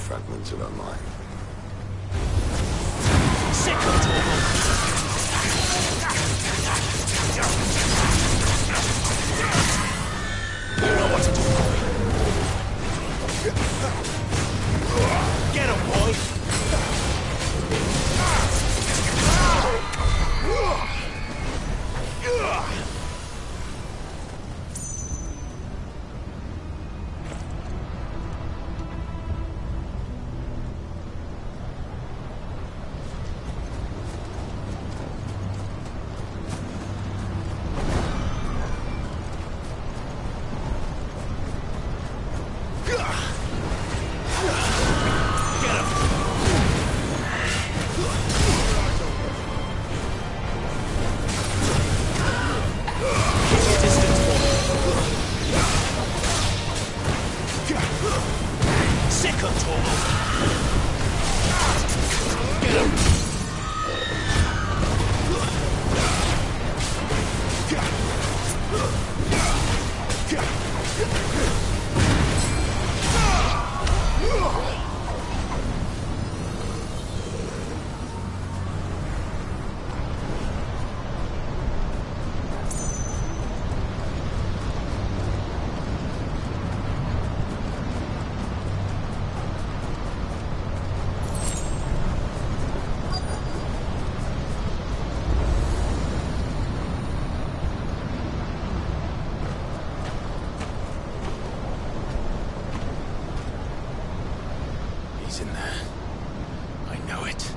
fragments of her mind. You know what to do, boy. Get him, boy. In there. I know it.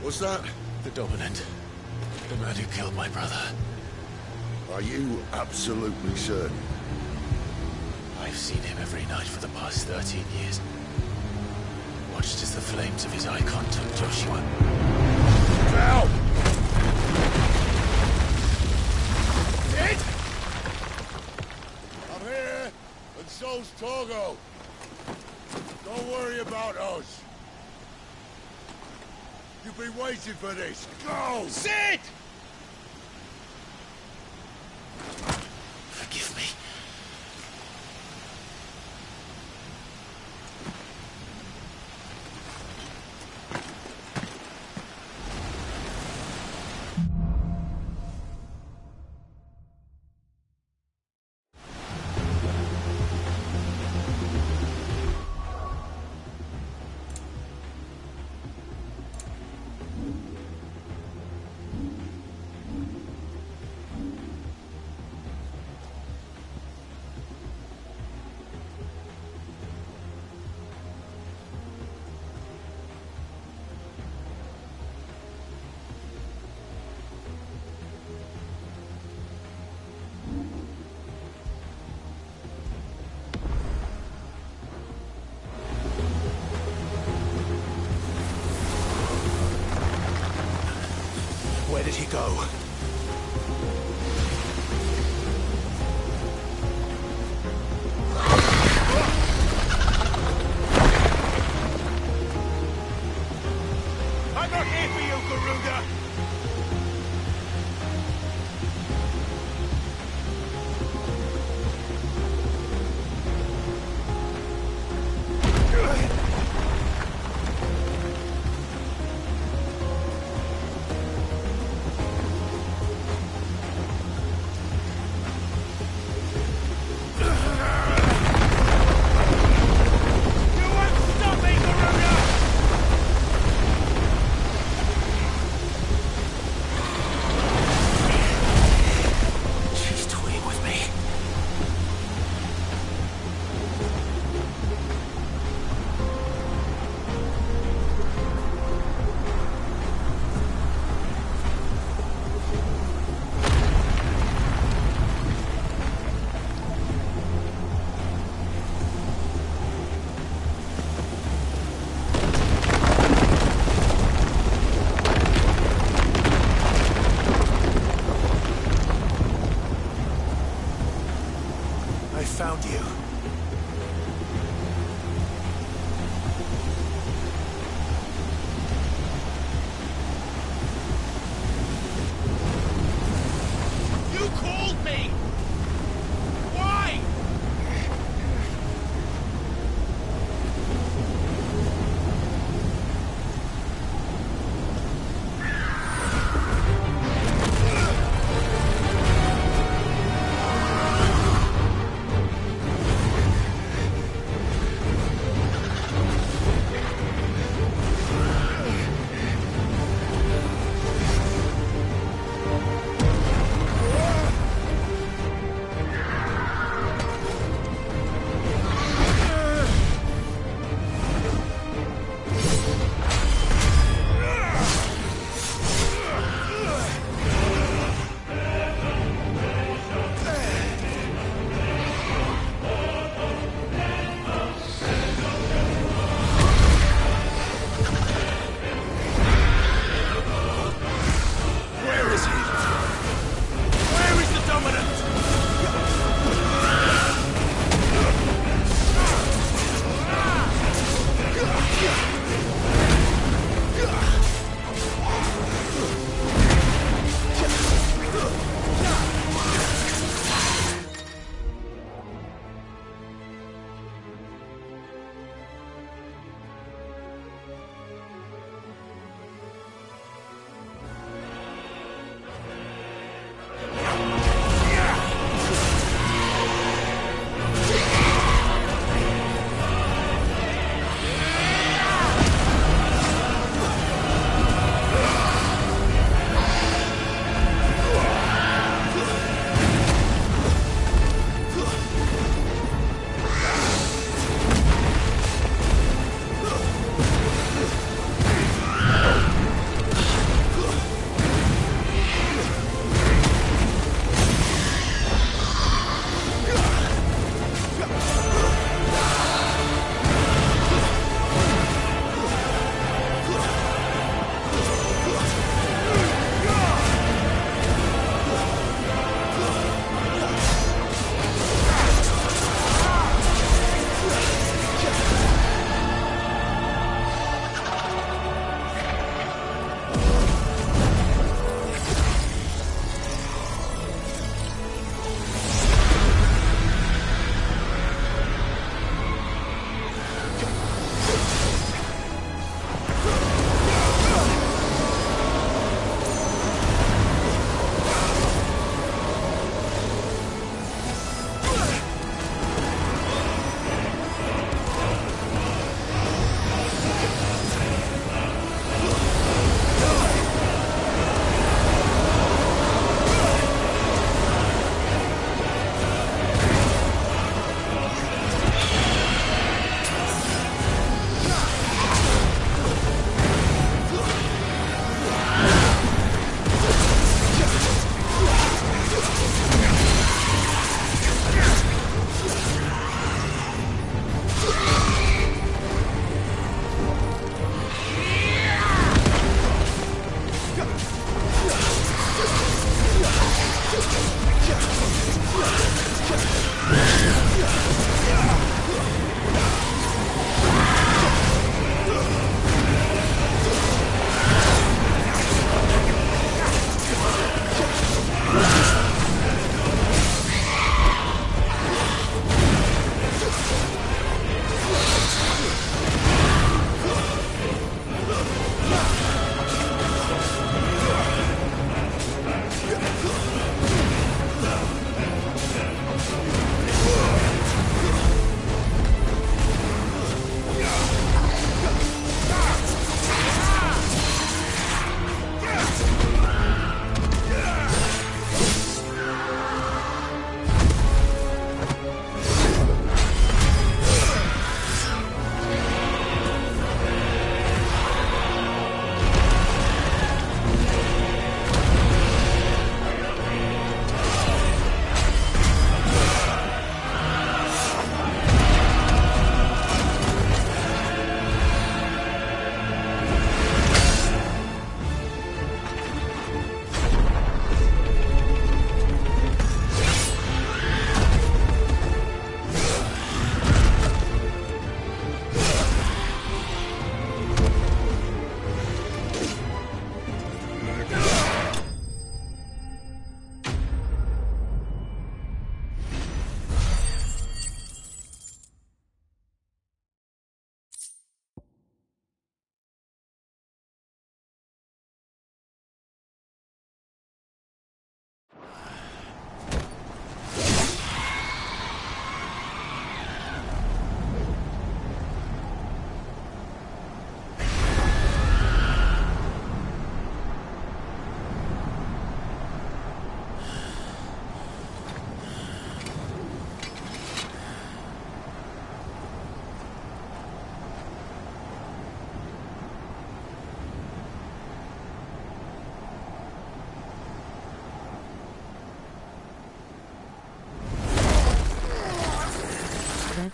What's that? The Dominant. The man who killed my brother. Are you absolutely certain? I've seen him every night for the past 13 years. Watched as the flames of his icon took Joshua. Ow! Dead? I'm here, and so's Togo. Don't worry about us. You've been waiting for this. Go! Sid! Forgive me. Where did he go? I'm not here for you, Garuda!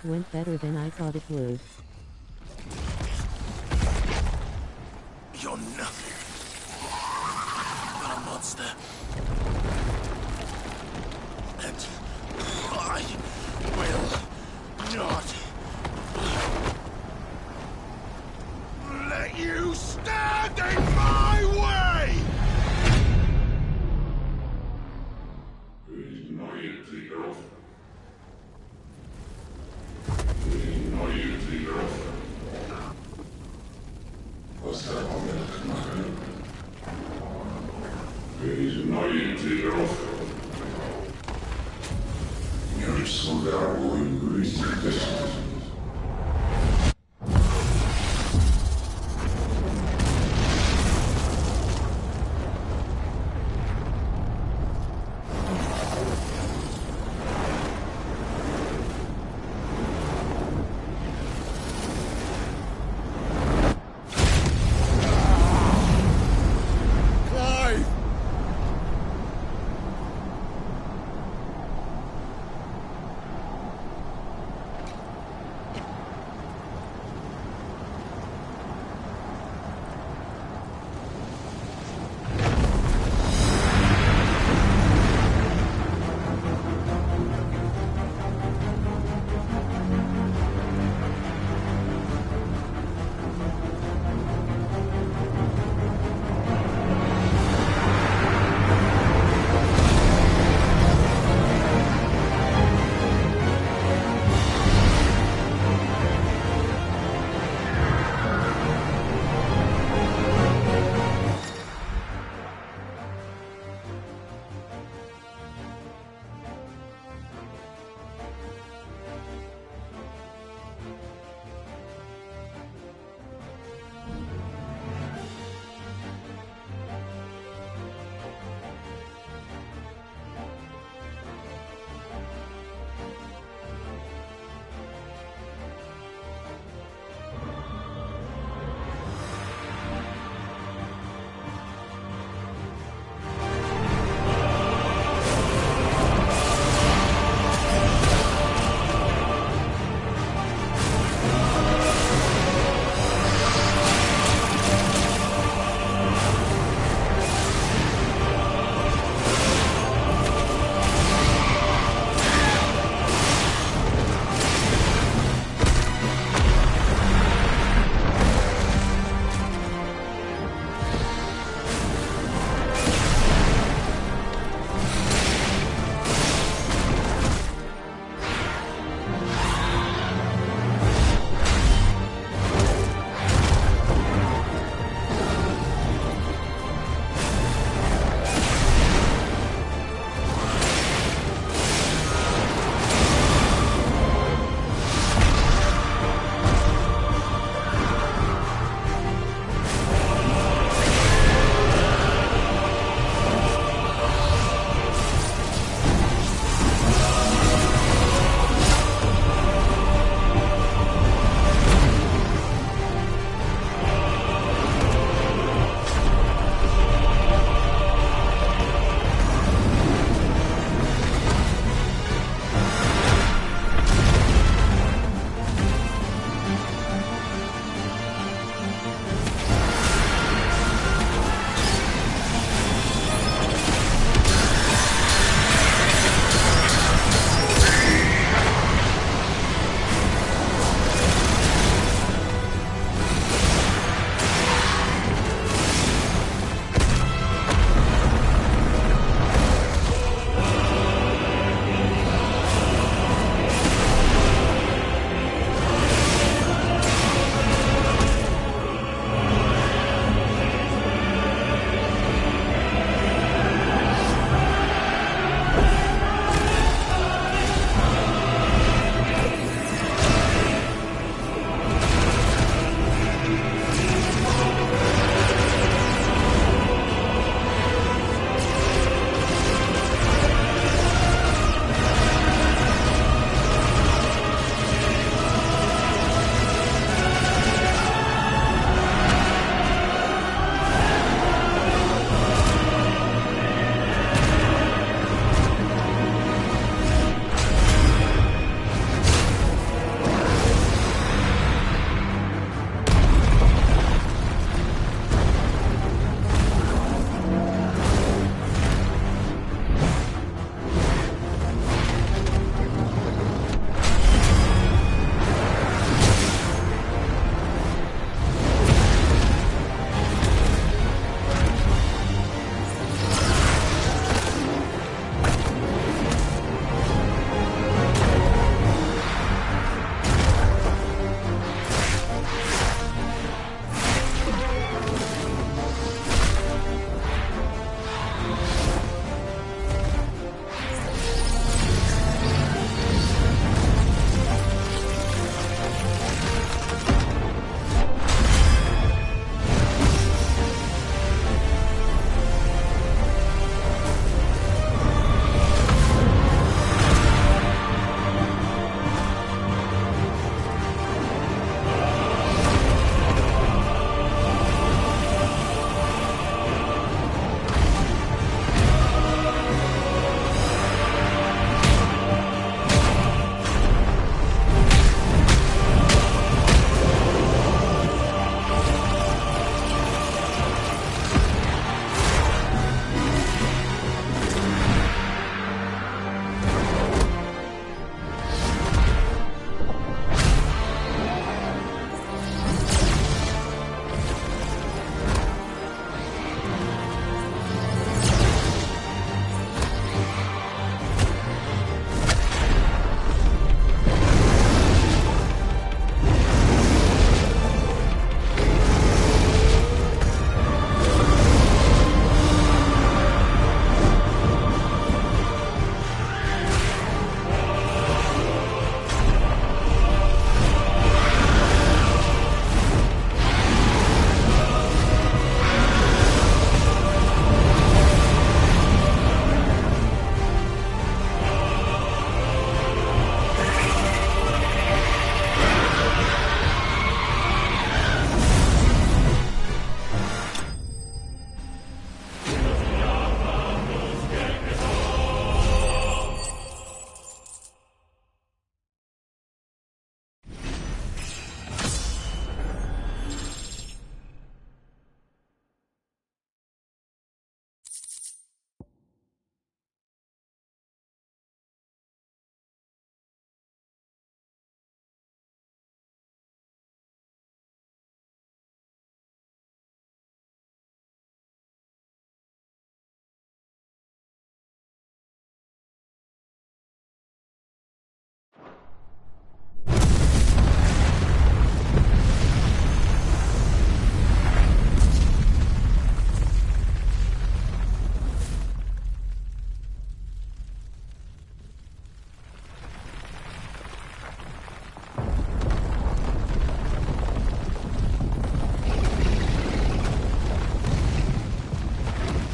It went better than I thought it would. You're nothing but a monster. And I will not let you stand in my way!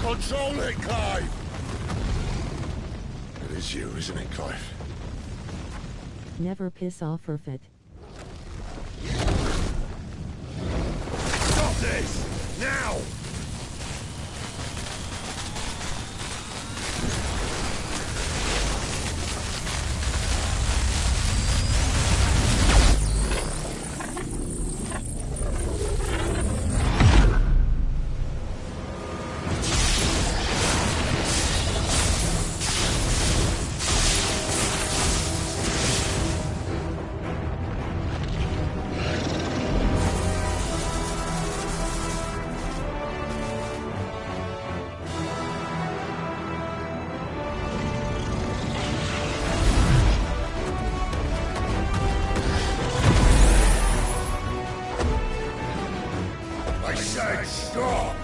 Control it, Clive! It is you, isn't it, Clive? Never piss off FFXVi. Stop this! Now! I said stop!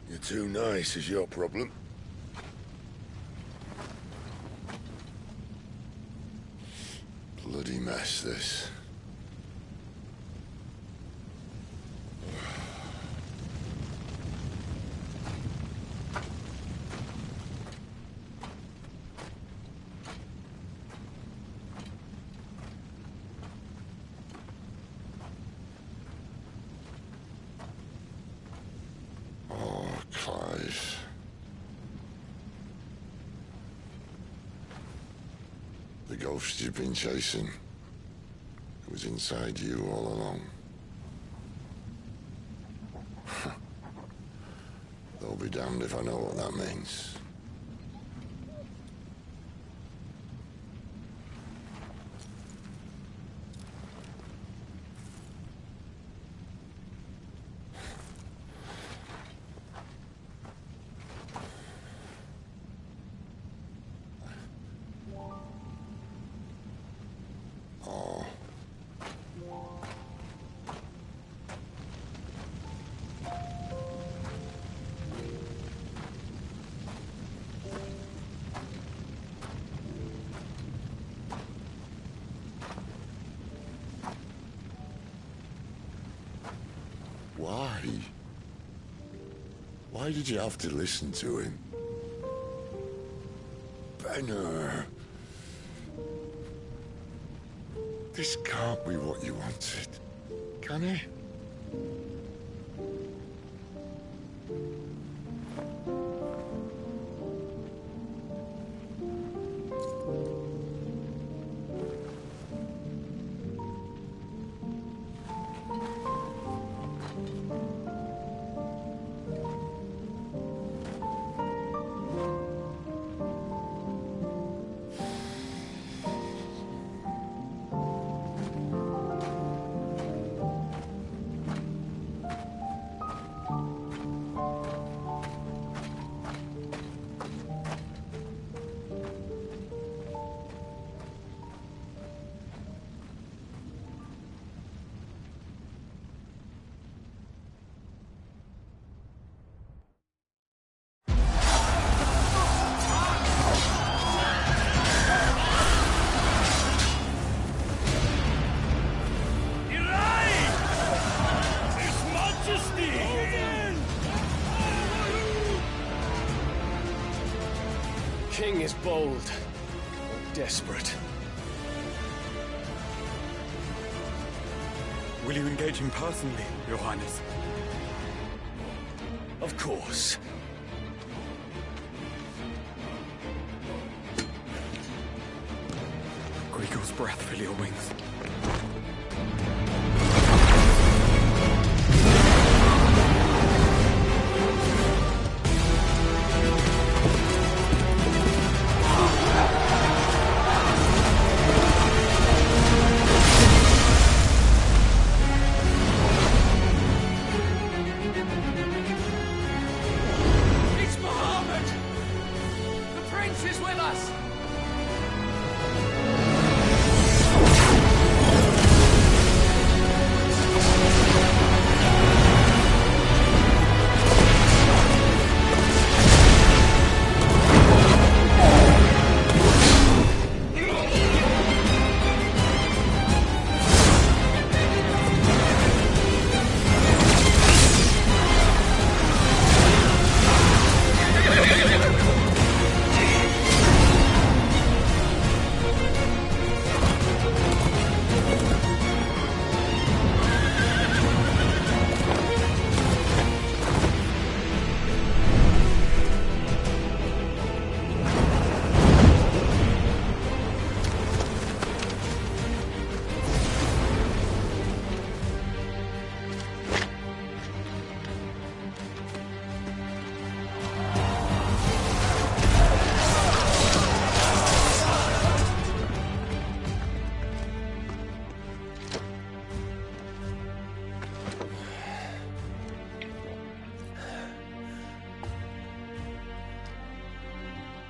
You're too nice is your problem. Bloody mess, this. Clive. The ghost you've been chasing, it was inside you all along. They'll be damned if I know what that means. Why? Why did you have to listen to him? Benner. This can't be what you wanted, can it? King is bold, or desperate. Will you engage him personally, Your Highness? Of course. Griegel's breath fill your wings.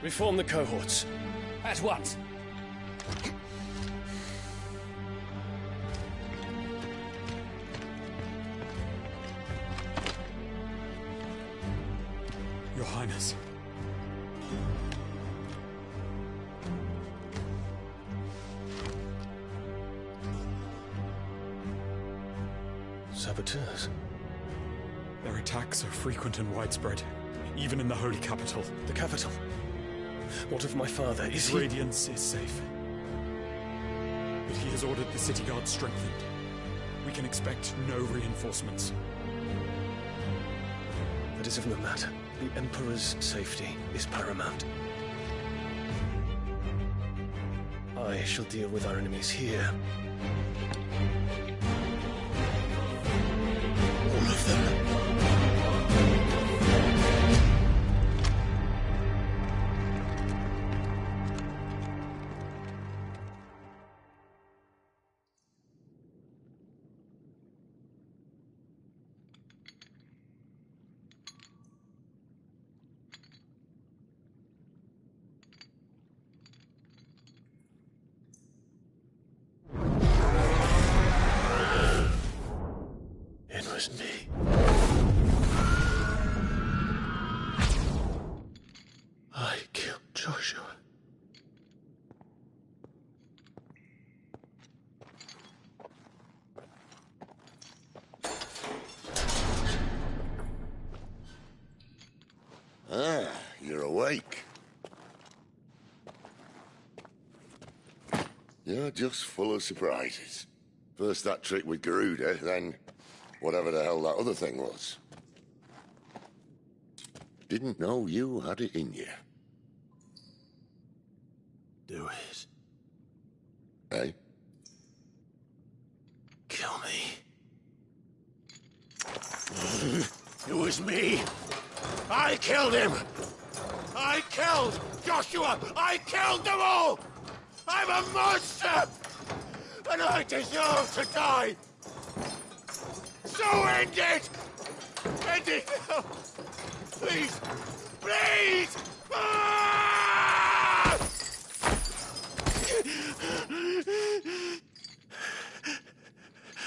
Reform the cohorts. At once. Your Highness. Saboteurs. Their attacks are frequent and widespread, even in the Holy Capital. The capital? What of my father? Is His he... Radiance is safe. But he has ordered the city guard strengthened. We can expect no reinforcements. That is of no matter. The Emperor's safety is paramount. I shall deal with our enemies here. All of them. It was me. I killed Joshua. Ah, you're awake. You're just full of surprises. First that trick with Garuda, then whatever the hell that other thing was. Didn't know you had it in you. Do it. Eh? Kill me. It was me. I killed him. I killed Joshua. I killed them all. I'm a monster. And I deserve to die. So end it. End it now. Please. Please. Ah!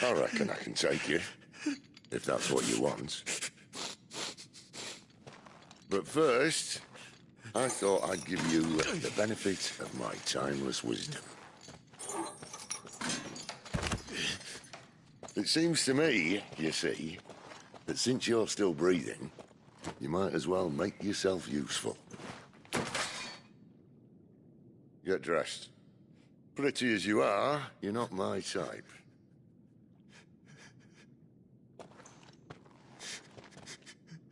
I reckon I can take you, if that's what you want. But first, I thought I'd give you the benefit of my timeless wisdom. It seems to me, you see, that since you're still breathing, you might as well make yourself useful. Get dressed. Pretty as you are, you're not my type.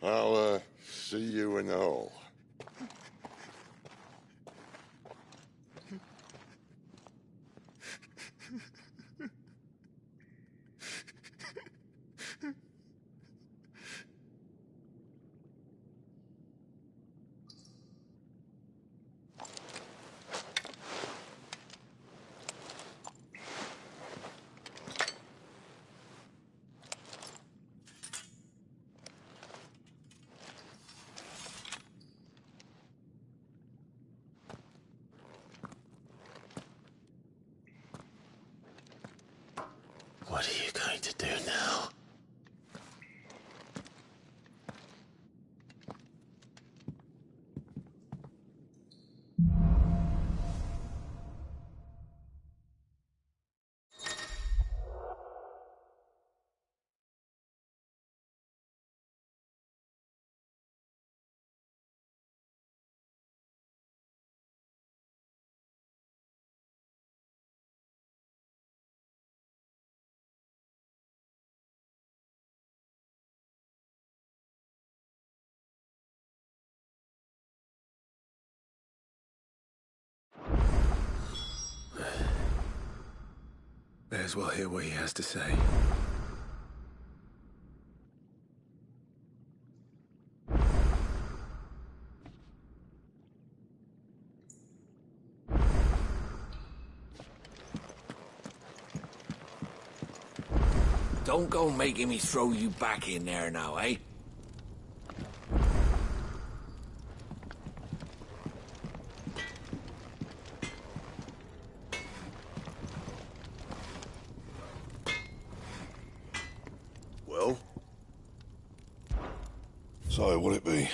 I'll, see you in the hall. What are you going to do now? May as well hear what he has to say. Don't go making me throw you back in there now, eh? So, what'll it be?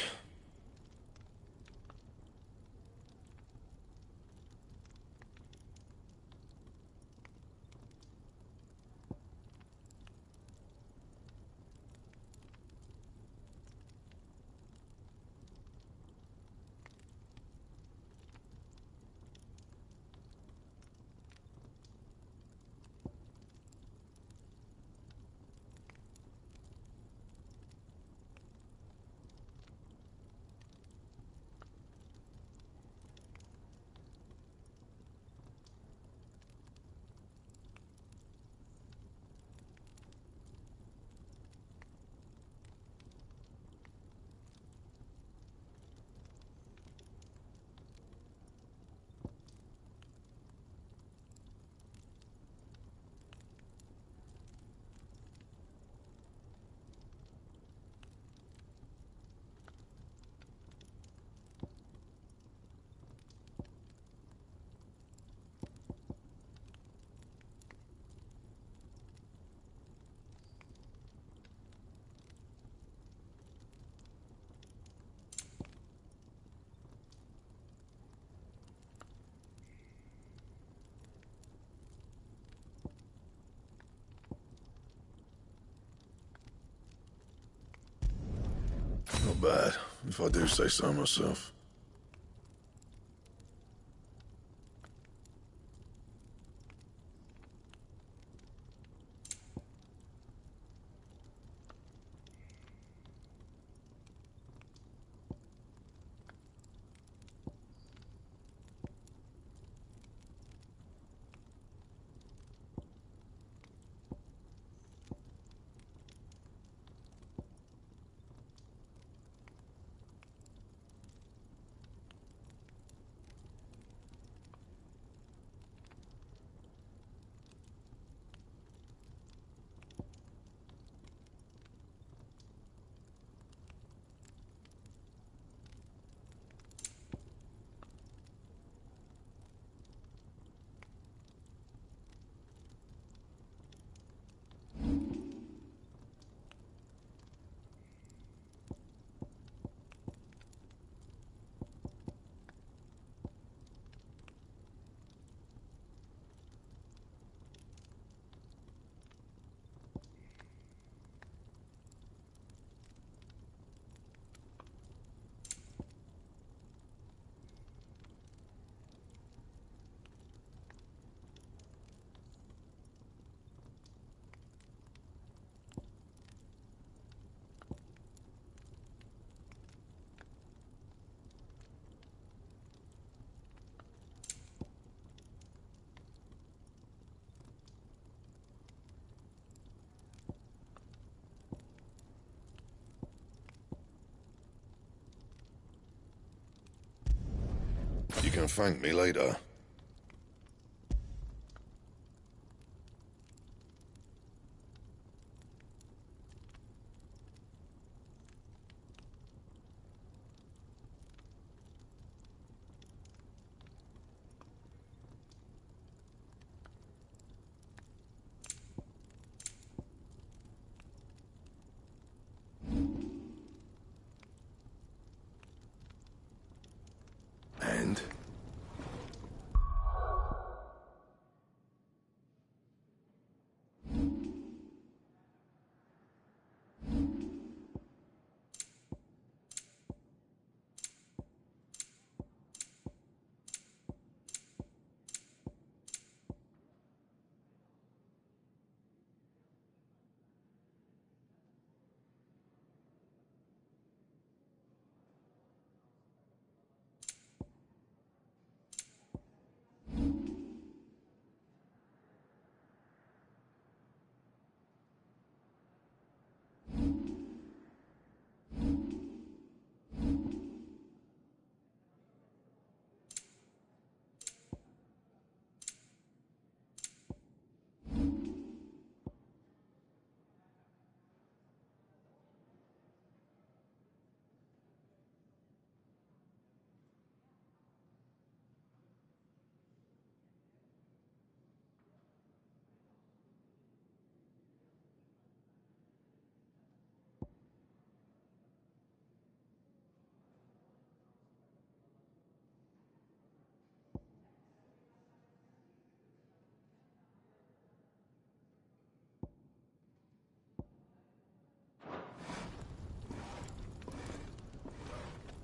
Not bad, if I do say so myself. You can thank me later. And?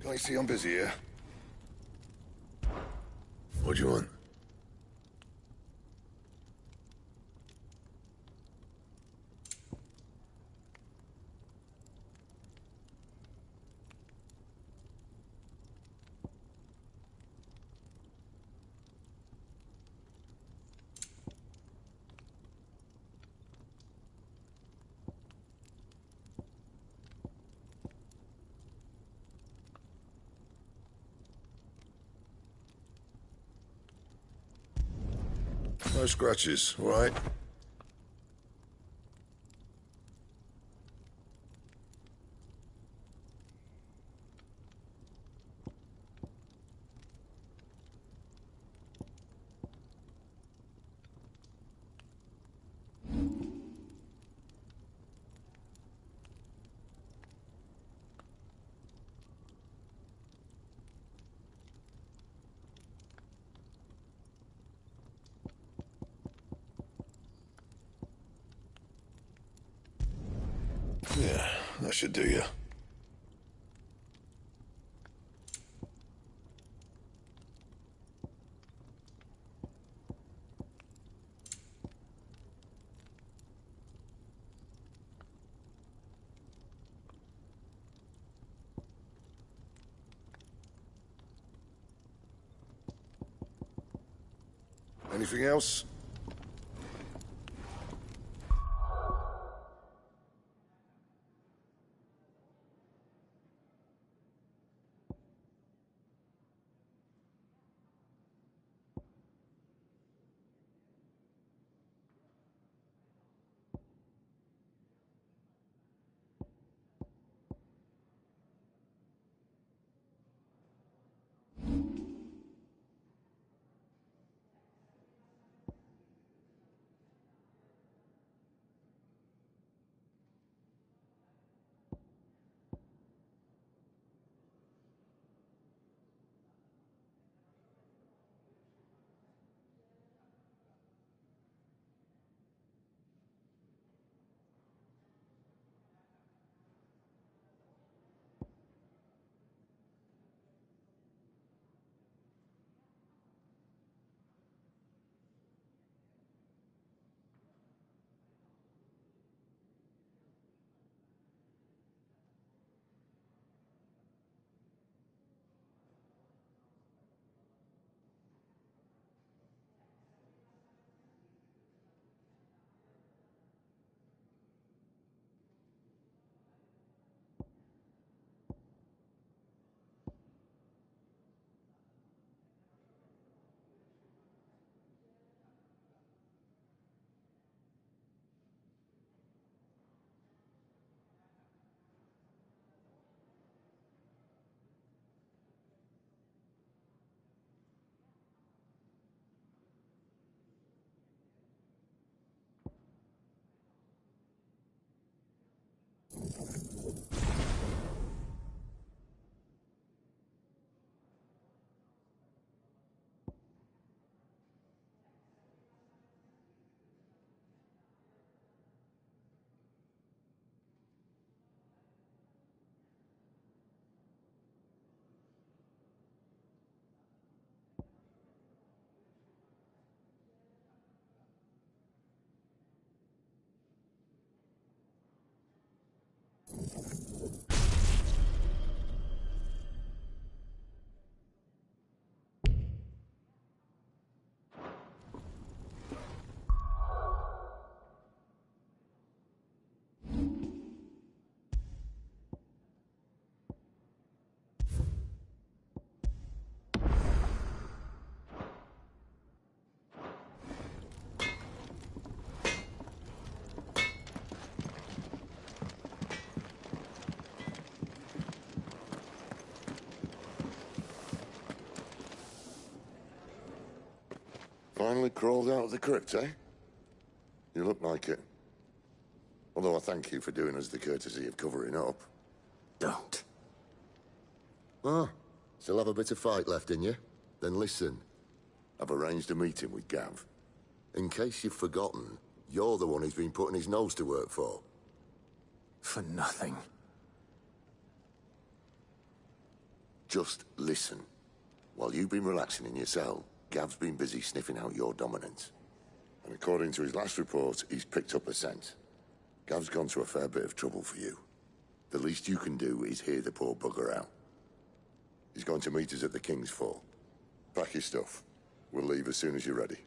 I see I'm busy here. What do you want? No scratches, all right? Yeah, that should do you. Anything else? Finally crawled out of the crypt, eh? You look like it. Although I thank you for doing us the courtesy of covering up. Don't. Ah, still have a bit of fight left in you? Then listen. I've arranged a meeting with Gav. In case you've forgotten, you're the one he's been putting his nose to work for. For nothing. Just listen. While you've been relaxing in your cell, Gav's been busy sniffing out your dominance. And according to his last report, he's picked up a scent. Gav's gone to a fair bit of trouble for you. The least you can do is hear the poor bugger out. He's going to meet us at the King's Fall. Pack your stuff. We'll leave as soon as you're ready.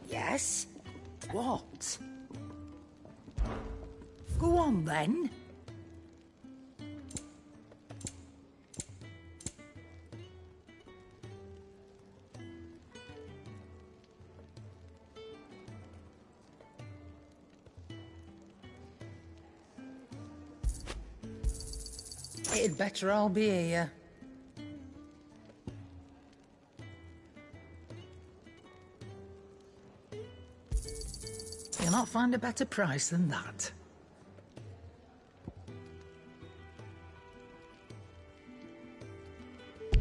Yes? What? Go on, then. It'd better all be here. You'll not find a better price than that.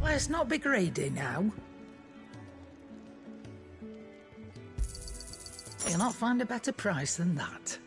Let's not be greedy now. You'll not find a better price than that.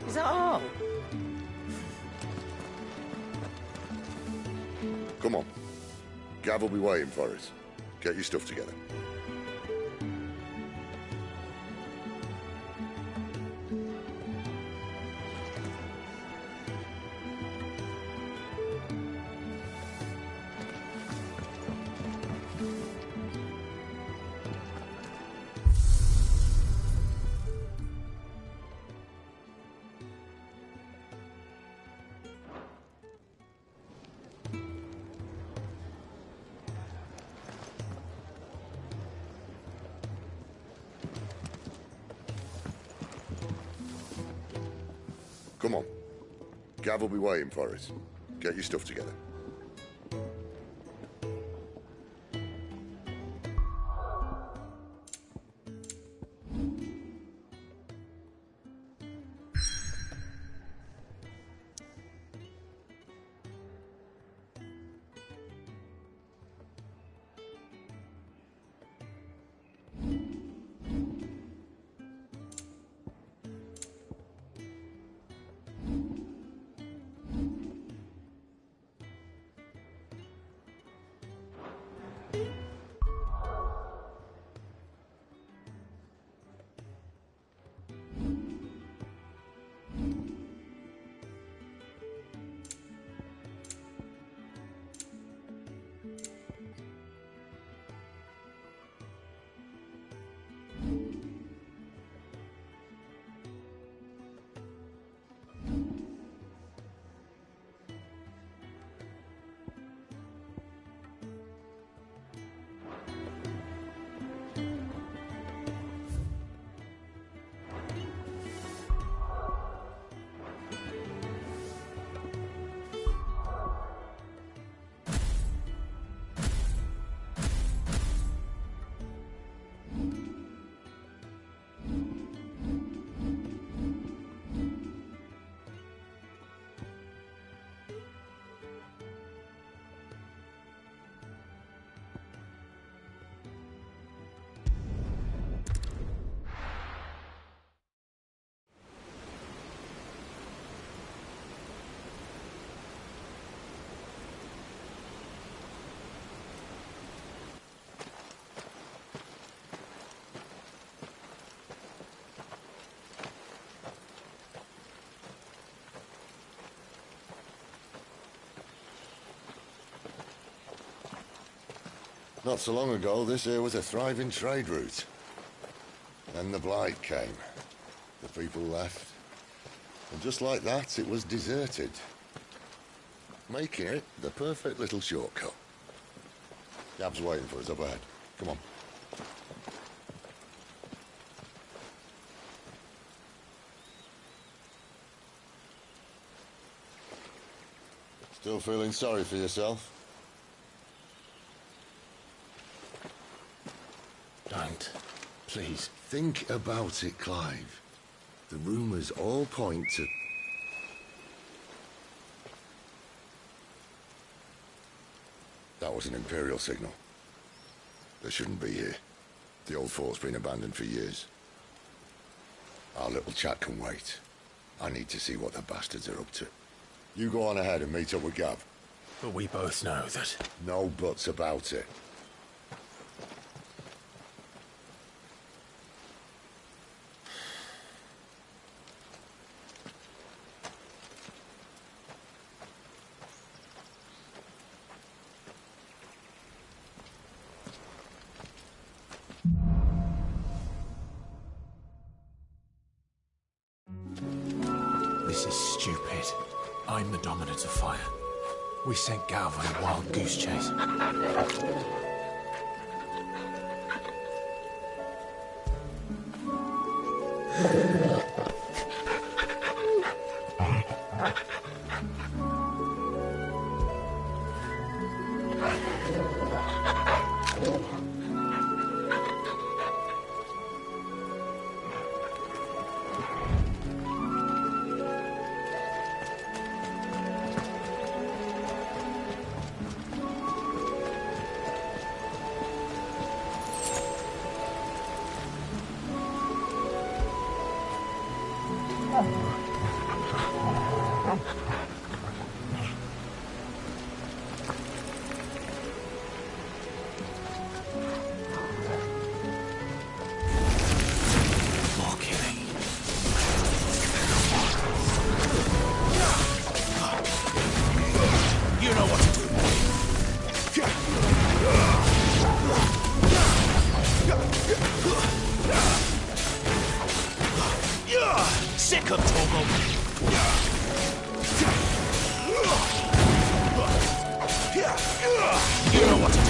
Is that all? Come on. Gav will be waiting for us. Get your stuff together. Come on. Gav will be waiting for us. Get your stuff together. Not so long ago, this here was a thriving trade route. Then the Blight came. The people left. And just like that, it was deserted. Making it the perfect little shortcut. Gab's waiting for us up ahead. Come on. Still feeling sorry for yourself? Don't. Please. Think about it, Clive. The rumours all point to... That was an Imperial signal. They shouldn't be here. The old fort's been abandoned for years. Our little chat can wait. I need to see what the bastards are up to. You go on ahead and meet up with Gab. But we both know that... No buts about it. This is stupid. I'm the dominant of fire. We sent Gav on a wild goose chase. Sick of Togo! You know what to do.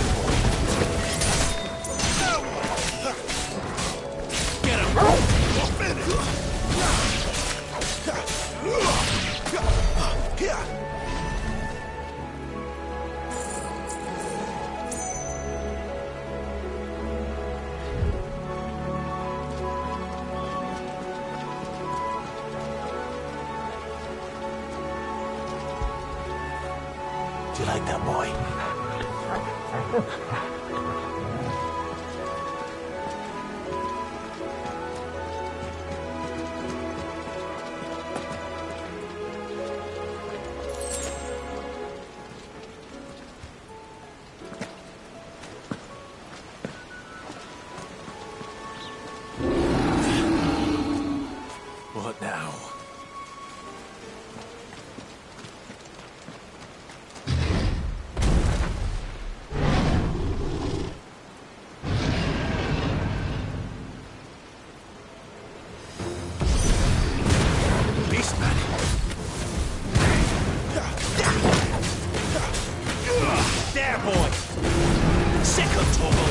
Get him! Do you like that, boy? What now? There, boy! Sick of Togo!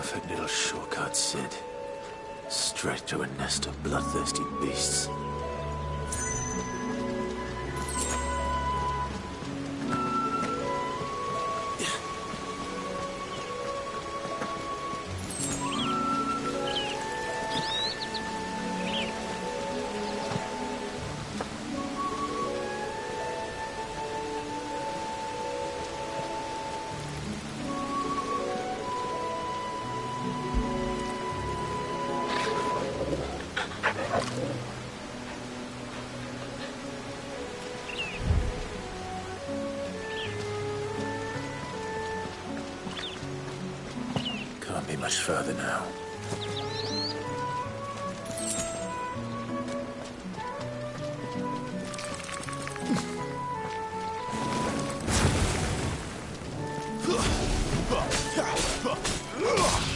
Perfect little shortcut, Sid. Straight to a nest of bloodthirsty beasts. Can't be much further now.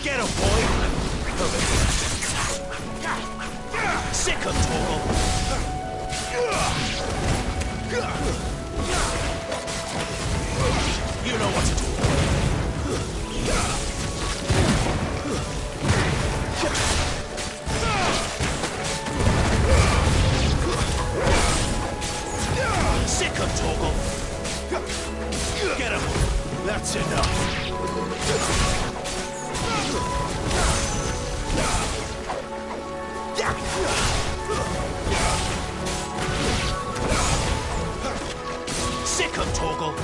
Get him, boy! Sick of Torgal! You know what to do. Sick of Torgal! Get him! That's enough! Sick of Torgal!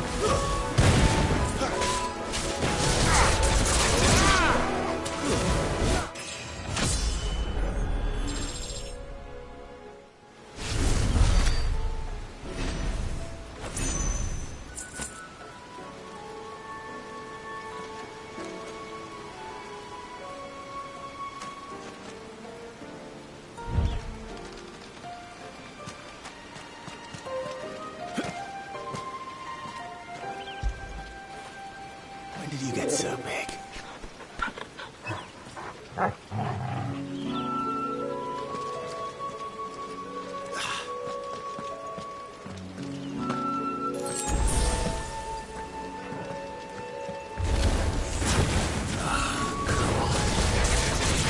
When did you get so big?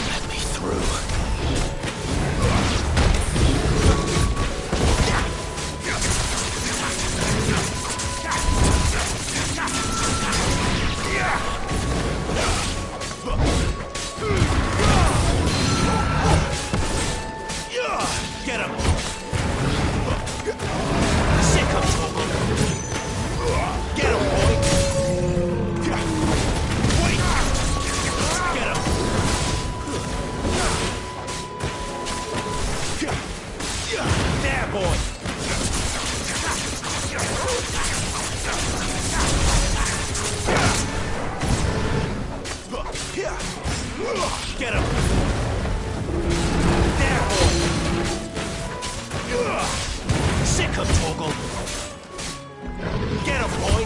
Let me through. Get him! Sick of Torgal! Get him, boy! Wait! Get him! There, boy! Get him! There, boy! Sick of Torgal! Get him, boy!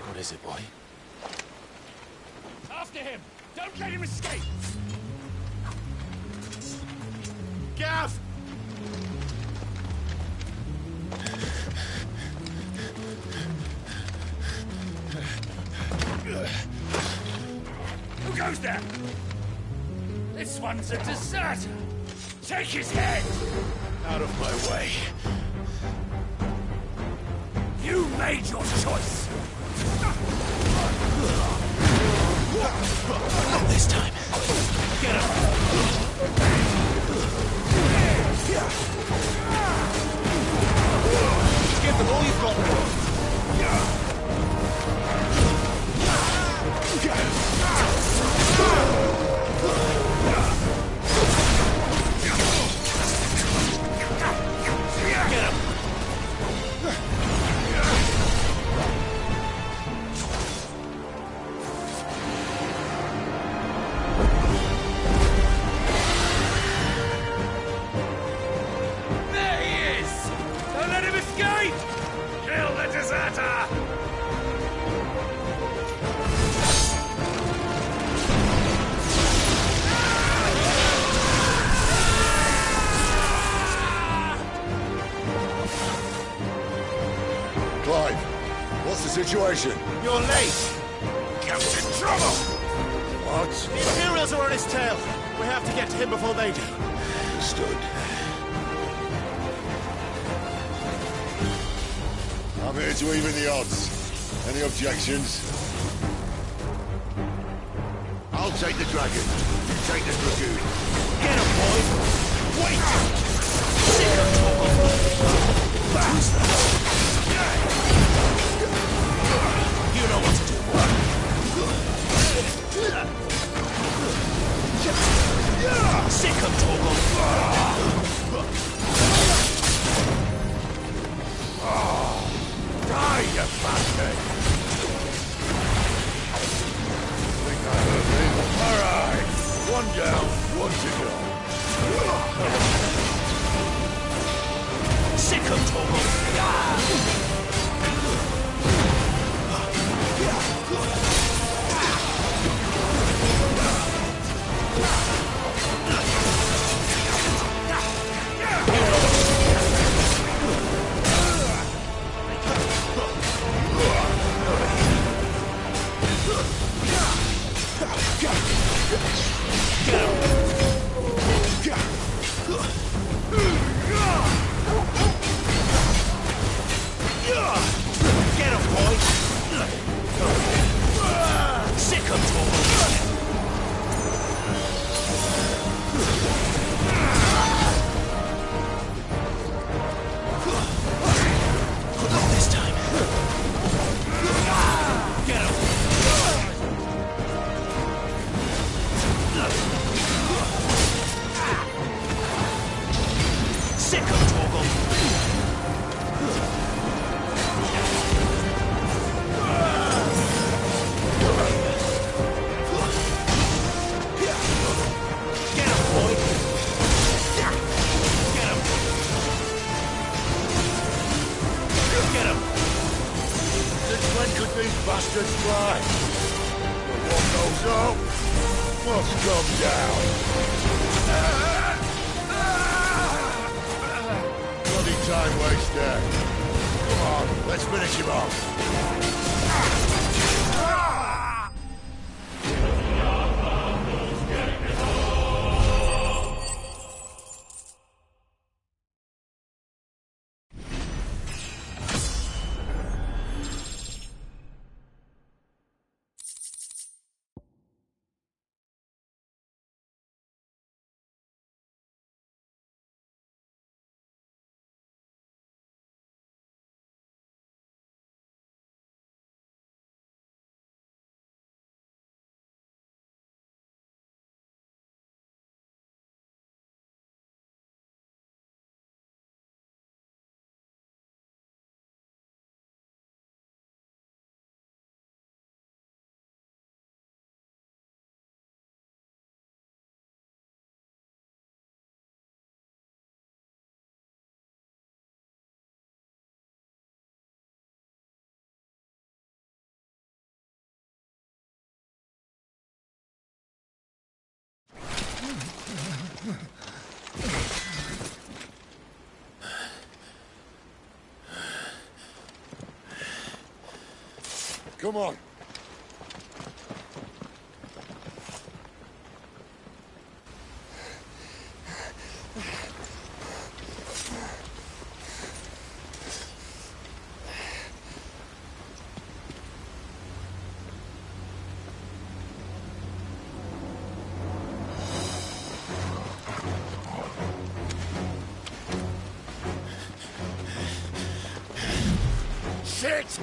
What is it, boy? After him! Don't let him escape! Gav! Who goes there? This one's a deserter! Take his head! Out of my way. You made your choice! Not this time. Get him! Give them all you've got. Clive, what's the situation? You're late. Captain Trouble! What? The Imperials are on his tail. We have to get to him before they do. Understood. I'm here to even the odds. Any objections? I'll take the dragon. You take the dragoon. Get him, boys! Wait! Sick of Toggle! You know what to do. Sick of Toggle! Die, you bastard! Think I heard me? All right, one down, one to go. Sick of Toggle! Get him, boy! Sick of Toggle! Not this time. Get him! Sick of Toggle! Get him, boy! Get him! Get him! Since when could these bastards fly? But what goes up must come down. Bloody time waster. Come on, let's finish him off. Come on. it!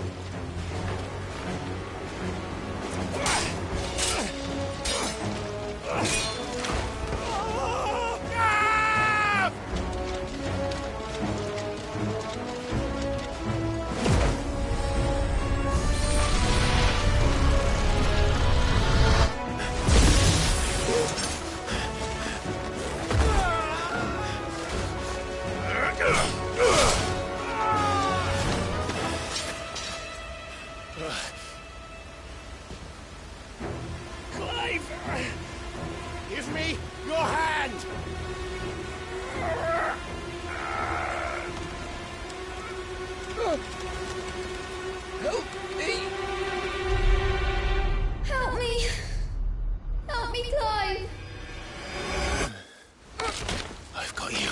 Give me your hand! Help me! Help me! Help me, Clive! I've got you.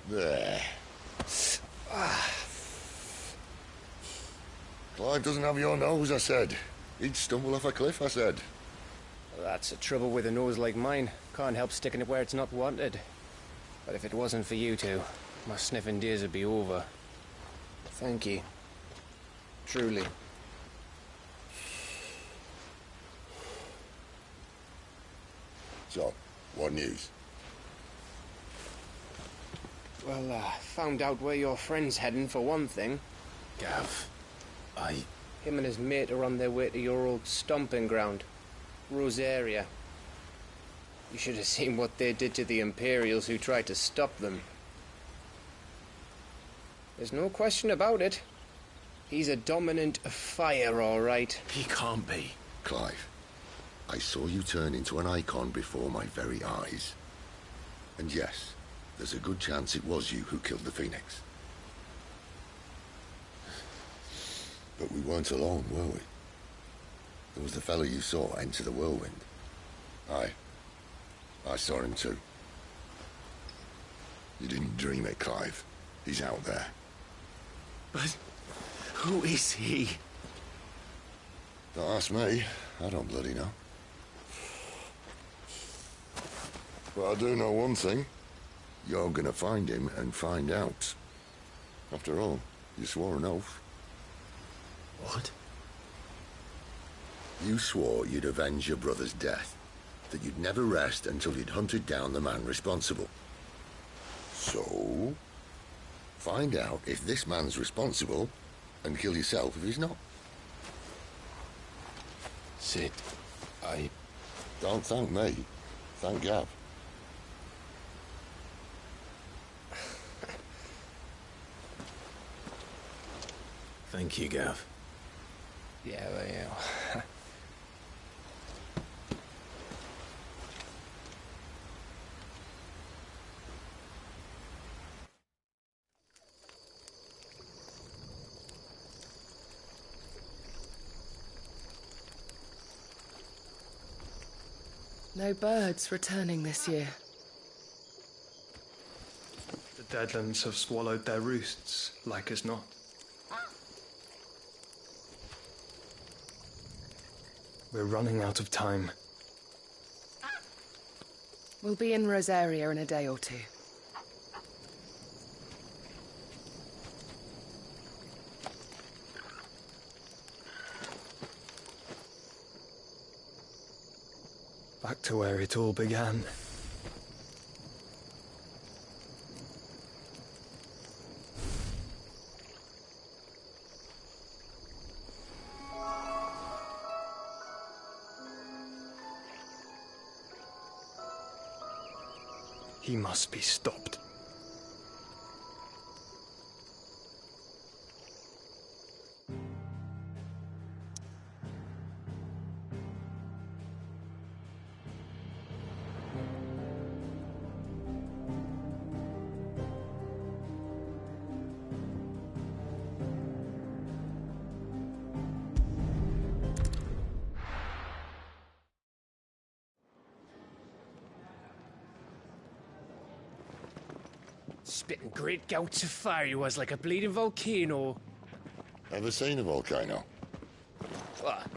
There. Clive doesn't have your nose, I said. He'd stumble off a cliff, I said. That's the trouble with a nose like mine. Can't help sticking it where it's not wanted. But if it wasn't for you two, my sniffing days would be over. Thank you. Truly. So, what news? Well, found out where your friend's heading for one thing. Gav, Him and his mate are on their way to your old stomping ground, Rosaria. You should have seen what they did to the Imperials who tried to stop them. There's no question about it. He's a dominant of fire, all right. He can't be. Clive, I saw you turn into an icon before my very eyes. And yes, there's a good chance it was you who killed the Phoenix. But we weren't alone, were we? There was the fellow you saw enter the whirlwind. I saw him too. You didn't dream it, Clive. He's out there. But who is he? Don't ask me. I don't bloody know. But I do know one thing. You're gonna find him and find out. After all, you swore an oath. What? You swore you'd avenge your brother's death. That you'd never rest until you'd hunted down the man responsible. So, find out if this man's responsible and kill yourself if he's not. Sid, Don't thank me. Thank Gav. Thank you, Gav. Yeah, well, yeah. No birds returning this year. The Deadlands have swallowed their roosts, like as not. We're running out of time. We'll be in Rosaria in a day or two. Back to where it all began. He must be stopped. Spitting great gouts of fire he was, like a bleeding volcano. Ever seen a volcano? What?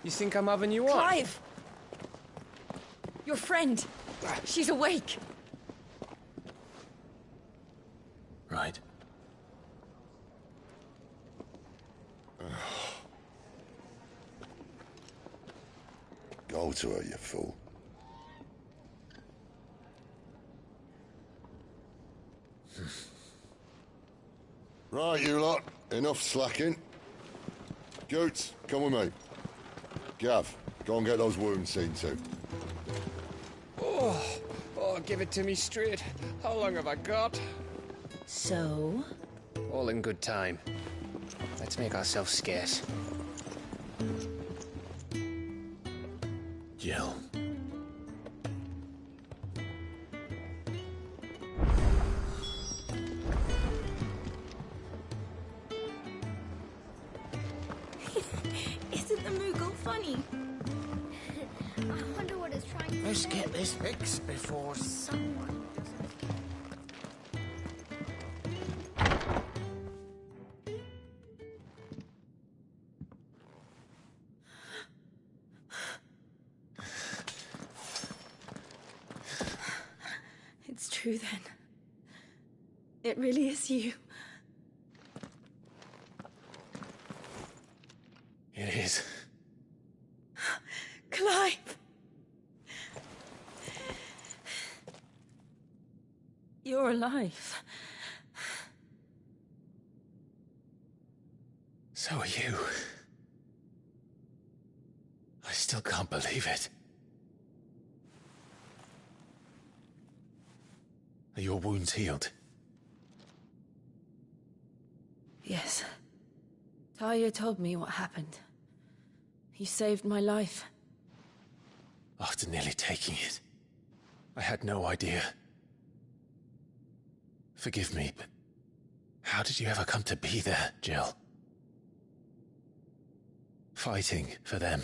You think I'm having you on? Clive! Your friend. She's awake. Right. Go to her, you fool. Right, you lot. Enough slacking. Goots, come with me. Gav, go and get those wounds seen to. Oh, give it to me straight. How long have I got? So? All in good time. Let's make ourselves scarce. Jill. Isn't the Moogle funny? I wonder what it's trying to Let's say. get this fixed before someone doesn't. It's true then. It really is you. It is. Clive! You're alive. So are you. I still can't believe it. Are your wounds healed? Yes. Talia told me what happened. You saved my life. After nearly taking it, I had no idea. Forgive me, but how did you ever come to be there, Jill? Fighting for them.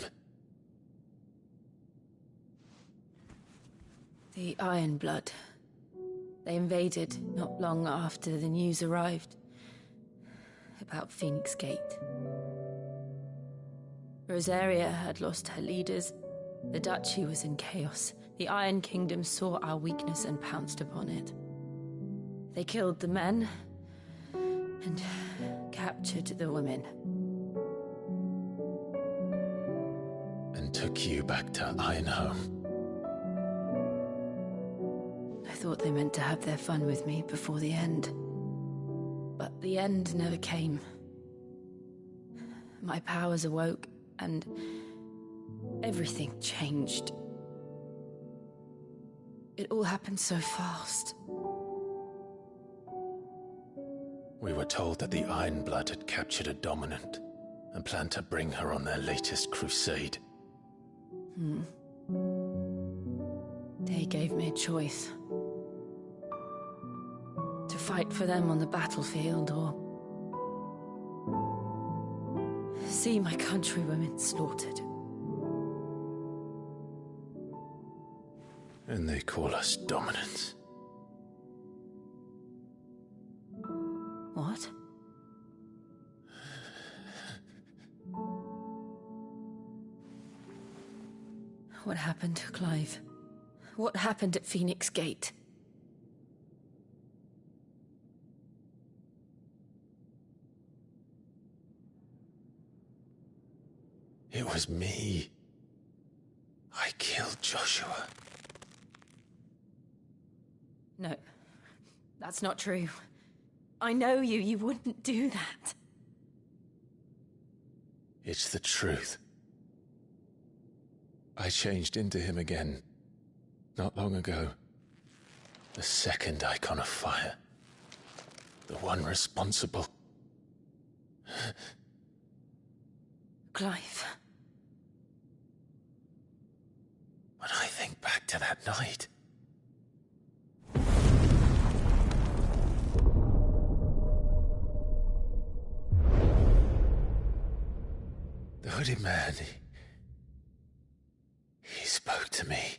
The Iron Blood. They invaded not long after the news arrived about Phoenix Gate. Rosaria had lost her leaders. The Duchy was in chaos. The Iron Kingdom saw our weakness and pounced upon it. They killed the men and captured the women. And took you back to Ironhome. I thought they meant to have their fun with me before the end. But the end never came. My powers awoke, and everything changed. It all happened so fast. We were told that the Iron Blood had captured a dominant and planned to bring her on their latest crusade. They gave me a choice. To fight for them on the battlefield, or see my countrywomen slaughtered. And they call us dominants. What? What happened, Clive? What happened at Phoenix Gate? It was me. I killed Joshua. No, that's not true. I know you. You wouldn't do that. It's the truth. I changed into him again, not long ago. The second icon of fire. The one responsible. Clive. When I think back to that night... The hooded man, he spoke to me.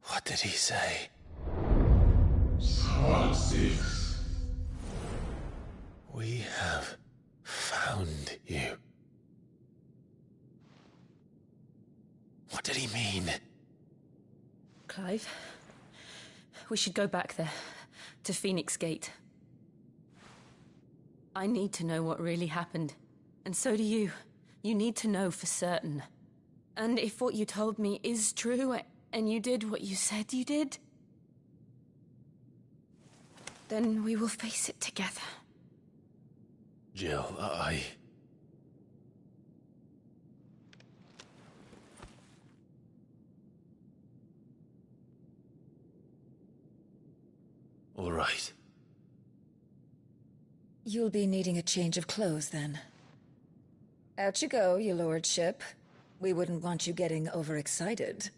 What did he say? Part 6. We have found you. What did he mean? Clive, we should go back there, to Phoenix Gate. I need to know what really happened, and so do you. You need to know for certain. And if what you told me is true, and you did what you said you did, then we will face it together. Jill, All right. You'll be needing a change of clothes, then. Out you go, your lordship. We wouldn't want you getting overexcited.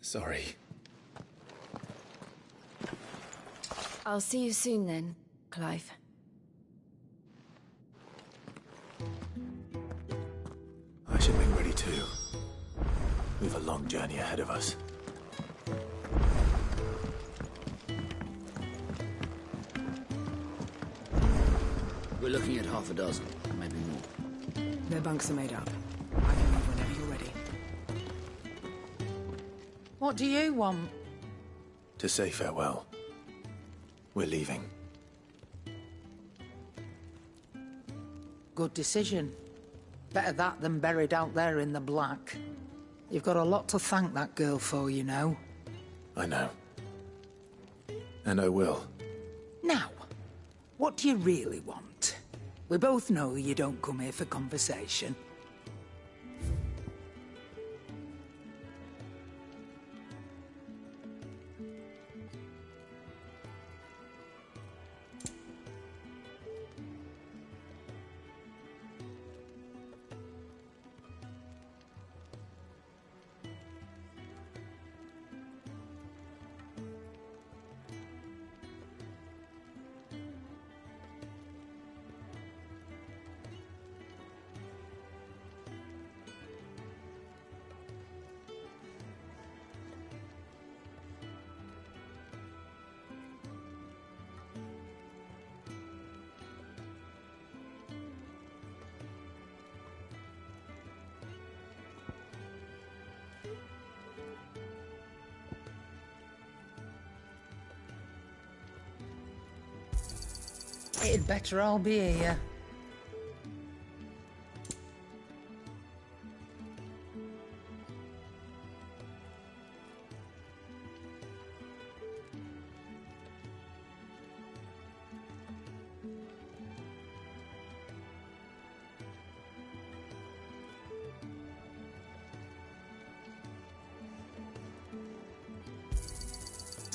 Sorry. I'll see you soon then, Clive. I should make ready too. We've a long journey ahead of us. We're looking at half a dozen, maybe more. Their bunks are made up. I can leave whenever you're ready. What do you want? To say farewell. We're leaving. Good decision. Better that than buried out there in the black. You've got a lot to thank that girl for, you know. I know. And I will. Now, what do you really want? We both know you don't come here for conversation. It'd better all be here.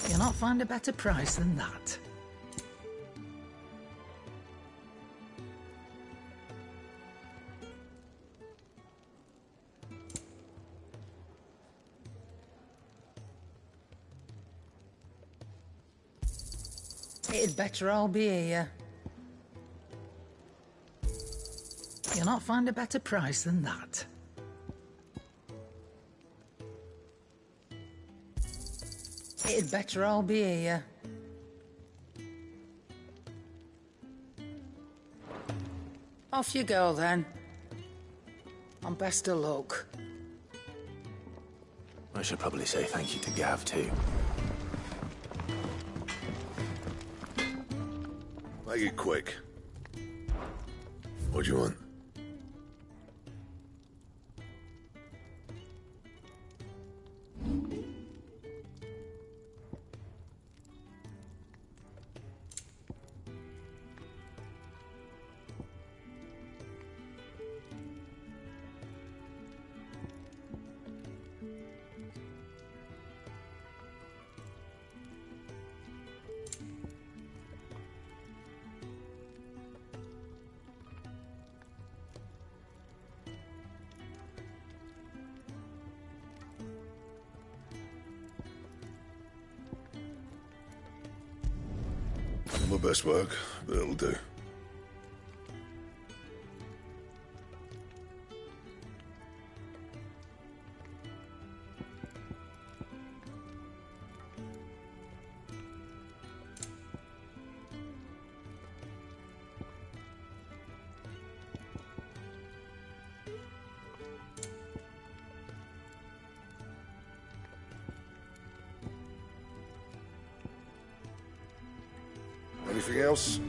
You'll not find a better price than that. It'd better all be here. You'll not find a better price than that. It'd better all be here. Off you go then. And best of luck. I should probably say thank you to Gav too. Make it quick. What do you want? Not my best work, but it'll do. Anything else?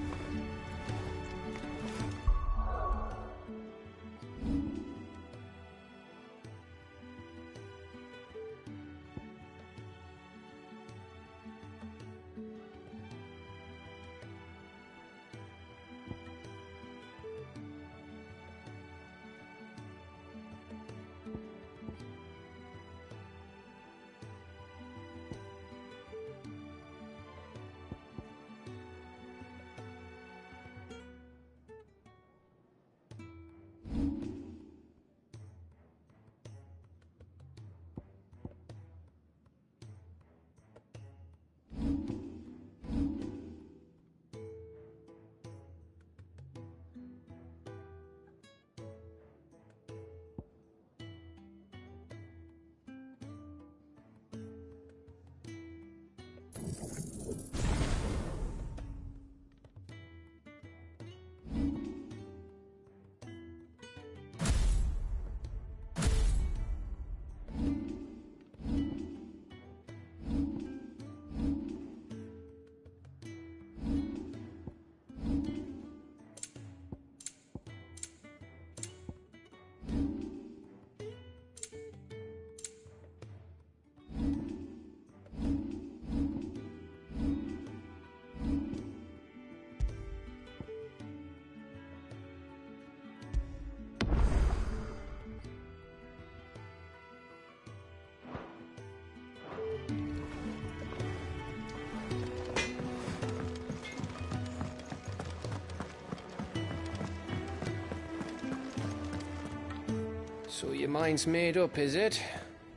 So your mind's made up, is it?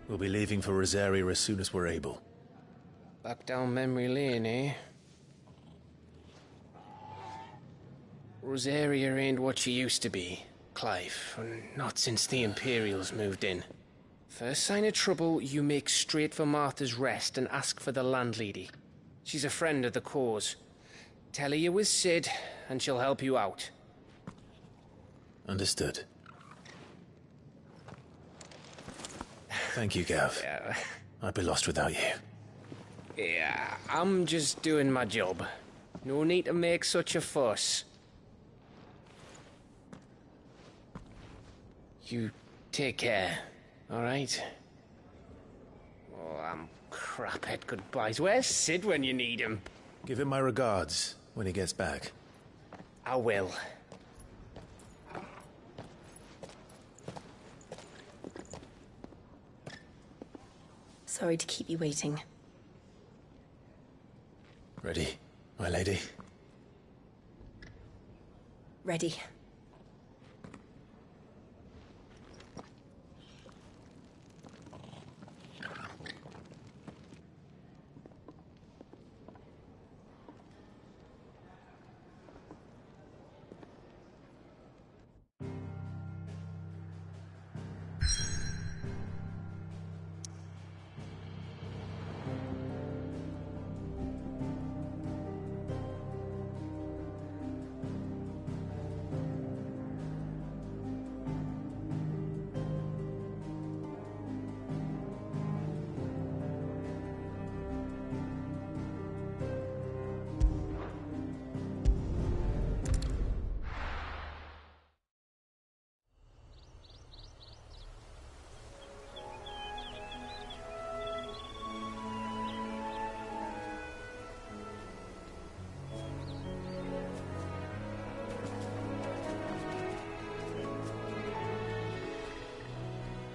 We'll be leaving for Rosaria as soon as we're able. Back down memory lane, eh? Rosaria ain't what she used to be, Clive. Not since the Imperials moved in. First sign of trouble, you make straight for Martha's Rest and ask for the landlady. She's a friend of the cause. Tell her you was Sid, and she'll help you out. Understood. Thank you, Gav. Yeah. I'd be lost without you. Yeah, I'm just doing my job. No need to make such a fuss. You take care, all right? Oh, I'm crap at goodbyes. Where's Sid when you need him? Give him my regards when he gets back. I will. Sorry to keep you waiting. Ready, my lady? Ready.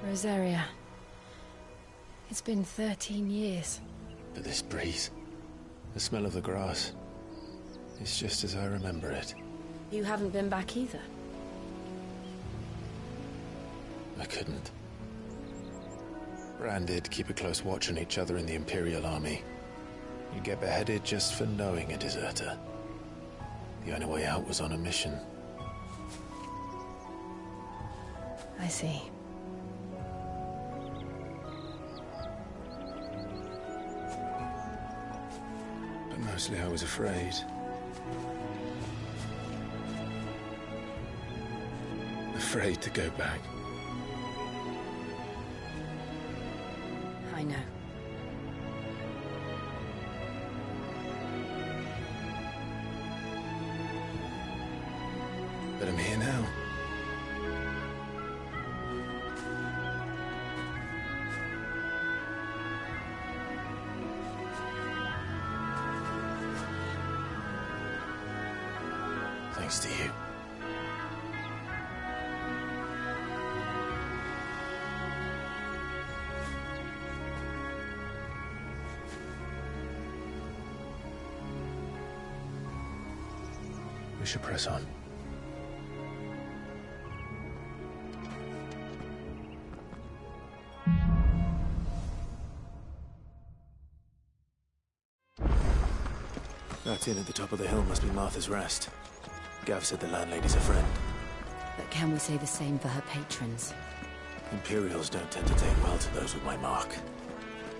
Rosaria. It's been 13 years. But this breeze, the smell of the grass, it's just as I remember it. You haven't been back either. I couldn't. Bran did keep a close watch on each other in the Imperial Army. You'd get beheaded just for knowing a deserter. The only way out was on a mission. I see. But mostly I was afraid. Afraid to go back. I know. Thanks to you. We should press on. That inn at the top of the hill must be Martha's Rest. Gav said the landlady's a friend. But can we say the same for her patrons? Imperials don't tend to take well to those with my mark.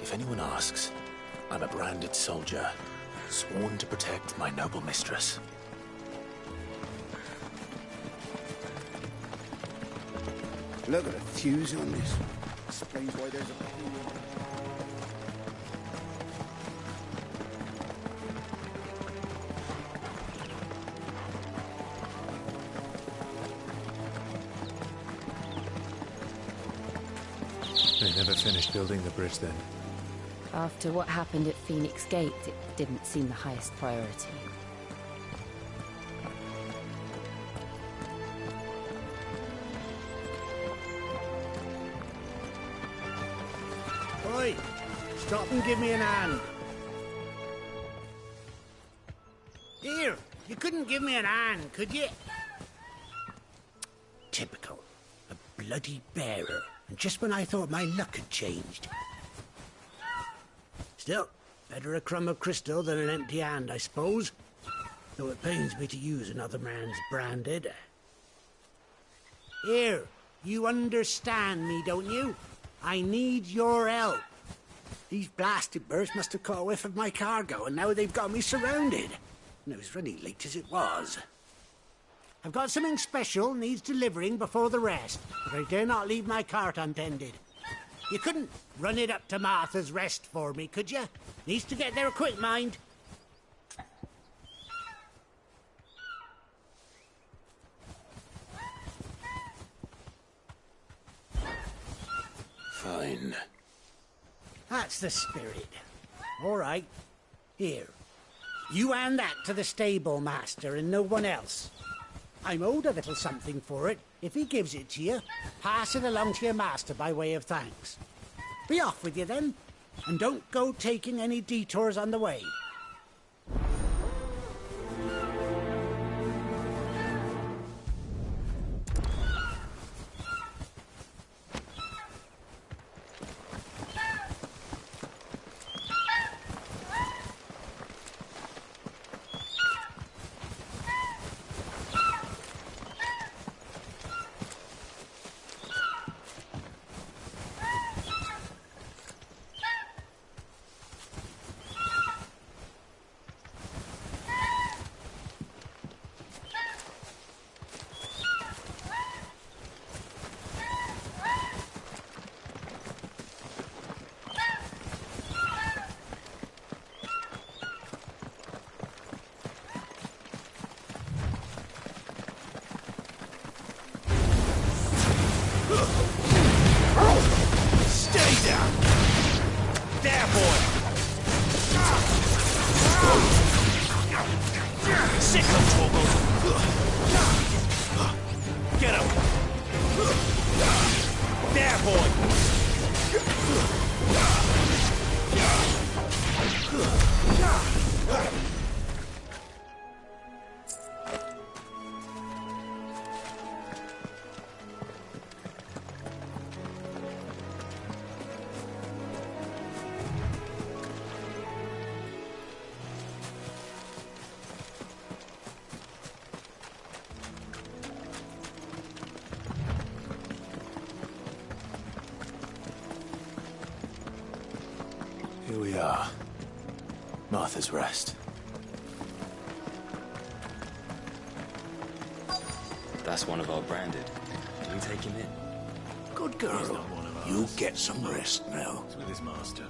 If anyone asks, I'm a branded soldier, sworn to protect my noble mistress. Look at the fuse on this. Explains why there's a... They never finished building the bridge then. After what happened at Phoenix Gate, it didn't seem the highest priority. Oi! Stop and give me an hand. Here, you couldn't give me an hand, could you? Typical. A bloody bearer. And just when I thought my luck had changed. Still, better a crumb of crystal than an empty hand, I suppose. Though it pains me to use another man's branded. Here, you understand me, don't you? I need your help. These blasted birds must have caught a whiff of my cargo, and now they've got me surrounded. And I was running late as it was. I've got something special needs delivering before the rest, but I dare not leave my cart untended. You couldn't run it up to Martha's Rest for me, could you? Needs to get there quick, mind. Fine. That's the spirit. All right. Here. You hand that to the stable master and no one else. I'm owed a little something for it. If he gives it to you, pass it along to your master by way of thanks. Be off with you then, and don't go taking any detours on the way. Stay down! There, boy! Sick of Torgal! Get him! There, boy! Here we are. Martha's Rest. That's one of our branded. Do we take him in? Good girl. You get some rest now. It's with his master.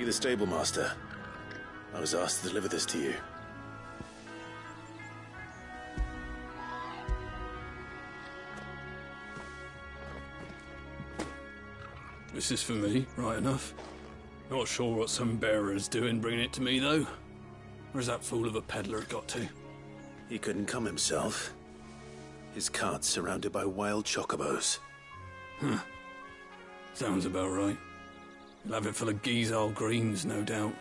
you the stable master? I was asked to deliver this to you. This is for me, right enough. Not sure what some bearer's doing bringing it to me, though. Where's that fool of a peddler got to? He couldn't come himself. His cart's surrounded by wild chocobos. Huh. Sounds about right. He'll have it full of Gizal greens, no doubt.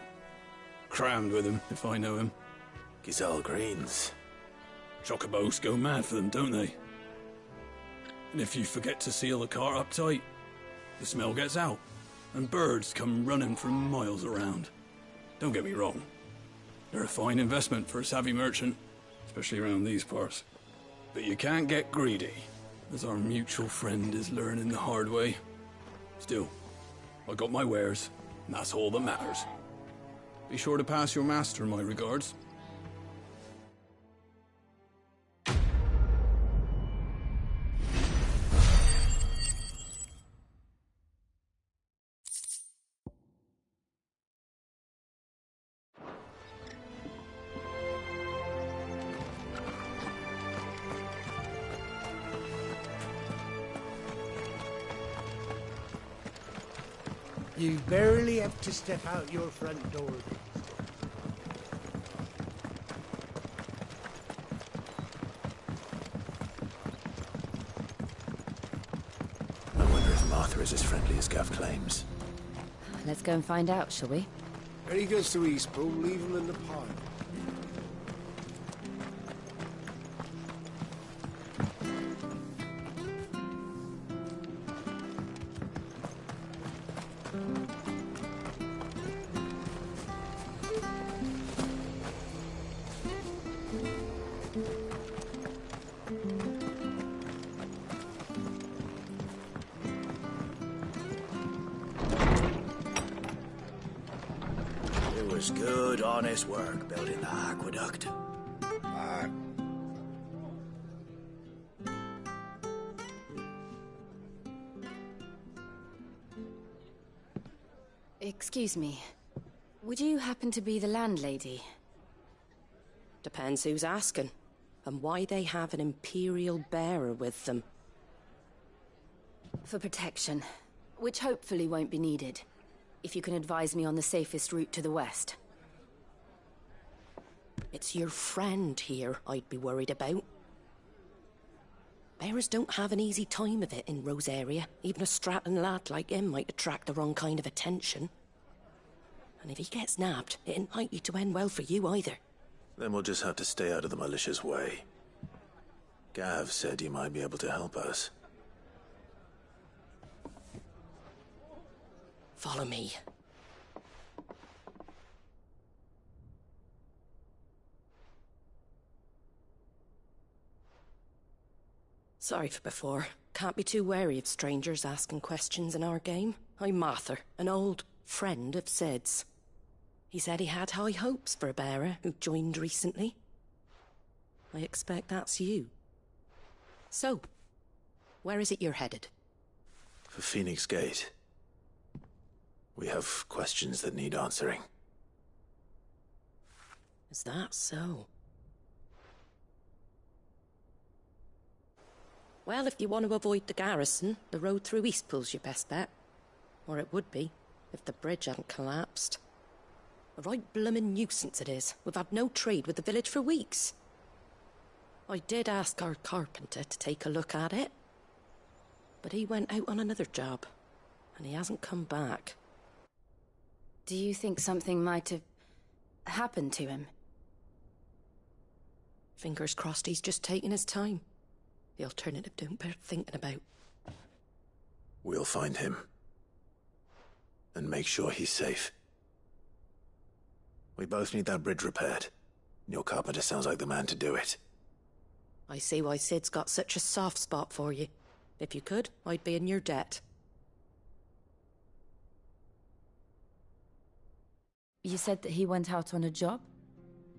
Crammed with him, if I know him. Gizal greens? Chocobos go mad for them, don't they? And if you forget to seal the cart up tight, the smell gets out, and birds come running from miles around. Don't get me wrong. They're a fine investment for a savvy merchant, especially around these parts. But you can't get greedy, as our mutual friend is learning the hard way. Still, I got my wares, and that's all that matters. Be sure to pass your master my regards. You barely have to step out your front door. I wonder if Martha is as friendly as Gav claims. Let's go and find out, shall we? When he goes to Eastpool, leave him in the pile. Good, honest work building the aqueduct. Excuse me. Would you happen to be the landlady? Depends who's asking, and why they have an Imperial bearer with them. For protection, which hopefully won't be needed. If you can advise me on the safest route to the west. It's your friend here I'd be worried about. Bearers don't have an easy time of it in Rosaria. Even a strapping lad like him might attract the wrong kind of attention. And if he gets nabbed, it ain't likely to end well for you either. Then we'll just have to stay out of the malicious way. Gav said he might be able to help us. Follow me. Sorry for before. Can't be too wary of strangers asking questions in our game. I'm Martha, an old friend of Sid's. He said he had high hopes for a bearer who joined recently. I expect that's you. So, where is it you're headed? For Phoenix Gate. We have questions that need answering. Is that so? Well, if you want to avoid the garrison, the road through Eastpool's your best bet. Or it would be, if the bridge hadn't collapsed. A right bloomin' nuisance it is. We've had no trade with the village for weeks. I did ask our carpenter to take a look at it. But he went out on another job, and he hasn't come back. Do you think something might have happened to him? Fingers crossed he's just taking his time. The alternative don't bear thinking about. We'll find him. And make sure he's safe. We both need that bridge repaired. Your carpenter sounds like the man to do it. I see why Sid's got such a soft spot for you. If you could, I'd be in your debt. You said that he went out on a job?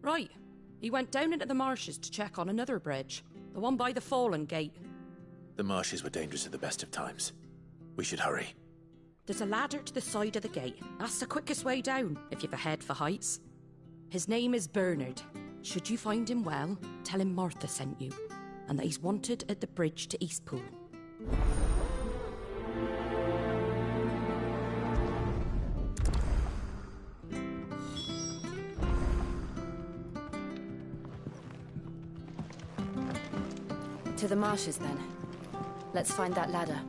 Right. He went down into the marshes to check on another bridge. The one by the Fallen Gate. The marshes were dangerous at the best of times. We should hurry. There's a ladder to the side of the gate. That's the quickest way down, if you've a head for heights. His name is Bernard. Should you find him well, tell him Martha sent you, and that he's wanted at the bridge to Eastpool. To the marshes, then. Let's find that ladder.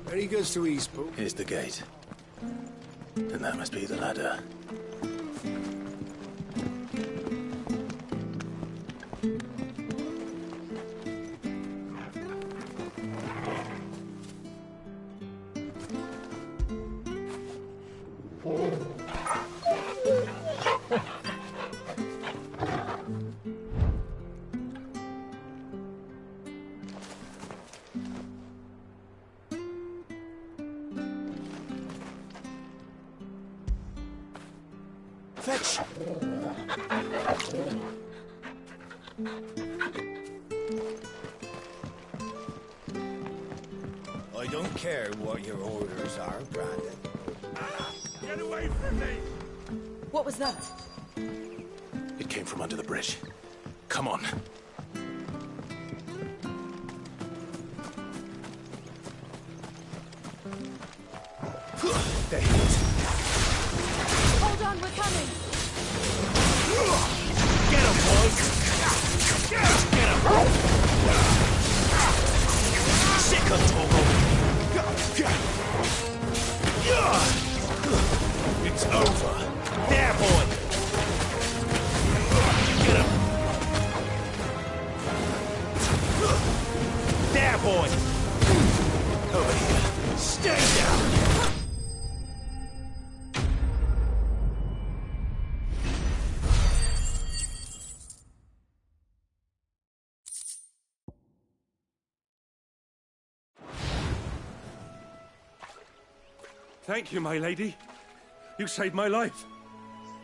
Very good to Eastpool. Here's the gate. And that must be the ladder. Fetch! I don't care what your orders are, Brandon. Get away from me! What was that? It came from under the bridge. Come on. They're hit. Hold on, we're coming! Get him, boys! Get him! Sick of Togo! It's over. There, boy! Get him! There, boy! Over here. Stay down! Thank you, my lady. You saved my life.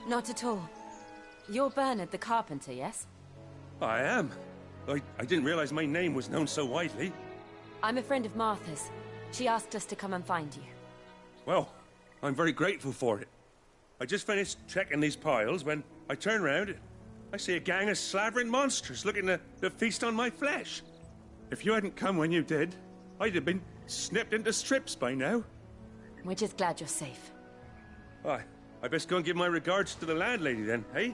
Not at all. You're Bernard the carpenter, yes? I am. I didn't realize my name was known so widely. I'm a friend of Martha's. She asked us to come and find you. Well, I'm very grateful for it. I just finished checking these piles when I turn around. I see a gang of slavering monsters looking to feast on my flesh. If you hadn't come when you did, I'd have been snipped into strips by now. We're just glad you're safe. I best go and give my regards to the landlady then, eh?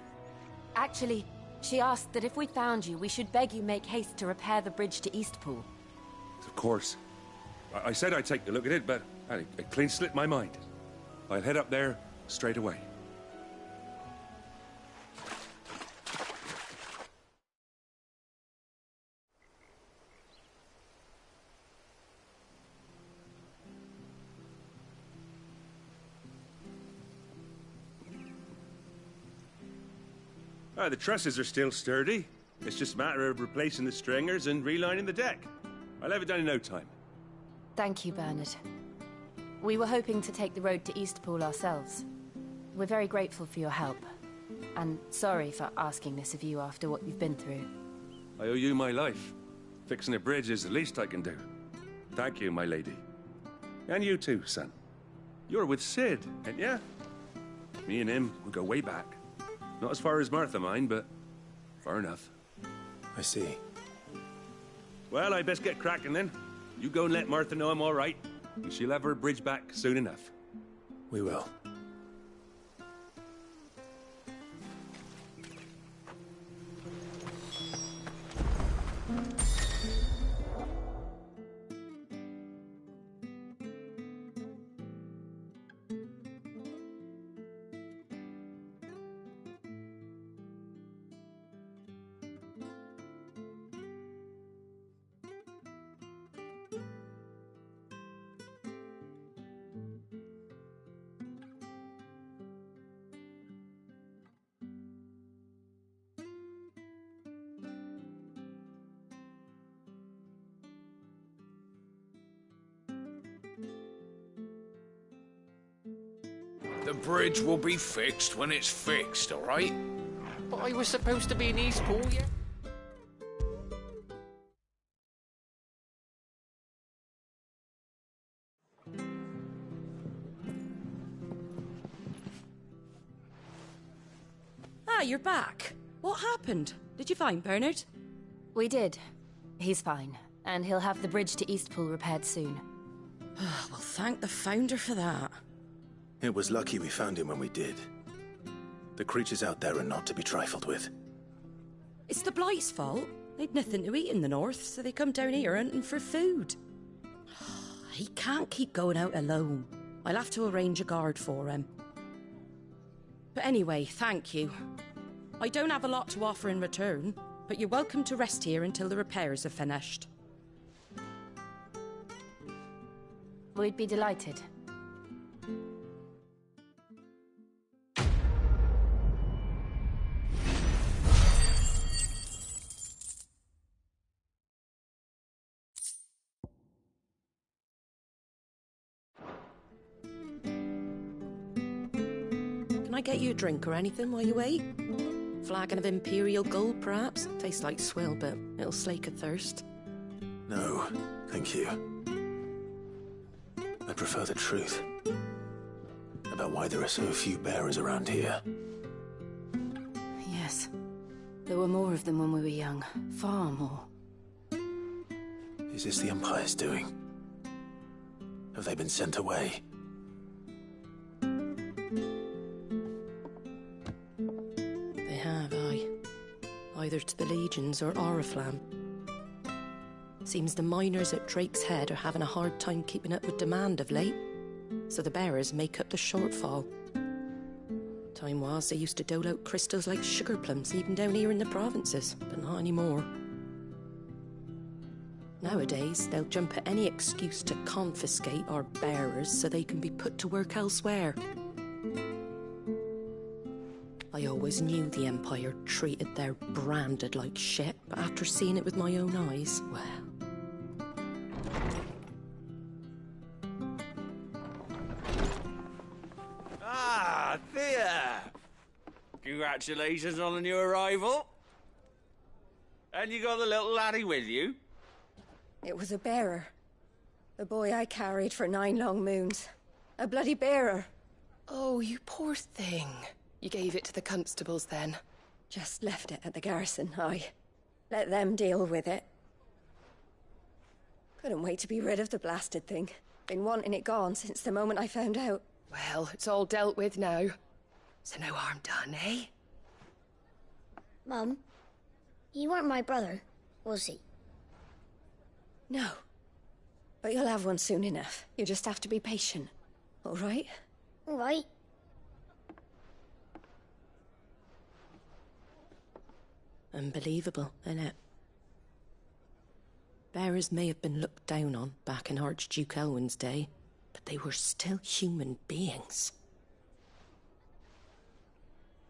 Actually, she asked that if we found you, we should beg you make haste to repair the bridge to Eastpool. Of course. I said I'd take a look at it, but it clean slipped my mind. I'll head up there straight away. The trusses are still sturdy. It's just a matter of replacing the stringers and relining the deck. I'll have it done in no time. Thank you, Bernard. We were hoping to take the road to Eastpool ourselves. We're very grateful for your help. And sorry for asking this of you after what you've been through. I owe you my life. Fixing a bridge is the least I can do. Thank you, my lady. And you too, son. You're with Sid, ain't ya? Me and him, we go way back. Not as far as Martha, mind, but far enough. I see. Well, I best get cracking then. You go and let Martha know I'm all right, and she'll have her bridge back soon enough. We will. The bridge will be fixed when it's fixed, all right? But I was supposed to be in Eastpool, yeah? Ah, you're back. What happened? Did you find Bernard? We did. He's fine, and he'll have the bridge to Eastpool repaired soon. Well, thank the Founder for that. It was lucky we found him when we did. The creatures out there are not to be trifled with. It's the Blight's fault. They'd nothing to eat in the north, so they come down here hunting for food. He can't keep going out alone. I'll have to arrange a guard for him. But anyway, thank you. I don't have a lot to offer in return, but you're welcome to rest here until the repairs are finished. We'd be delighted. Can I get you a drink or anything while you wait? Flagon of Imperial Gold, perhaps? Tastes like swill, but it'll slake a thirst. No, thank you. I prefer the truth. About why there are so few bearers around here. Yes. There were more of them when we were young. Far more. Is this the Empire's doing? Have they been sent away? They have, aye. Either to the Legions or Oriflamme. Seems the miners at Drake's Head are having a hard time keeping up with demand of late, so the bearers make up the shortfall. Time was they used to dole out crystals like sugar plums even down here in the provinces, but not anymore. Nowadays, they'll jump at any excuse to confiscate our bearers so they can be put to work elsewhere. I always knew the Empire treated their branded like shit, but after seeing it with my own eyes, well... Ah, Thea! Congratulations on the new arrival. And you got the little laddie with you? It was a bearer. The boy I carried for 9 long moons. A bloody bearer. Oh, you poor thing. You gave it to the constables then? Just left it at the garrison, aye. Let them deal with it. Couldn't wait to be rid of the blasted thing. Been wanting it gone since the moment I found out. Well, it's all dealt with now. So no harm done, eh? Mum, you weren't my brother, was he? No. But you'll have one soon enough. You just have to be patient. All right? All right. Unbelievable, innit? Bearers may have been looked down on back in Archduke Elwin's day, but they were still human beings.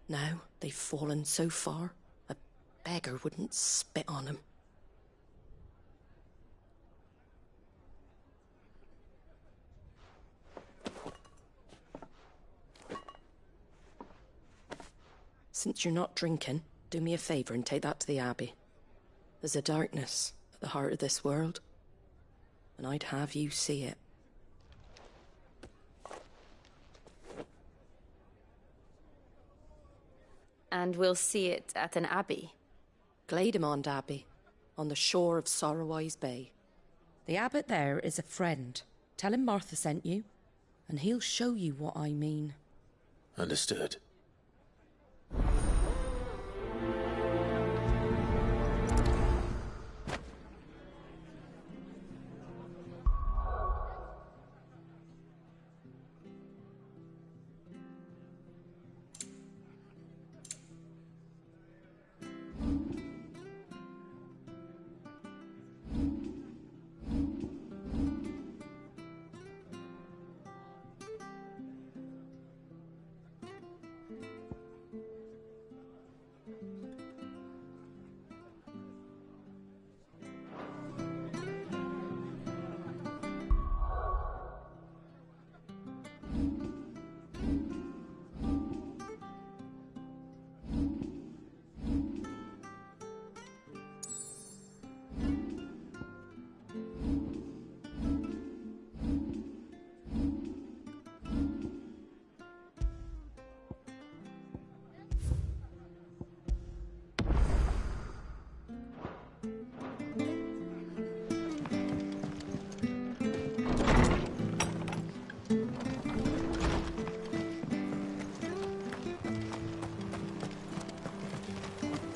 Now they've fallen so far, a beggar wouldn't spit on them. Since you're not drinking, do me a favour and take that to the Abbey. There's a darkness at the heart of this world, and I'd have you see it. And we'll see it at an abbey? Glademond Abbey, on the shore of Sorrowise Bay. The abbot there is a friend. Tell him Martha sent you, and he'll show you what I mean. Understood.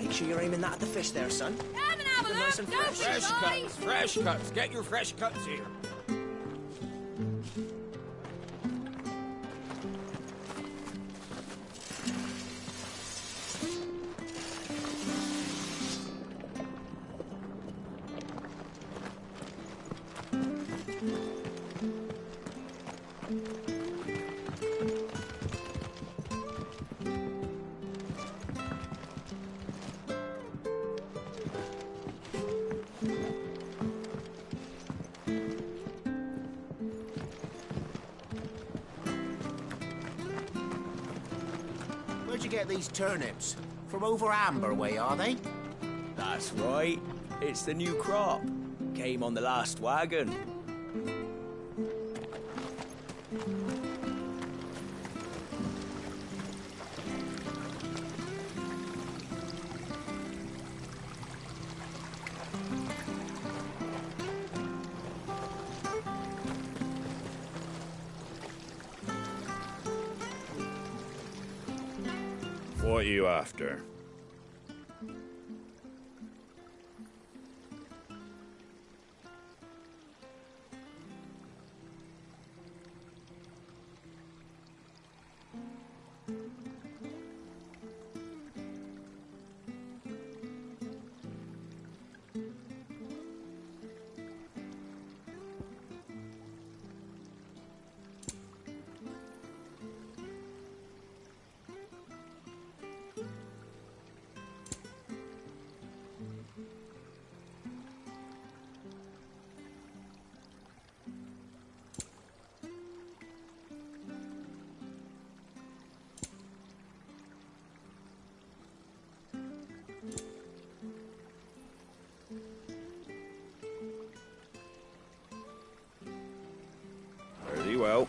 Make sure you're aiming that at the fish there, son. Come and have a Nice look. and Don't fresh. be shy. Fresh cuts. Get your fresh cuts here. Where'd you get these turnips? From over Amber way, are they? That's right. It's the new crop. Came on the last wagon. What are you after? Very well.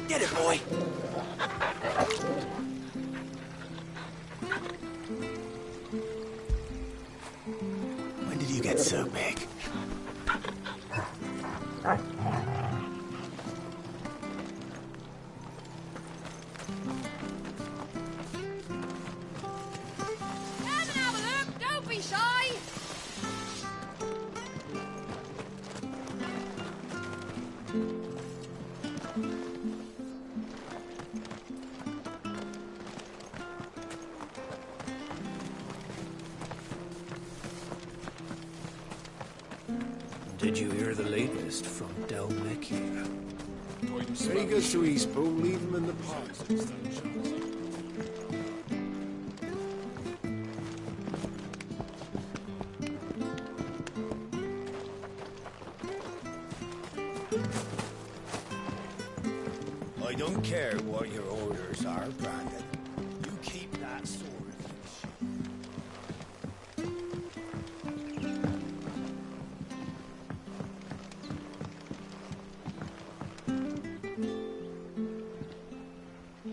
Get it, boy! When did you get so big? Come and have a look. Don't be shy. Did you hear the latest from Del Mecchia? When he goes to Eastpool, leave him in the pot. I don't care what your orders are, Brandon. You keep that sword.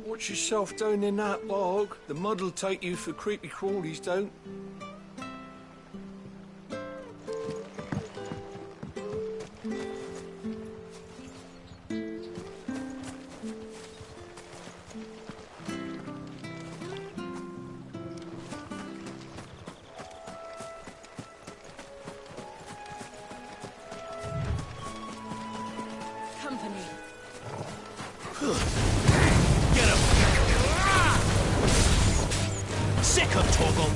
Watch yourself down in that bog. The mud'll take you for creepy crawlies, don't. Company. Get him! Sick of Torgal!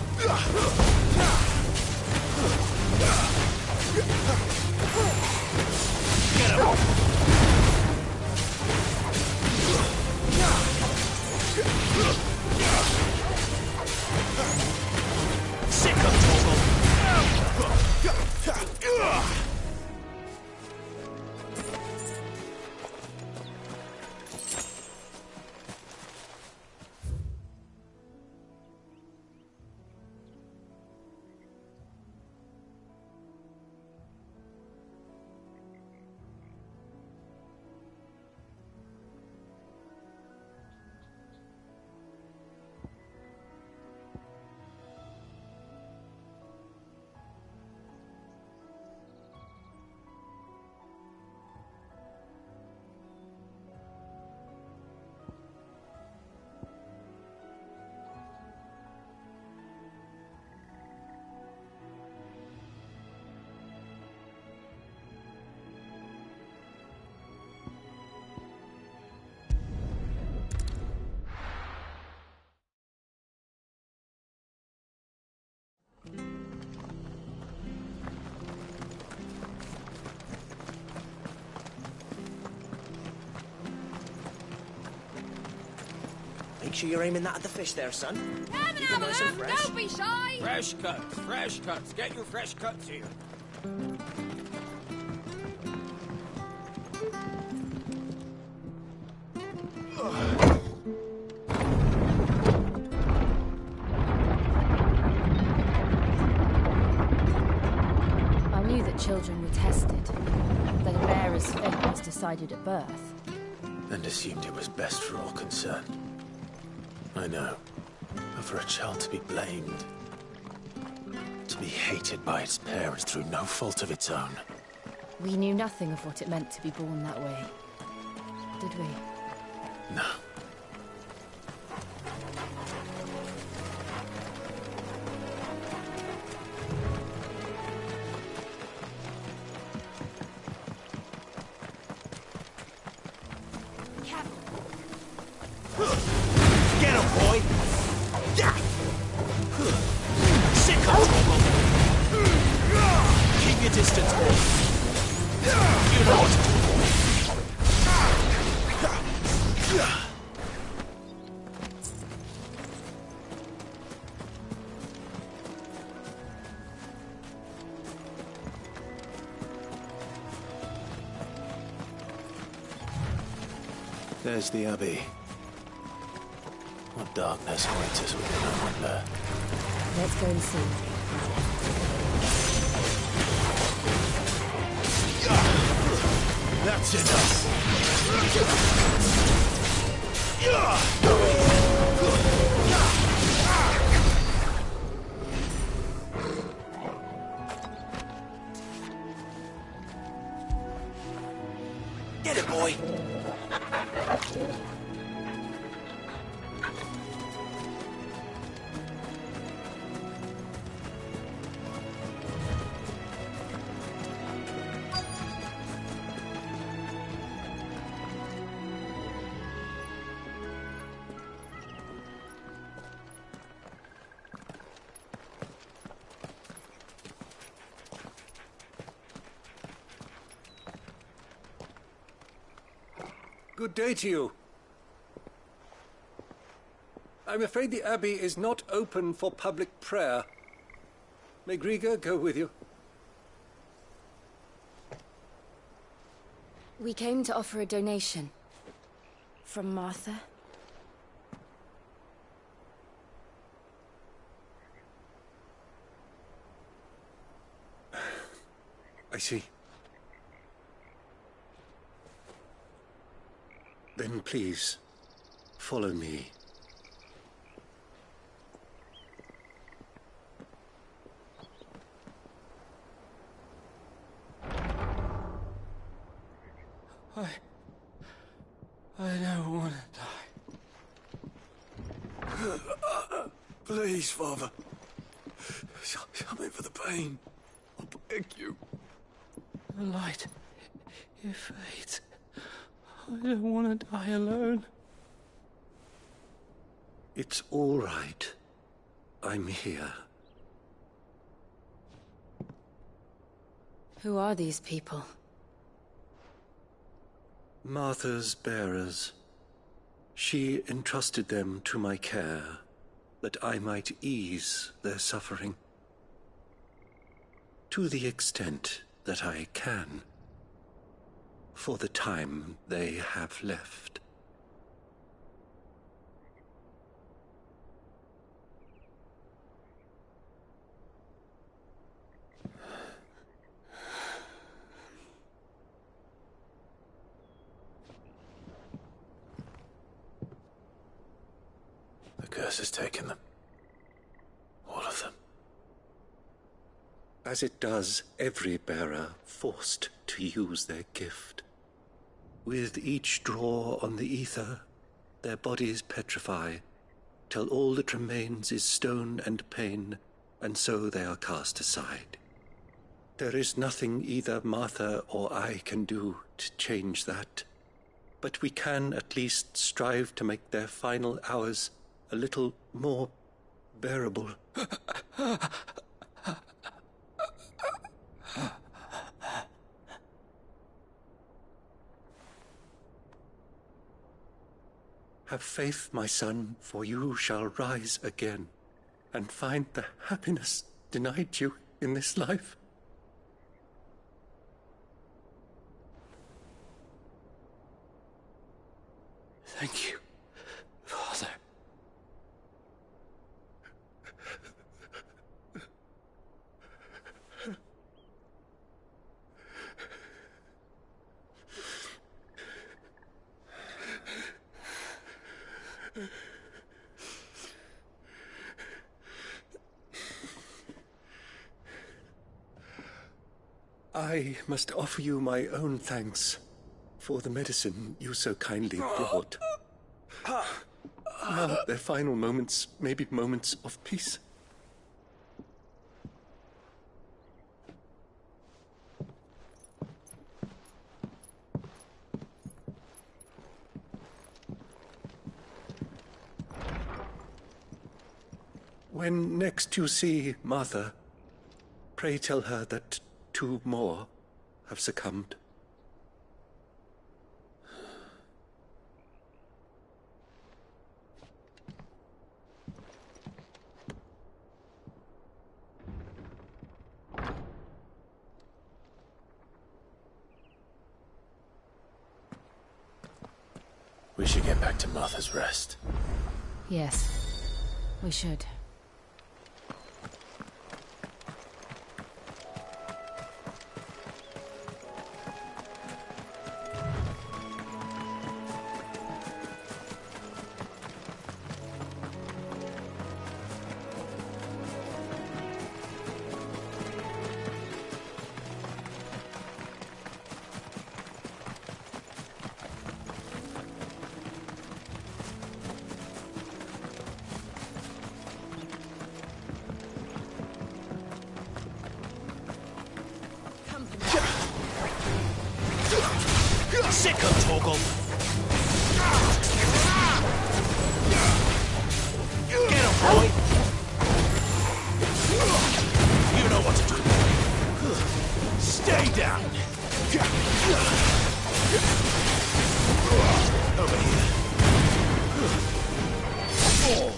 Get him! Sick of Torgal! sure you're aiming that at the fish there, son. Come and Keep it have a nice and look. fresh. Don't be shy. Fresh cuts, fresh cuts. Get your fresh cuts here. I knew that children were tested, that a bearer's fate was decided at birth. And assumed it was best for all concerned. I know. But for a child to be blamed, to be hated by its parents through no fault of its own. We knew nothing of what it meant to be born that way, did we? No. Get him, boy! Sit comfortable! Keep your distance, boy! You know what to do, boy! There's the Abbey. What darkness awaits us within, I wonder. Let's go and see. That's enough! Get it, boy! Good day to you. I'm afraid the Abbey is not open for public prayer. May Griga go with you? We came to offer a donation. From Martha. I see. Then please, follow me. I don't want to die. Please, Father. Show me for the pain. I beg you. The light, it fades. I don't want to die alone. It's all right. I'm here. Who are these people? Martha's bearers. She entrusted them to my care, that I might ease their suffering. To the extent that I can. For the time they have left. The curse has taken them. All of them. As it does every bearer forced to use their gift. With each draw on the ether, their bodies petrify, till all that remains is stone and pain, and so they are cast aside. There is nothing either Martha or I can do to change that, but we can at least strive to make their final hours a little more bearable. Have faith, my son, for you shall rise again, and find the happiness denied you in this life. Thank you, Father. I must offer you my own thanks for the medicine you so kindly brought. Now their final moments may be moments of peace. When next you see Martha, pray tell her that 2 more have succumbed. We should get back to Martha's Rest. Yes, we should. Sick of Torgal! Get him, boy! You know what to do. Stay down! Over here. Oh.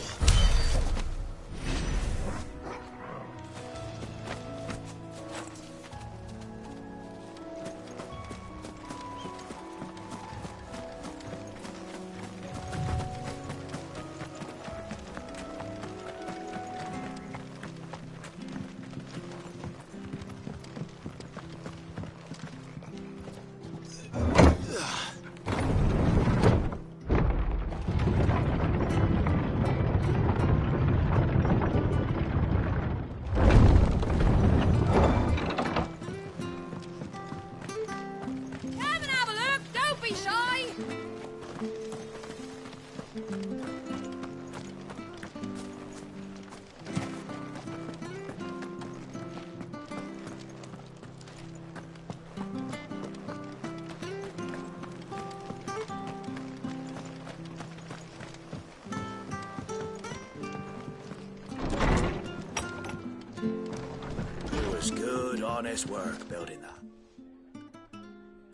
Good, honest work building that.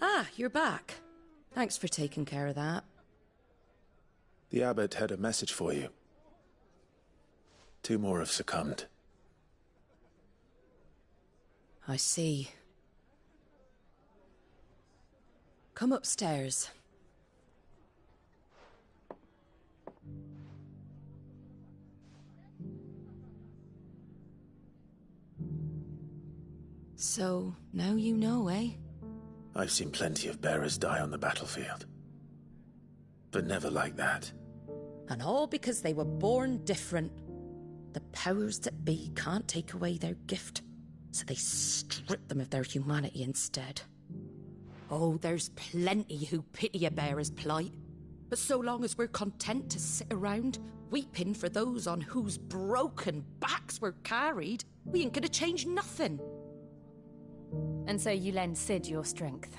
Ah, you're back. Thanks for taking care of that. The abbot had a message for you. 2 more have succumbed. I see. Come upstairs. So, now you know, eh? I've seen plenty of bearers die on the battlefield. But never like that. And all because they were born different. The powers that be can't take away their gift, so they strip them of their humanity instead. Oh, there's plenty who pity a bearer's plight. But so long as we're content to sit around, weeping for those on whose broken backs we're carried, we ain't gonna change nothing. And so you lend Sid your strength?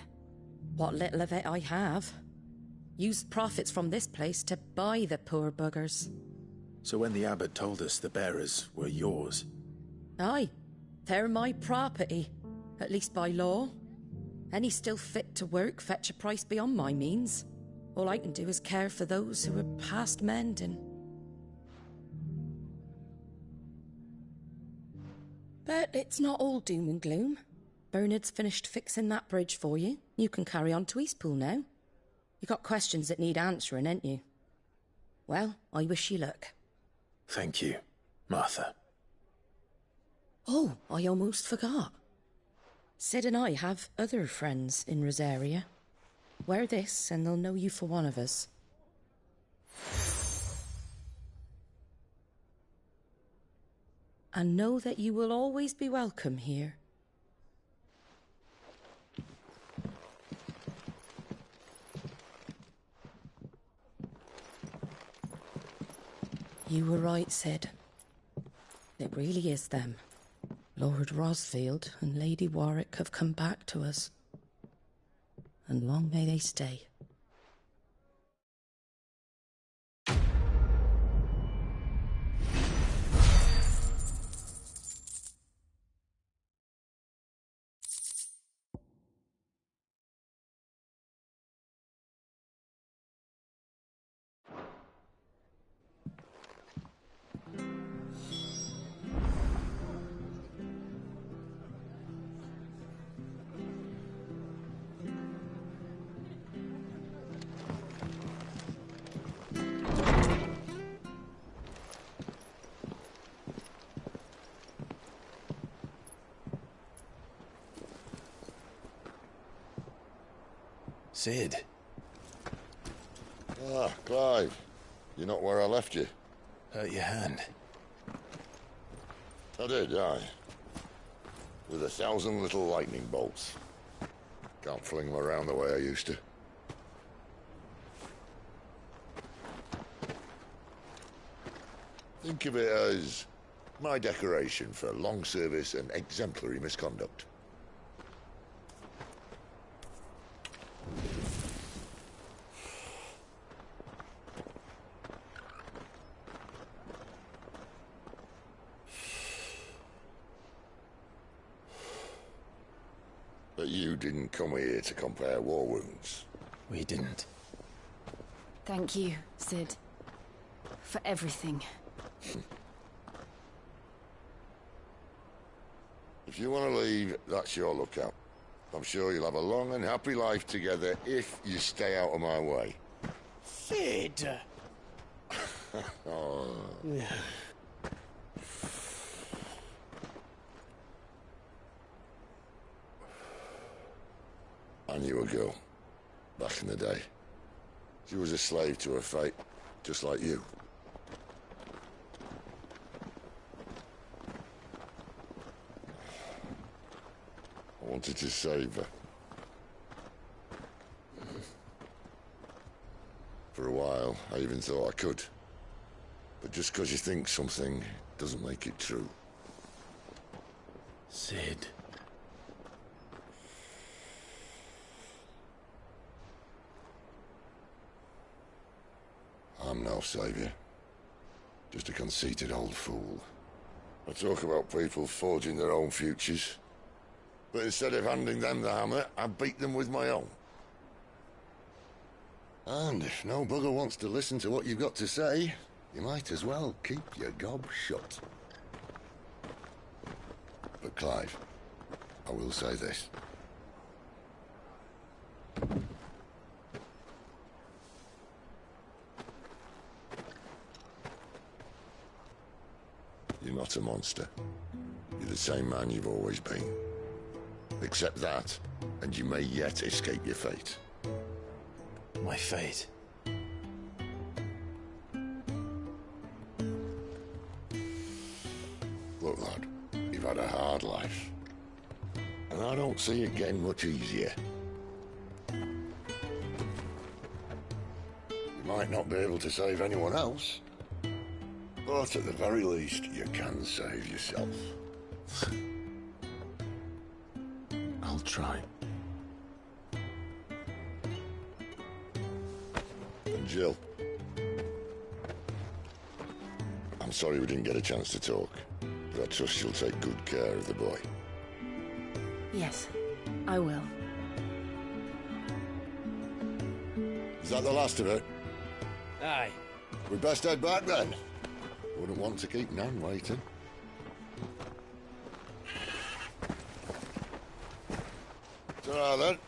What little of it I have. Used profits from this place to buy the poor buggers. So when the abbot told us the bearers were yours... Aye, they're my property, at least by law. Any still fit to work fetch a price beyond my means. All I can do is care for those who are past mending. But it's not all doom and gloom. Bernard's finished fixing that bridge for you. You can carry on to Eastpool now. You got questions that need answering, ain't you? Well, I wish you luck. Thank you, Martha. Oh, I almost forgot. Sid and I have other friends in Rosaria. Wear this and they'll know you for one of us. And know that you will always be welcome here. You were right, Sid. It really is them. Lord Rosfield and Lady Warwick have come back to us. And long may they stay. Sid. Ah, Clive. You're not where I left you. Hurt your hand. I did, aye. With 1,000 little lightning bolts. Can't fling them around the way I used to. Think of it as my decoration for long service and exemplary misconduct. But you didn't come here to compare war wounds. We didn't. Thank you, Sid. For everything. If you want to leave, that's your lookout. I'm sure you'll have a long and happy life together if you stay out of my way. Sid! Oh. I knew a girl, back in the day. She was a slave to her fate, just like you. I wanted to save her. For a while, I even thought I could. But just because you think something doesn't make it true. Sid. I'm no savior. Just a conceited old fool. I talk about people forging their own futures. But instead of handing them the hammer, I beat them with my own. And if no bugger wants to listen to what you've got to say, you might as well keep your gob shut. But Clive, I will say this. You're not a monster. You're the same man you've always been. Accept that, and you may yet escape your fate. My fate? Look, lad, you've had a hard life. And I don't see it getting much easier. You might not be able to save anyone else, but at the very least, you can save yourself. I'll try. And Jill, I'm sorry we didn't get a chance to talk, but I trust you'll take good care of the boy. Yes, I will. Is that the last of it? Aye. We best head back then. Wouldn't want to keep Nan waiting. Ta-ra then.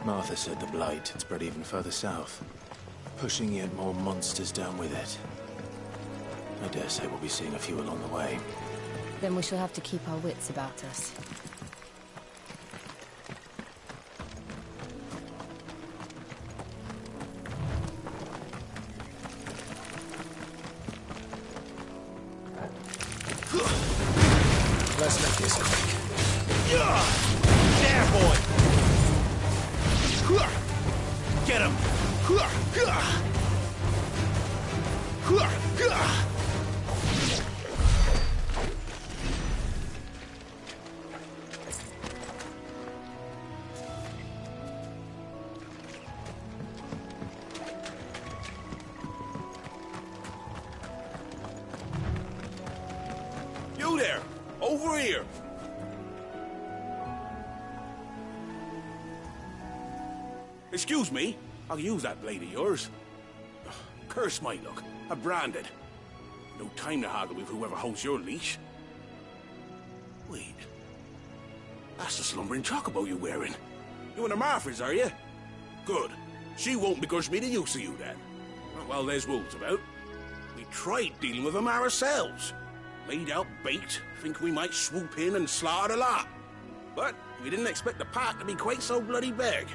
Martha said the blight had spread even further south, pushing yet more monsters down with it. I dare say we'll be seeing a few along the way. Then we shall have to keep our wits about us. Let's make this quick. There, boy! Get him! You there! Over here! Excuse me, I'll use that blade of yours. Ugh, curse my luck, I'm branded. No time to haggle with whoever holds your leash. Wait, that's the slumbering chocobo you're wearing. You and the Marfords, are you? Good. She won't begrudge me the use of you then. Well, there's wolves about. We tried dealing with them ourselves. Laid out bait, think we might swoop in and slaughter the lot. But we didn't expect the pack to be quite so bloody big.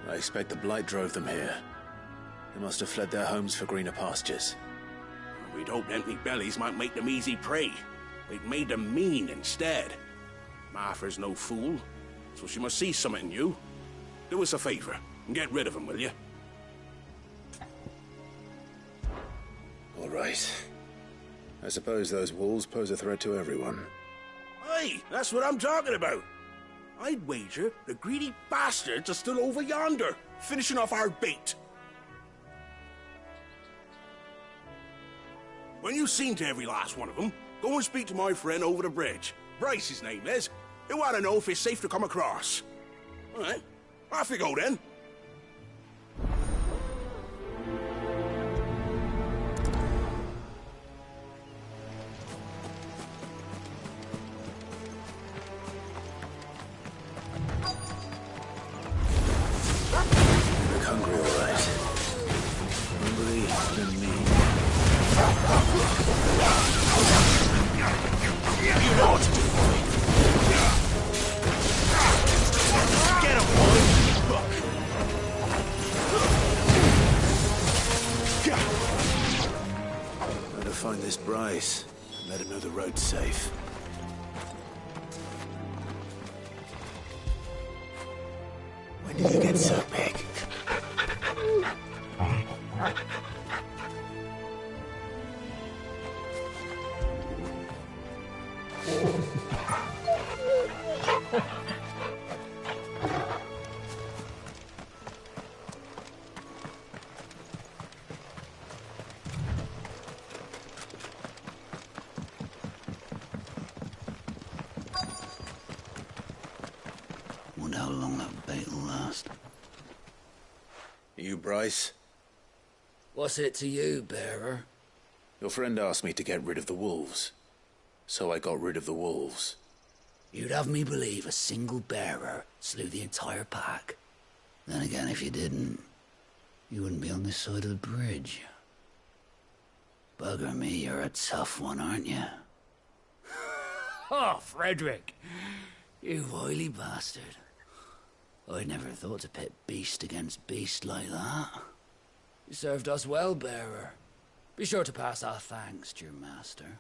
I expect the blight drove them here. They must have fled their homes for greener pastures. We'd hoped empty bellies might make them easy prey. They've made them mean instead. Martha's no fool, so she must see something in you. Do us a favor and get rid of them, will you? All right. I suppose those wolves pose a threat to everyone. Hey, that's what I'm talking about. I'd wager the greedy bastards are still over yonder, finishing off our bait. When you've seen to every last one of them, go and speak to my friend over the bridge. Bryce, his name is. He'll want to know if it's safe to come across. All right, off you go then. Look hungry, all right. Hungry than me. You know what to do, boy. Get him, boy! Better find this Bryce and let him know the road's safe. When did you get so big? Wonder how long that bait will last. You, Bryce? What's it to you, bearer? Your friend asked me to get rid of the wolves. So I got rid of the wolves. You'd have me believe a single bearer slew the entire pack. Then again, if you didn't, you wouldn't be on this side of the bridge. Bugger me, you're a tough one, aren't you? Oh, Frederick! You wily bastard. I'd never thought to pit beast against beast like that. You served us well, bearer. Be sure to pass our thanks to your master.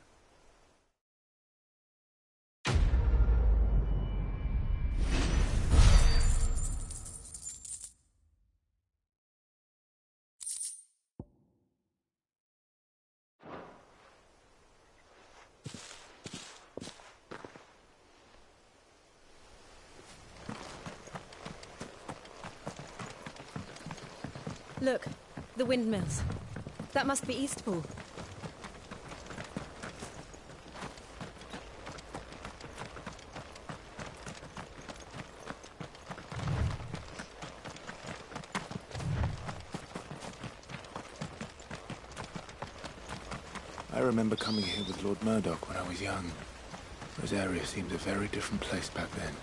Look, the windmills. That must be Eastpool. I remember coming here with Lord Murdoch when I was young. This area seemed a very different place back then.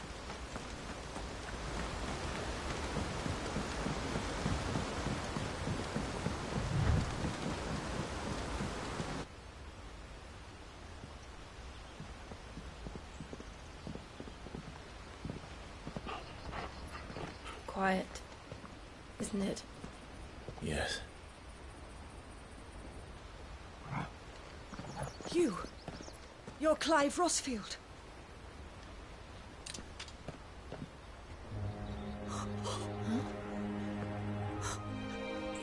Quiet, isn't it? Yes. You're Clive Rossfield.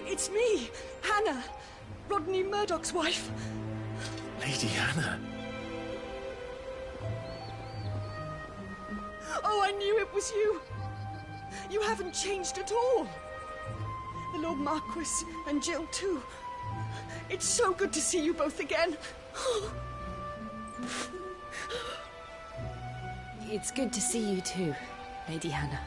It's me, Hannah, Rodney Murdoch's wife. Lady Hannah. Oh, I knew it was you. You haven't changed at all. The Lord Marquis and Jill too. It's so good to see you both again. It's good to see you too, Lady Hannah.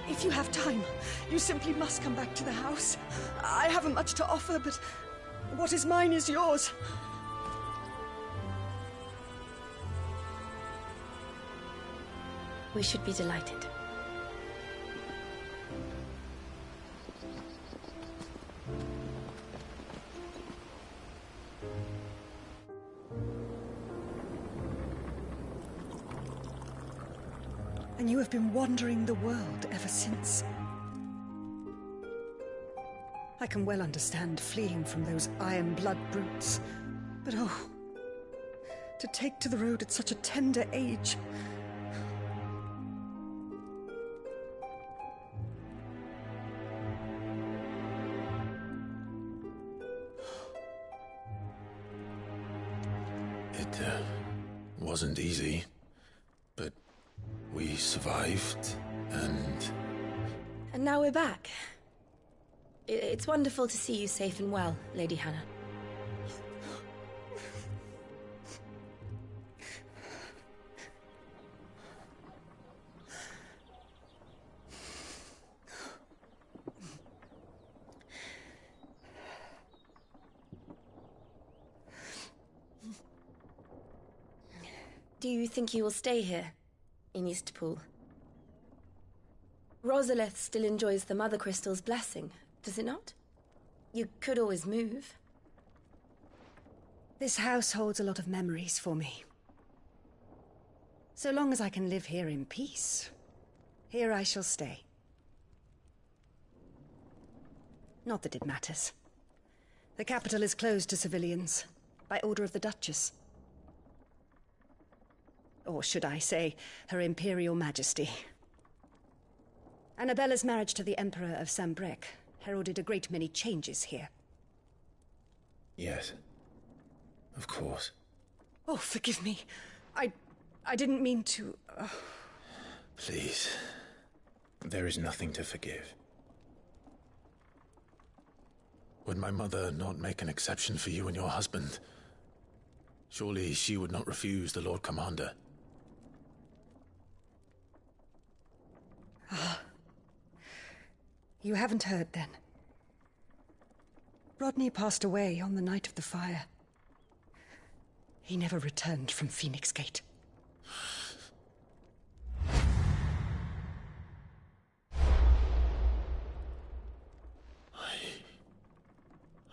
If you have time, you simply must come back to the house. I haven't much to offer, but what is mine is yours. We should be delighted. And you have been wandering the world ever since. I can well understand fleeing from those iron blood brutes. But oh, to take to the road at such a tender age. It wasn't easy, but we survived, and... And now we're back. It's wonderful to see you safe and well, Lady Hannah. Do you think you will stay here, in Eastpool? Rosalith still enjoys the Mother Crystal's blessing, does it not? You could always move. This house holds a lot of memories for me. So long as I can live here in peace, here I shall stay. Not that it matters. The capital is closed to civilians, by order of the Duchess. Or should I say, Her Imperial Majesty. Annabella's marriage to the Emperor of Sambrec heralded a great many changes here. Yes. Of course. Oh, forgive me. I didn't mean to... Please. There is nothing to forgive. Would my mother not make an exception for you and your husband? Surely she would not refuse the Lord Commander. Ah. You haven't heard, then. Rodney passed away on the night of the fire. He never returned from Phoenix Gate.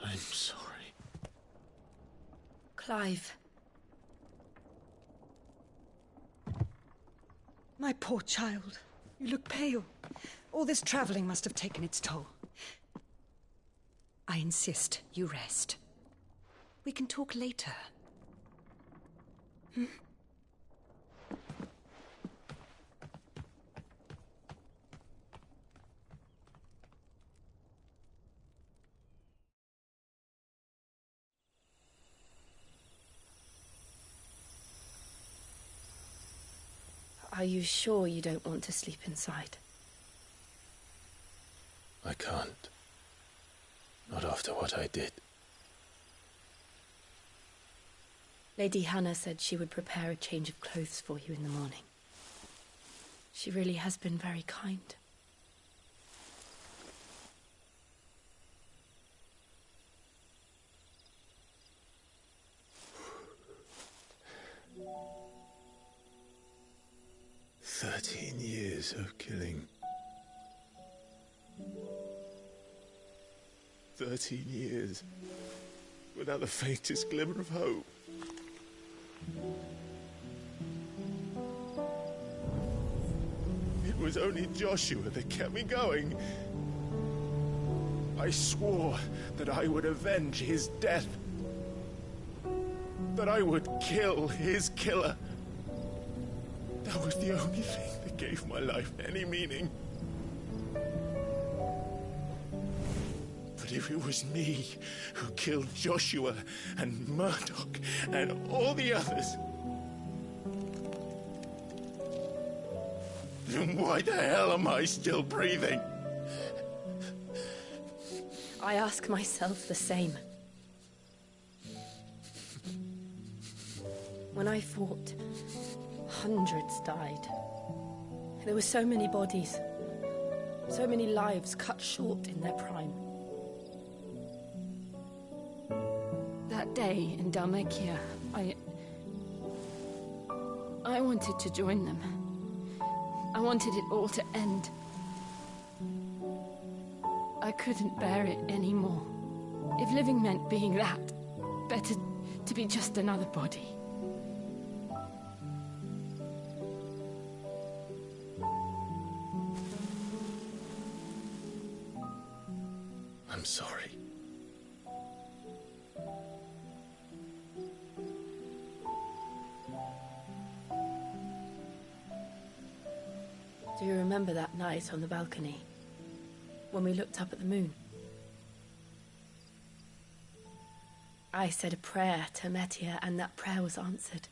I'm sorry. Clive. My poor child. You look pale. All this traveling must have taken its toll. I insist you rest. We can talk later. Hmm? Are you sure you don't want to sleep inside? I can't. Not after what I did. Lady Hannah said she would prepare a change of clothes for you in the morning. She really has been very kind. "13 years of killing. 13 years without the faintest glimmer of hope. It was only Joshua that kept me going. I swore that I would avenge his death. That I would kill his killer. That was the only thing that gave my life any meaning. But if it was me who killed Joshua and Murdoch and all the others, then why the hell am I still breathing? I ask myself the same. When I fought, hundreds died. There were so many bodies, so many lives cut short in their prime. That day in Dalmekia, I wanted to join them. I wanted it all to end. I couldn't bear it anymore. If living meant being that, better to be just another body. I'm sorry. Do you remember that night on the balcony, when we looked up at the moon? I said a prayer to Metia, and that prayer was answered.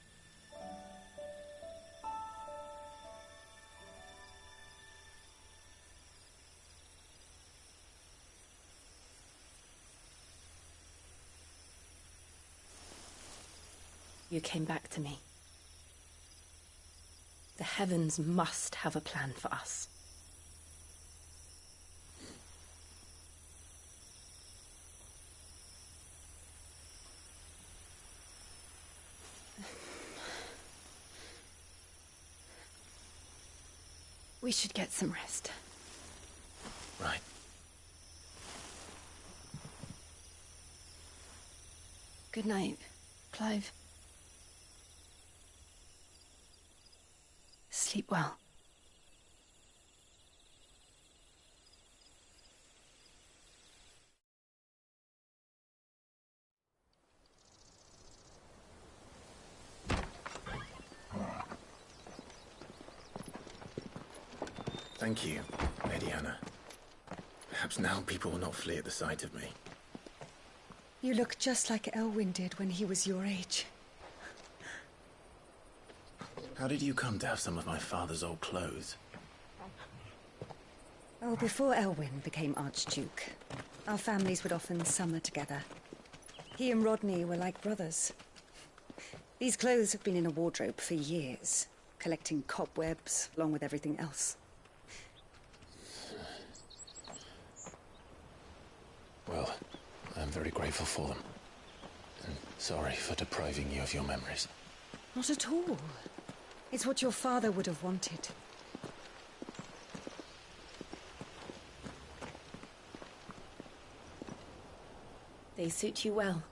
You came back to me. The heavens must have a plan for us. We should get some rest. Right. Good night, Clive. Sleep well. Thank you, Lady Anna. Perhaps now people will not flee at the sight of me. You look just like Elwyn did when he was your age. How did you come to have some of my father's old clothes? Oh, before Elwyn became Archduke, our families would often summer together. He and Rodney were like brothers. These clothes have been in a wardrobe for years, collecting cobwebs along with everything else. very grateful for them. And sorry for depriving you of your memories. Not at all. It's what your father would have wanted. They suit you well.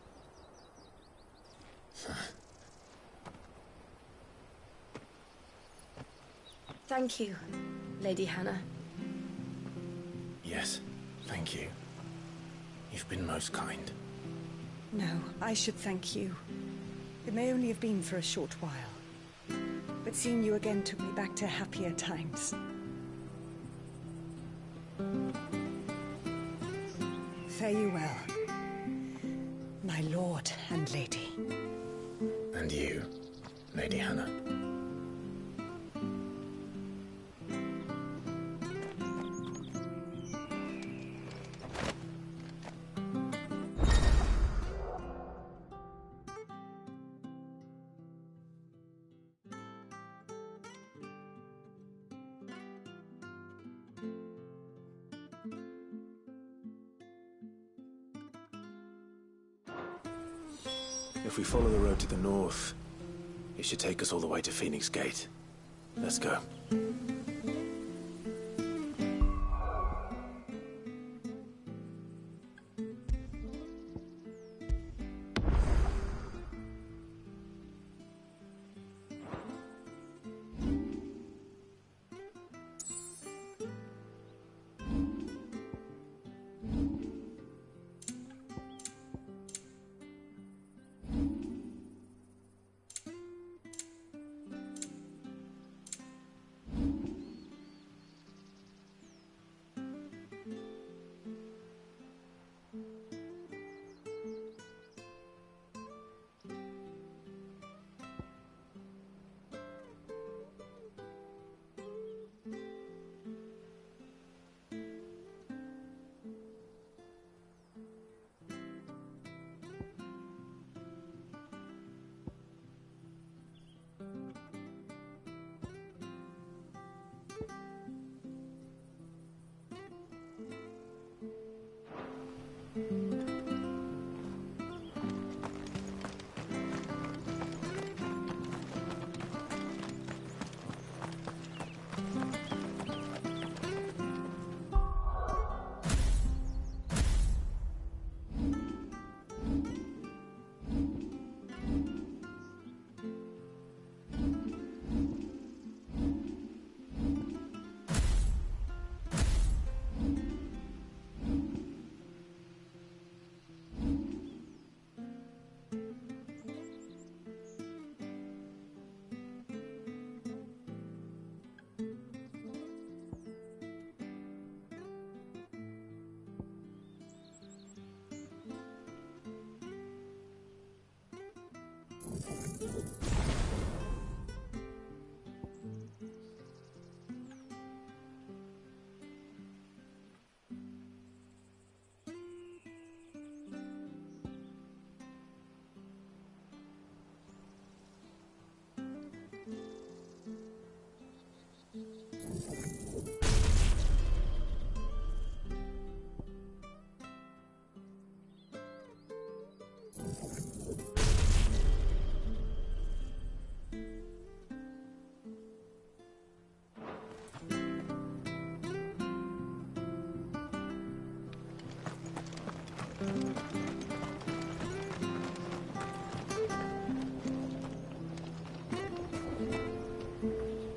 Thank you, Lady Hannah. Yes, thank you. You've been most kind. No, I should thank you. It may only have been for a short while, but seeing you again took me back to happier times. Fare you well, my lord and lady. And you, Lady Hannah. If we follow the road to the north, it should take us all the way to Phoenix Gate. Let's go.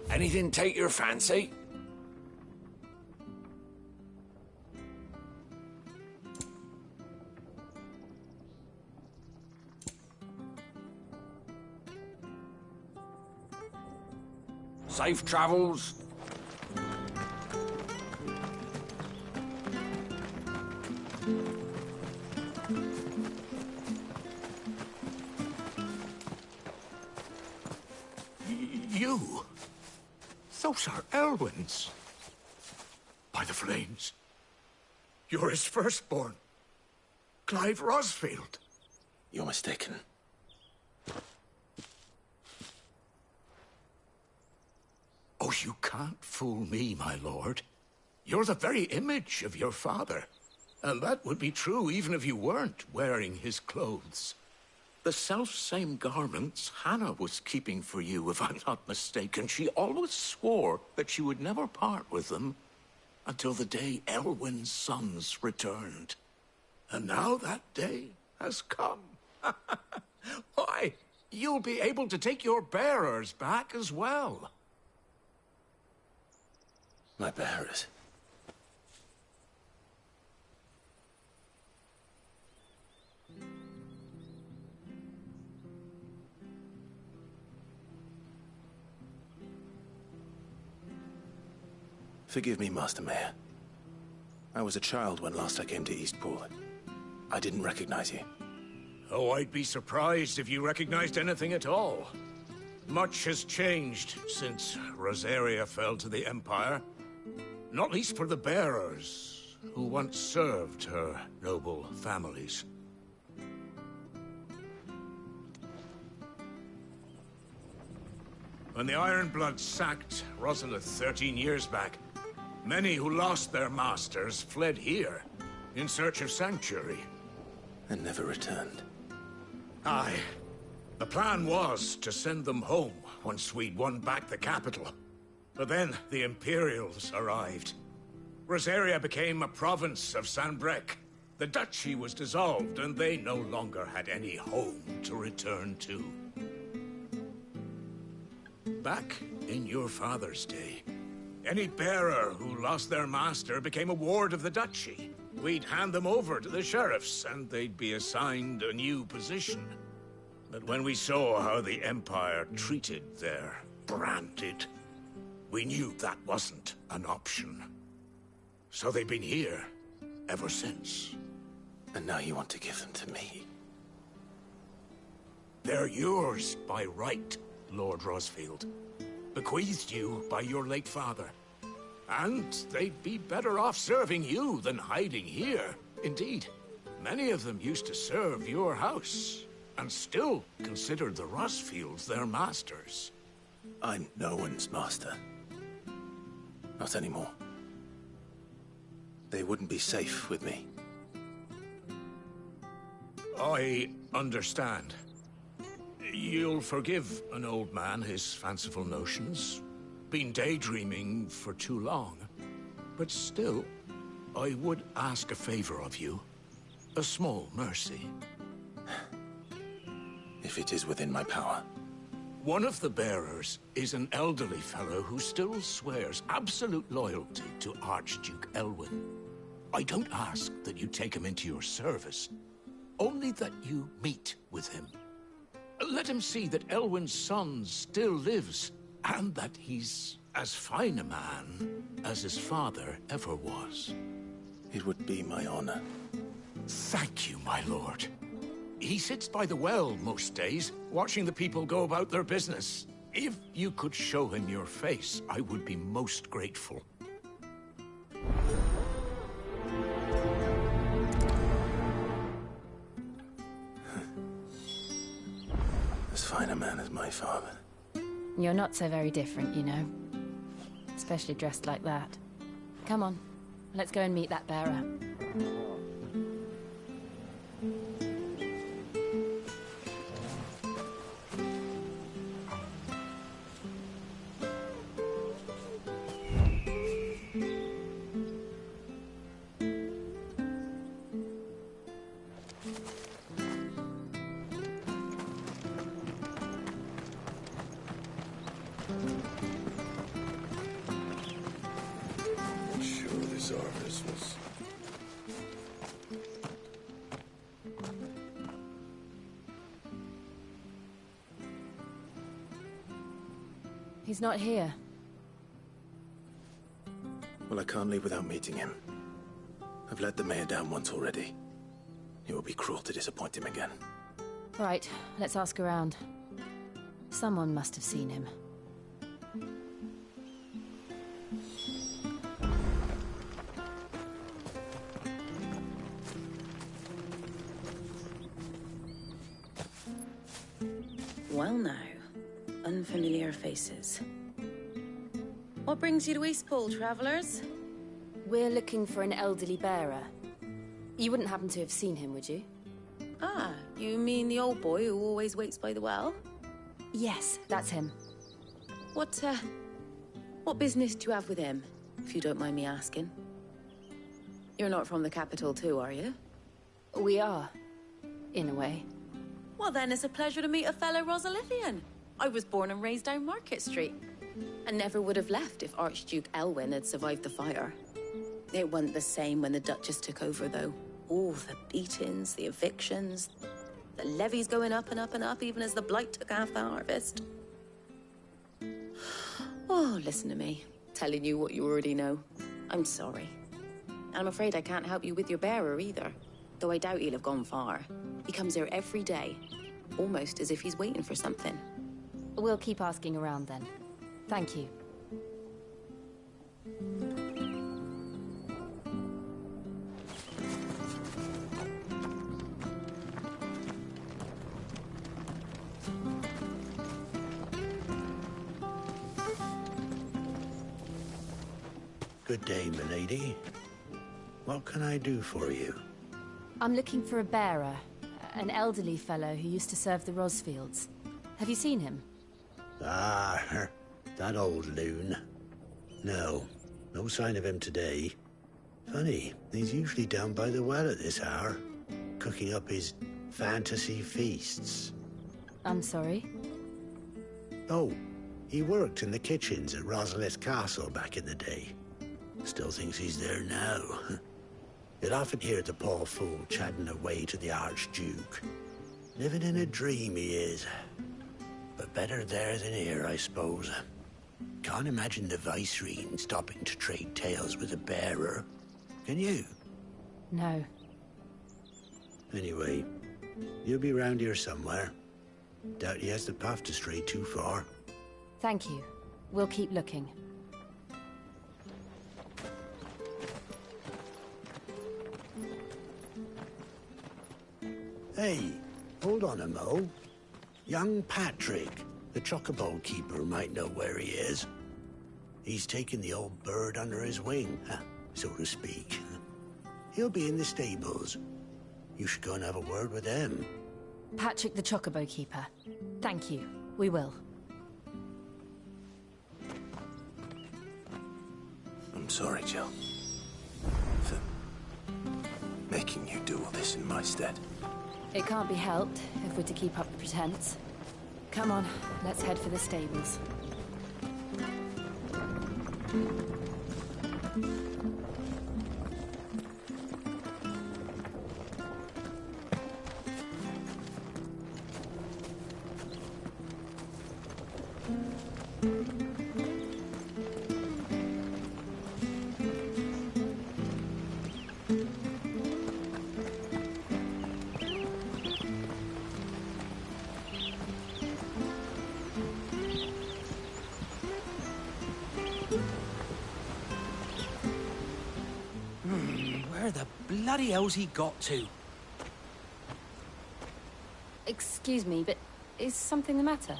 Anything take your fancy? Safe travels. You? Those are Elwyn's. By the flames. You're his firstborn. Clive Rosfield. You're mistaken. Oh, you can't fool me, my lord. You're the very image of your father. And that would be true even if you weren't wearing his clothes. The self-same garments Hannah was keeping for you, if I'm not mistaken. She always swore that she would never part with them until the day Elwyn's sons returned. And now that day has come. Why, you'll be able to take your bearers back as well. My bearers? Forgive me, Master Mayor. I was a child when last I came to Eastpool. I didn't recognize you. Oh, I'd be surprised if you recognized anything at all. Much has changed since Rosaria fell to the Empire. Not least for the bearers, who once served her noble families. When the Ironbloods sacked Rosalith 13 years back, many who lost their masters fled here, in search of sanctuary. And never returned. Aye. The plan was to send them home once we'd won back the capital. But then the Imperials arrived. Rosaria became a province of Sanbreque. The duchy was dissolved, and they no longer had any home to return to. Back in your father's day, any bearer who lost their master became a ward of the duchy. We'd hand them over to the sheriffs, and they'd be assigned a new position. But when we saw how the Empire treated their branded, we knew that wasn't an option. So they've been here ever since. And now you want to give them to me? They're yours by right, Lord Rosfield. Bequeathed you by your late father. And they'd be better off serving you than hiding here. Indeed, many of them used to serve your house, and still considered the Rosfields their masters. I'm no one's master. Not anymore. They wouldn't be safe with me. I understand. You'll forgive an old man his fanciful notions. Been daydreaming for too long. But still, I would ask a favor of you. A small mercy. If it is within my power. One of the bearers is an elderly fellow who still swears absolute loyalty to Archduke Elwyn. I don't ask that you take him into your service, only that you meet with him. Let him see that Elwyn's son still lives, and that he's as fine a man as his father ever was. It would be my honor. Thank you, my lord. He sits by the well most days, watching the people go about their business. If you could show him your face, I would be most grateful. As fine a man as my father. You're not so very different, you know. Especially dressed like that. Come on, let's go and meet that bearer. He's not here. Well, I can't leave without meeting him. I've let the mayor down once already. It would be cruel to disappoint him again. Right, let's ask around. Someone must have seen him. Well now, unfamiliar faces. What brings you to Eastpool, travellers? We're looking for an elderly bearer. You wouldn't happen to have seen him, would you? Ah, you mean the old boy who always waits by the well? Yes, that's him. What business do you have with him, if you don't mind me asking? You're not from the capital too, are you? We are, in a way. Well then, it's a pleasure to meet a fellow Rosalithian. I was born and raised down Market Street. And never would have left if Archduke Elwyn had survived the fire. It wasn't the same when the Duchess took over, though. All the beatings, the evictions, the levies going up and up and up, even as the blight took half the harvest. Oh, listen to me, telling you what you already know. I'm sorry. I'm afraid I can't help you with your bearer either, though I doubt he'll have gone far. He comes here every day, almost as if he's waiting for something. We'll keep asking around then. Thank you. Good day, milady. What can I do for you? I'm looking for a bearer, an elderly fellow who used to serve the Rosfields. Have you seen him? Ah, that old loon. No sign of him today. Funny, he's usually down by the well at this hour, cooking up his fantasy feasts. I'm sorry? Oh, he worked in the kitchens at Rosalith Castle back in the day. Still thinks he's there now. You'll often hear the poor fool chatting away to the Archduke. Living in a dream he is. But better there than here, I suppose. Can't imagine the Vicereine stopping to trade tales with a bearer. Can you? No. Anyway, you'll be round here somewhere. Doubt he has the path to stray too far. Thank you. We'll keep looking. Hey, hold on a mo. Young Patrick, the chocobo keeper, might know where he is. He's taken the old bird under his wing, so to speak. He'll be in the stables. You should go and have a word with him. Patrick the chocobo keeper. Thank you. We will. I'm sorry, Jill. For making you do all this in my stead. It can't be helped if we're to keep up the pretense. Come on, let's head for the stables. Where the bloody hell's he got to? Excuse me, but is something the matter?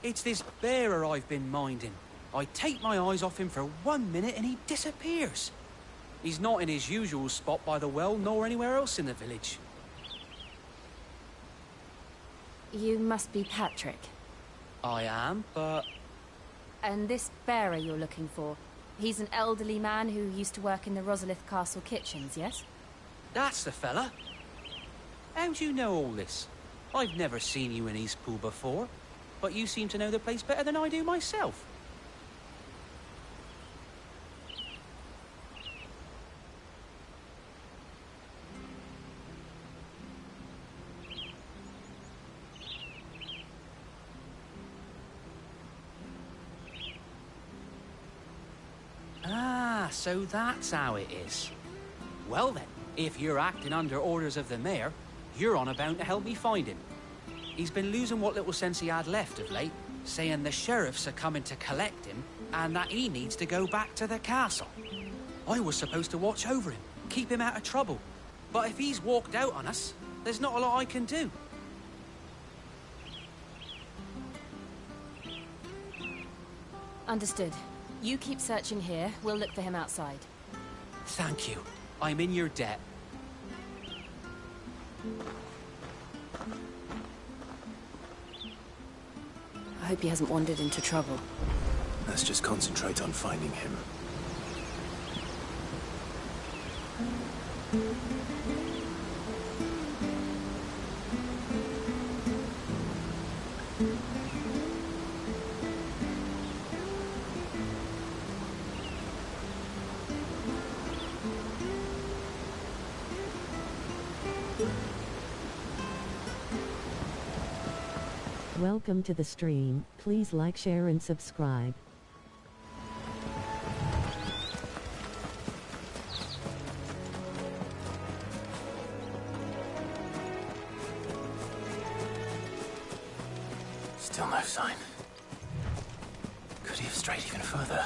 It's this bearer I've been minding. I take my eyes off him for 1 minute and he disappears. He's not in his usual spot by the well, nor anywhere else in the village. You must be Patrick. I am, but... And this bearer you're looking for, he's an elderly man who used to work in the Rosalith Castle kitchens, yes? That's the fella. How do you know all this? I've never seen you in Eastpool before, but you seem to know the place better than I do myself. Ah, so that's how it is. Well then, if you're acting under orders of the mayor, you're on about to help me find him. He's been losing what little sense he had left of late, saying the sheriffs are coming to collect him and that he needs to go back to the castle. I was supposed to watch over him, keep him out of trouble. But if he's walked out on us, there's not a lot I can do. Understood. You keep searching here, we'll look for him outside. Thank you. I'm in your debt. I hope he hasn't wandered into trouble. Let's just concentrate on finding him. Welcome to the stream. Please like, share, and subscribe. Still no sign. Could he have strayed even further?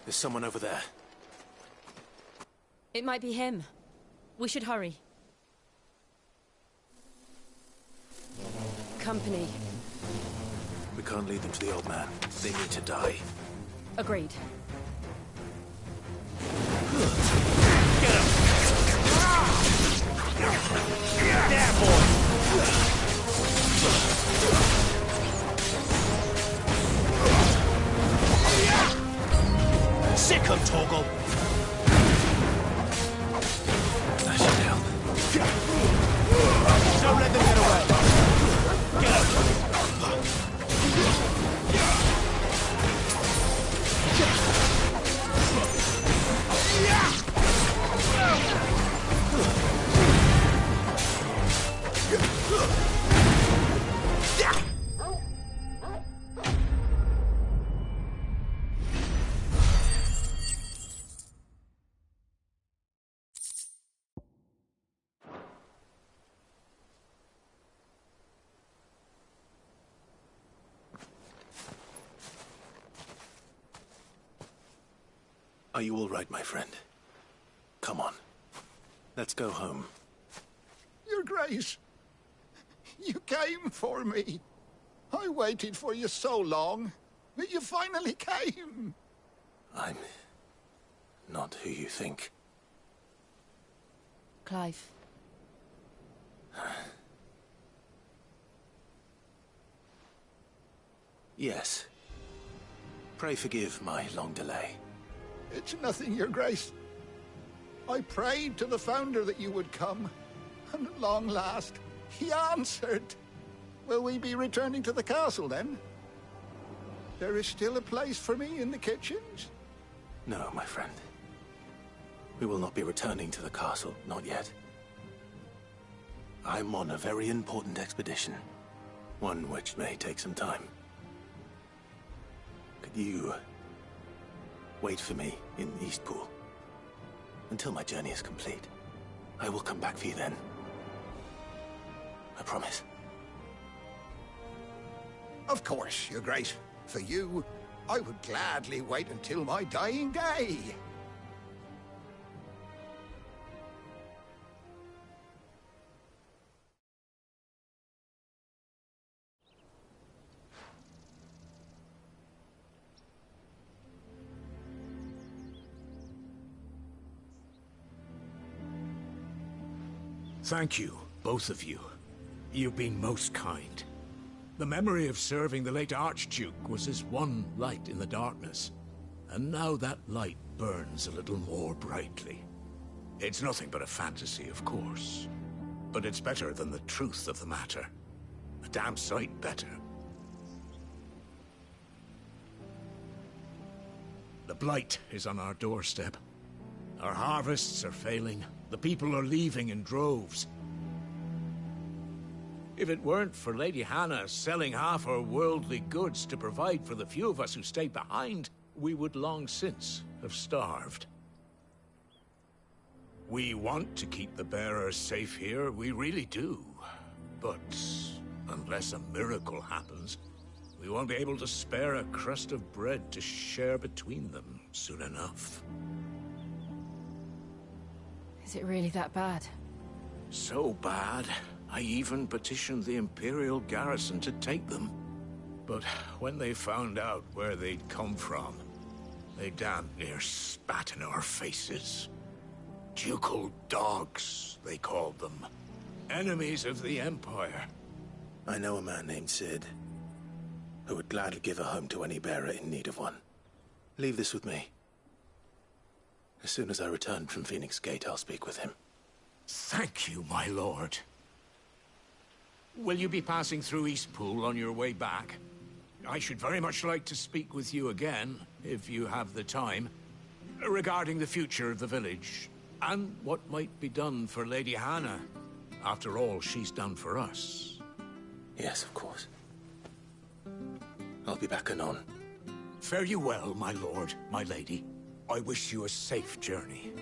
There's someone over there. It might be him. We should hurry. Company. We can't lead them to the old man. They need to die. Agreed. There, boy! Sick of Torgal! That should help. Don't let them get away! Get up! Are you all right, my friend? Come on. Let's go home. Your Grace, you came for me. I waited for you so long, but you finally came. I'm not who you think. Clive. Yes. Pray forgive my long delay. It's nothing, Your Grace. I prayed to the Founder that you would come, and at long last, he answered. Will we be returning to the castle, then? There is still a place for me in the kitchens? No, my friend. We will not be returning to the castle, not yet. I'm on a very important expedition. One which may take some time. Could you wait for me in Eastpool until my journey is complete? I will come back for you then. I promise. Of course, Your Grace. For you, I would gladly wait until my dying day. Thank you, both of you. You've been most kind. The memory of serving the late Archduke was as one light in the darkness, and now that light burns a little more brightly. It's nothing but a fantasy, of course, but it's better than the truth of the matter. A damn sight better. The blight is on our doorstep. Our harvests are failing. The people are leaving in droves. If it weren't for Lady Hannah selling half her worldly goods to provide for the few of us who stayed behind, we would long since have starved. We want to keep the bearers safe here, we really do. But unless a miracle happens, we won't be able to spare a crust of bread to share between them soon enough. Is it really that bad? So bad, I even petitioned the Imperial garrison to take them. But when they found out where they'd come from, they damn near spat in our faces. Ducal dogs, they called them. Enemies of the Empire. I know a man named Sid, who would gladly give a home to any bearer in need of one. Leave this with me. As soon as I return from Phoenix Gate, I'll speak with him. Thank you, my lord. Will you be passing through Eastpool on your way back? I should very much like to speak with you again, if you have the time, regarding the future of the village, and what might be done for Lady Hannah, after all she's done for us. Yes, of course. I'll be back anon. Fare you well, my lord, my lady. I wish you a safe journey.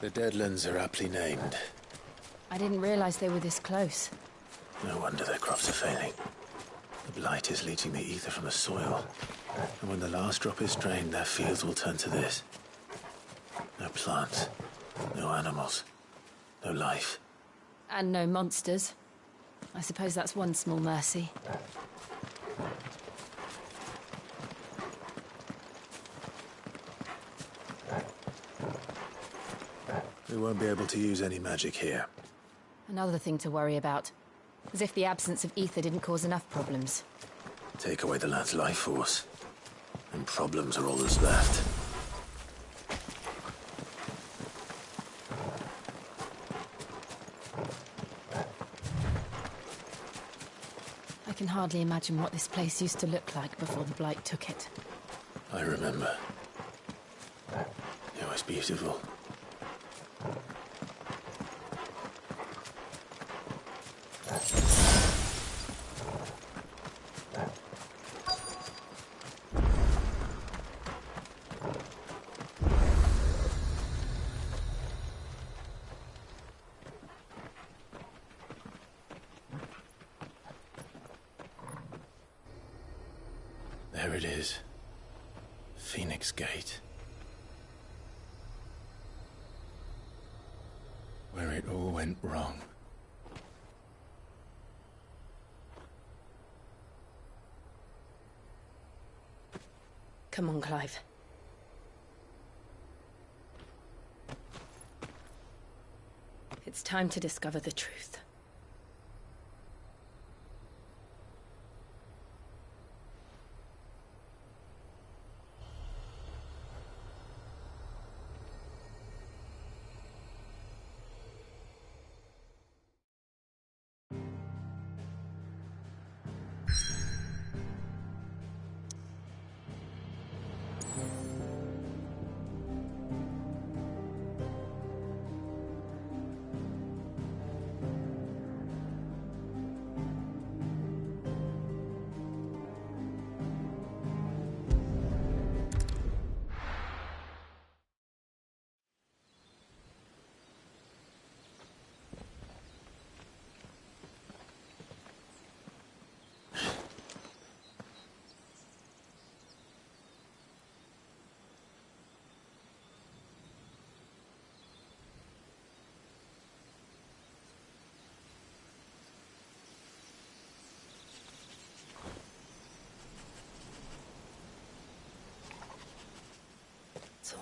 The Deadlands are aptly named. I didn't realize they were this close. No wonder their crops are failing. The blight is leaching the ether from the soil. And when the last drop is drained, their fields will turn to this. No plants, no animals, no life. And no monsters. I suppose that's one small mercy. We won't be able to use any magic here. Another thing to worry about. As if the absence of ether didn't cause enough problems. Take away the lad's life force, and problems are all that's left. I can hardly imagine what this place used to look like before the blight took it. I remember. It was beautiful. There it is. Phoenix Gate. Where it all went wrong. Come on, Clive. It's time to discover the truth.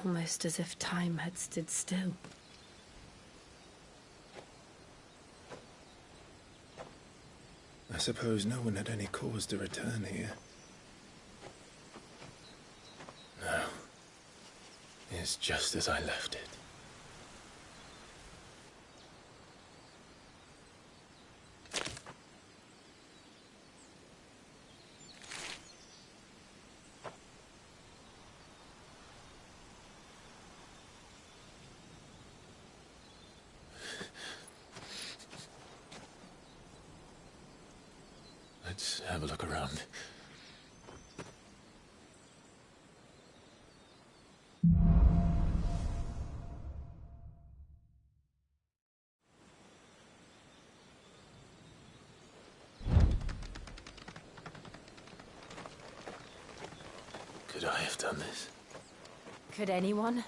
almost as if time had stood still. I suppose no one had any cause to return here. No. It's just as I left it. Let's have a look around. Could I have done this? Could anyone?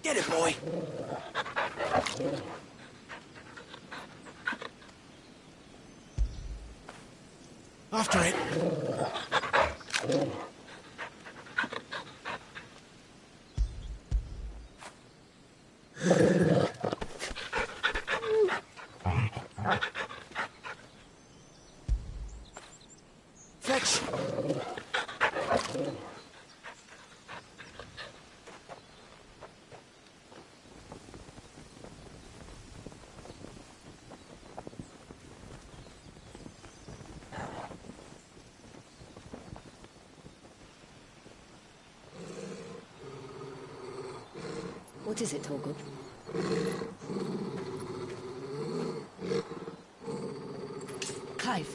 Get it, boy! After it! Fetch! What is it, Torgal? Clive.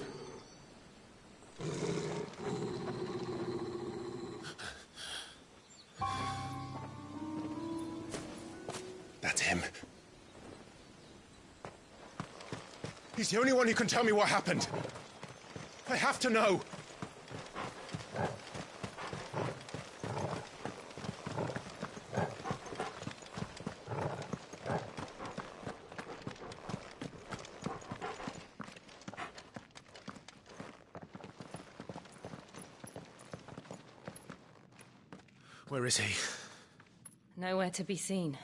That's him. He's the only one who can tell me what happened. I have to know. Where is he? Nowhere to be seen.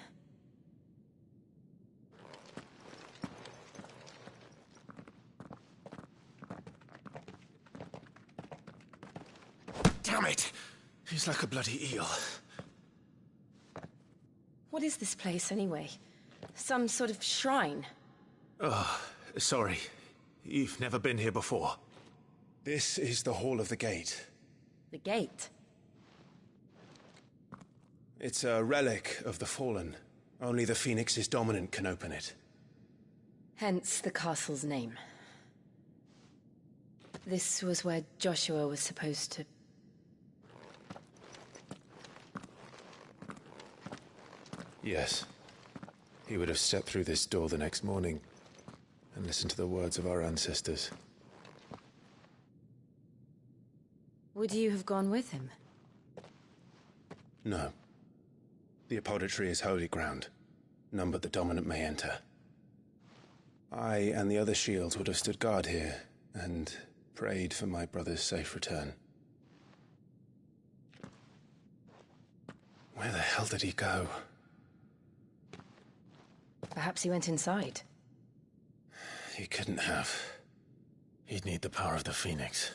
Damn it! He's like a bloody eel. What is this place, anyway? Some sort of shrine? Oh, sorry. You've never been here before. This is the Hall of the Gate. The gate? It's a relic of the Fallen. Only the Phoenix's dominant can open it. Hence the castle's name. This was where Joshua was supposed to... Yes. He would have stepped through this door the next morning and listened to the words of our ancestors. Would you have gone with him? No. The apodatory is holy ground. None but the dominant may enter. I and the other shields would have stood guard here and prayed for my brother's safe return. Where the hell did he go? Perhaps he went inside. He couldn't have. He'd need the power of the Phoenix.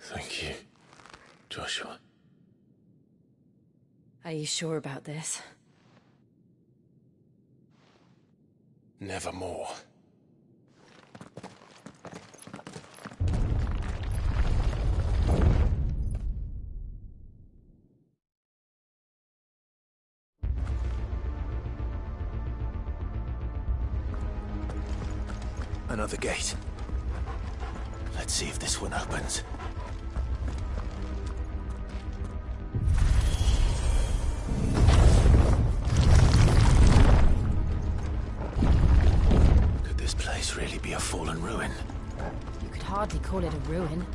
Thank you, Joshua. Are you sure about this? Nevermore. Another gate. Let's see if this one opens. Could this place really be a fallen ruin? You could hardly call it a ruin.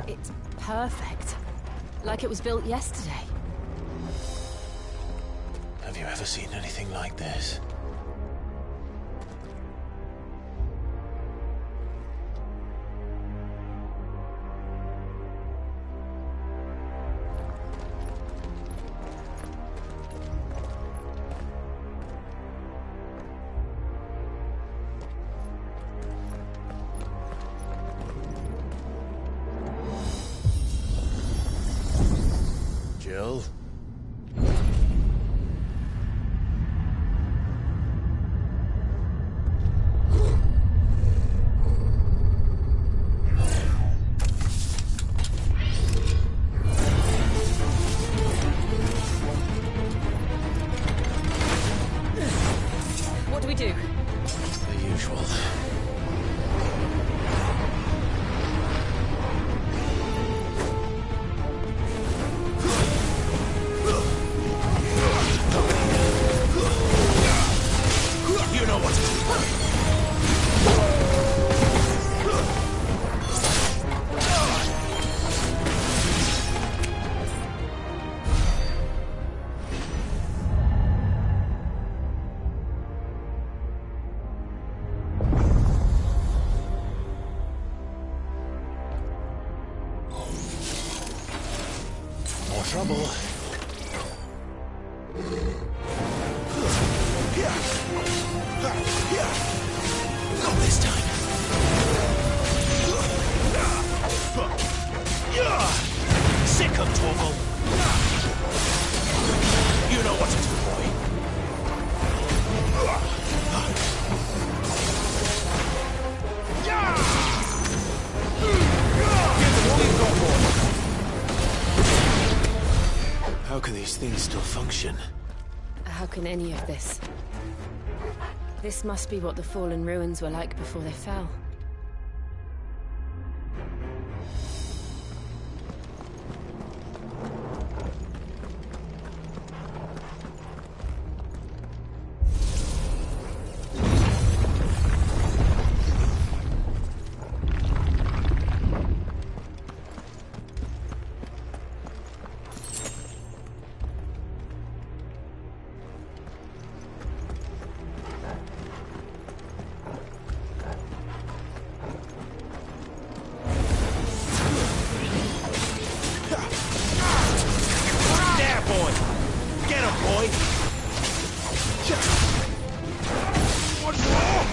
It's perfect. Like it was built yesterday. Have you ever seen anything like this? Jill? What do we do? The usual. You know what to do. More trouble. Not this time. Sick of Torval. You know what to do, boy. Give them all you've got, boy. How can these things still function? How can any of this? This must be what the fallen ruins were like before they fell. There, boy. Get him, boy. One more.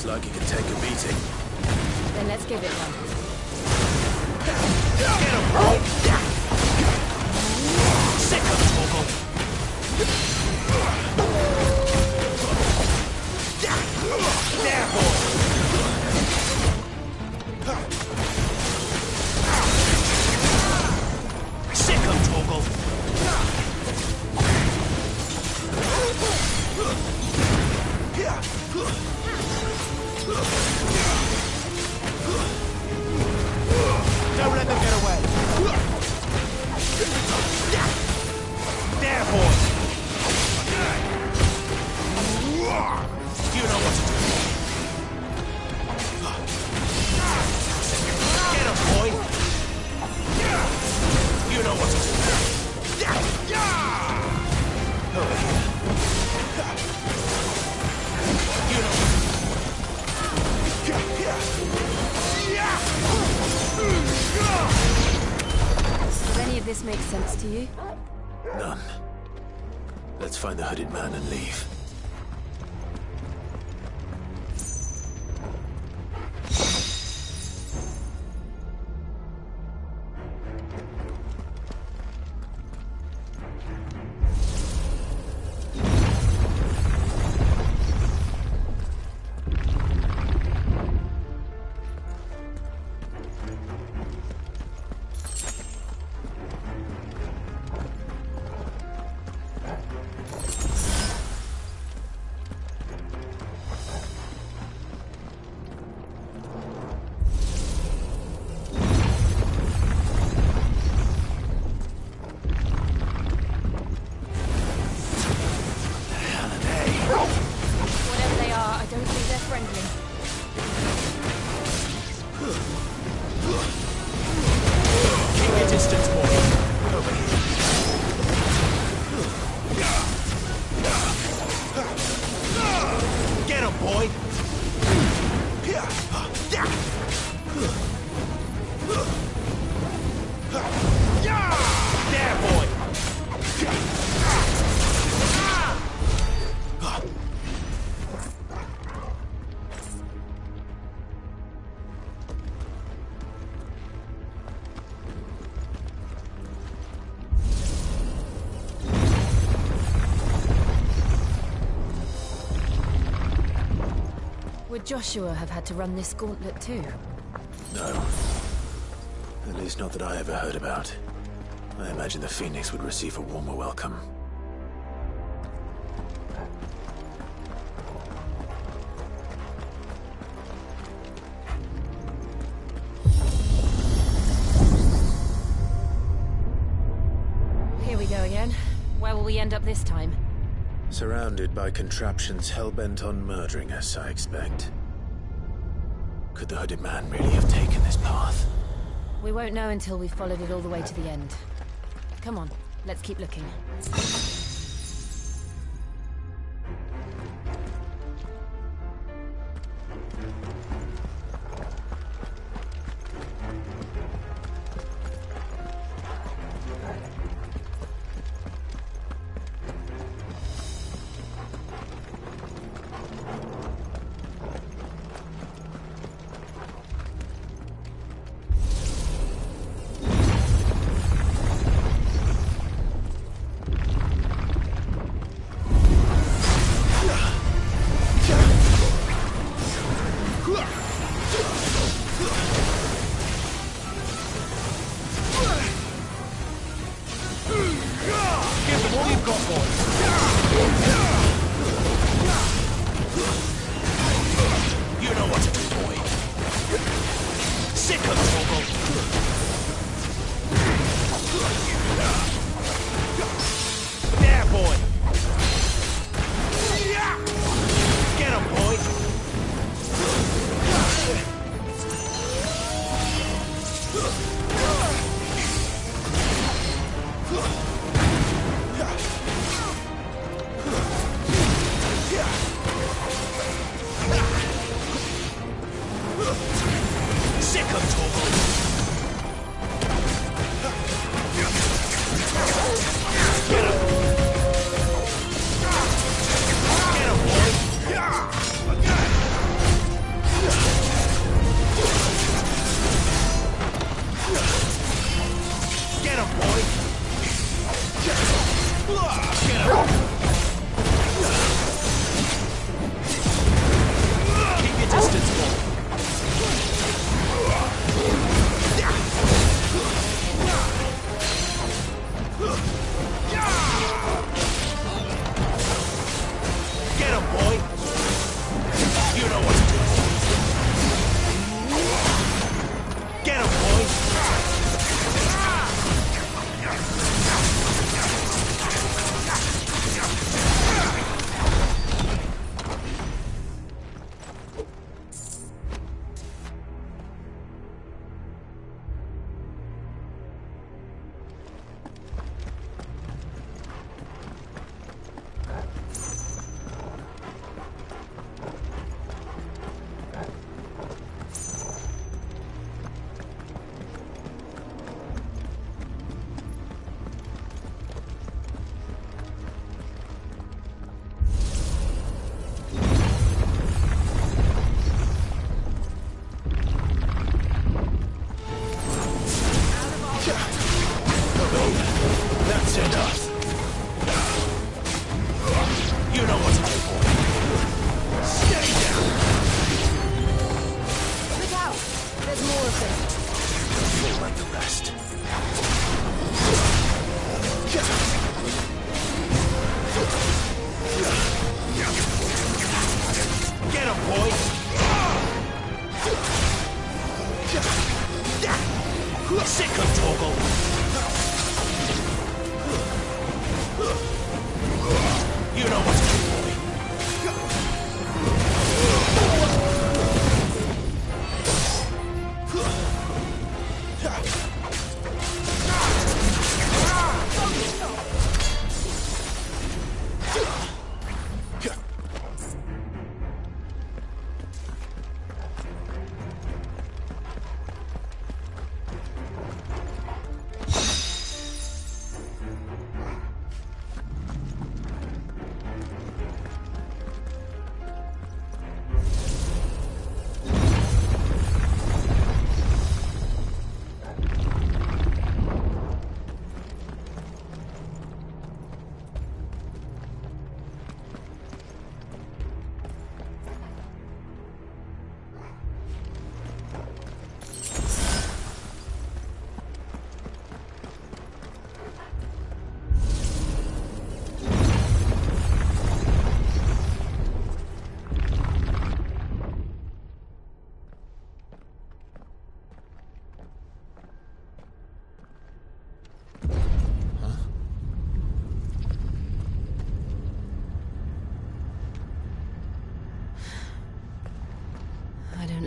Like he can take a beating. Then let's give it one. Get him, bro! Sick of Torval. There, boy. to you? None. Let's find the hooded man and leave. Would Joshua have had to run this gauntlet too? No. At least not that I ever heard about. I imagine the Phoenix would receive a warmer welcome. Here we go again. Where will we end up this time? Surrounded by contraptions hell-bent on murdering us, I expect. Could the hooded man really have taken this path? We won't know until we've followed it all the way to the end. Come on, let's keep looking.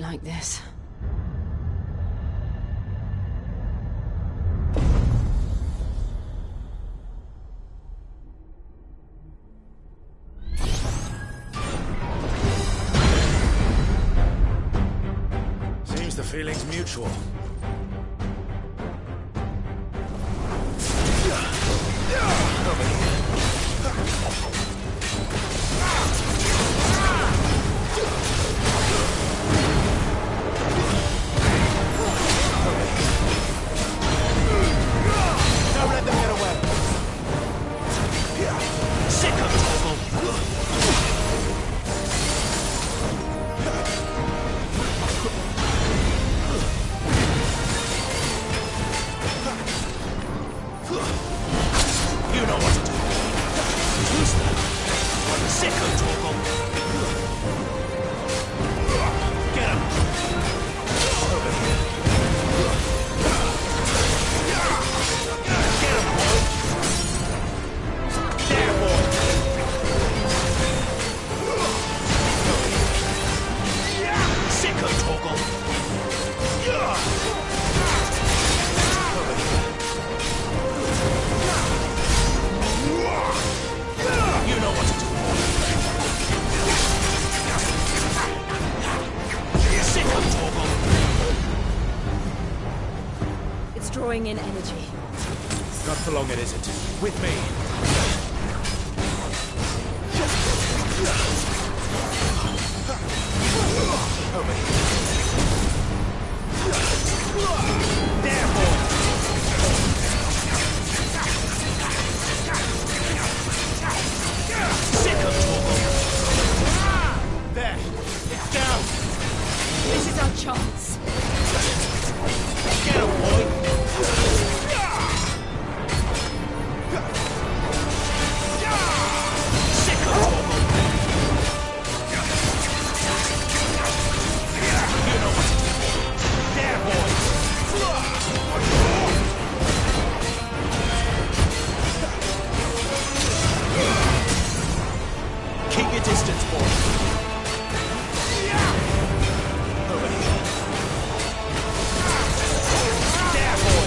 don't like this. Seems the feeling's mutual. Don't let them get away. Sick of trouble. You know what to do. Who's that? Sick of trouble. Get him. Over here. Get him, boy. There, boy. Sick of trouble. You know what to do. Sick of trouble. It's drawing in energy. Not for long, it isn't. With me. Over here. There, boy. Sick of trouble. There. It's down. This is our chance. Get him, boy. Sick of trouble. You know what to do. There, boy. Keep your distance, boy. Over here. There, boy.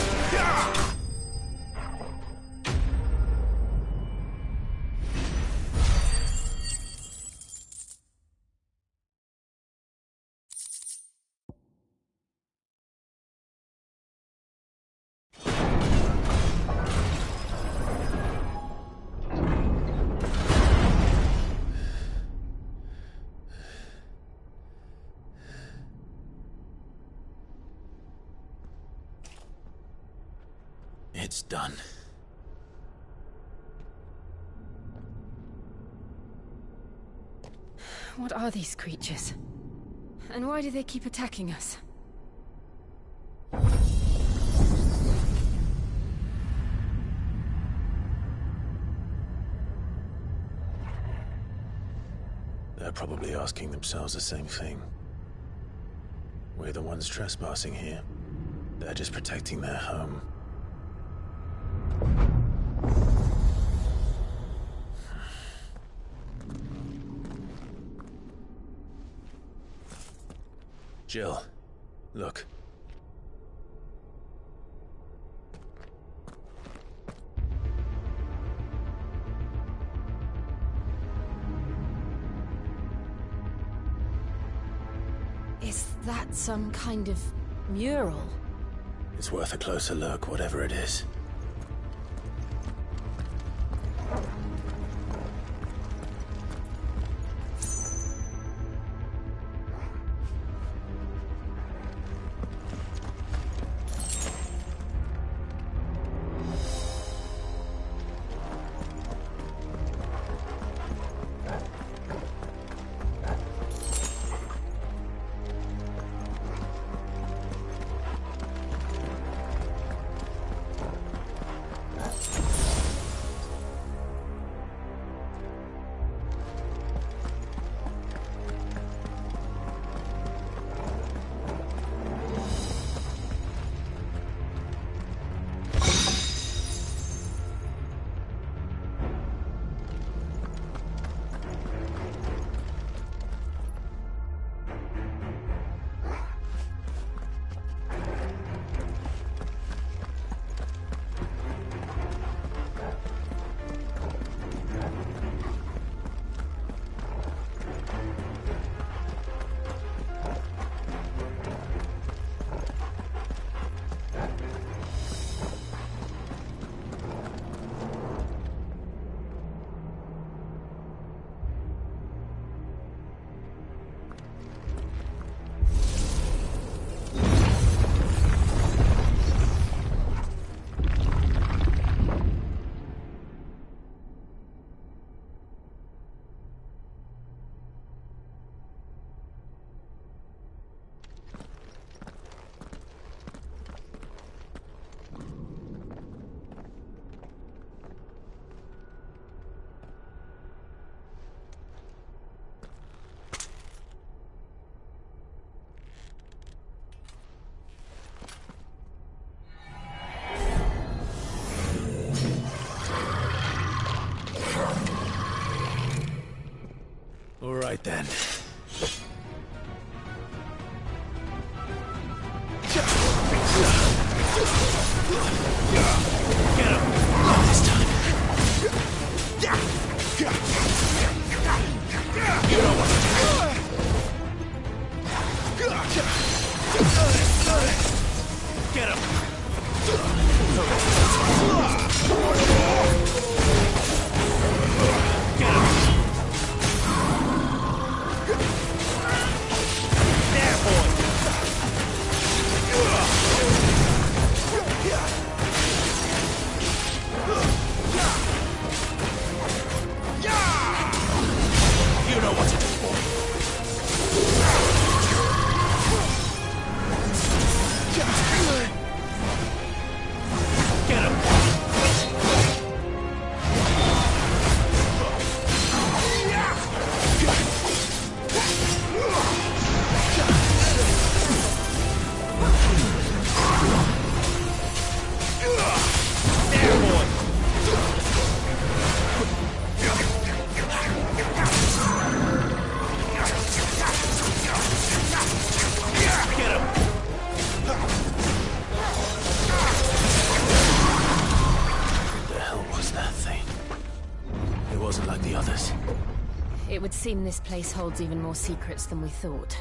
It's done. What are these creatures? And why do they keep attacking us? They're probably asking themselves the same thing. We're the ones trespassing here. They're just protecting their home. Jill, look. Is that some kind of mural? It's worth a closer look, whatever it is. All right then. Get him! Not this time. You know what to do. Get him! Get him! There, boy! You know what to do, boy. Get him! There, boy! Get him! What the hell was that thing? It wasn't like the others. It would seem this place holds even more secrets than we thought.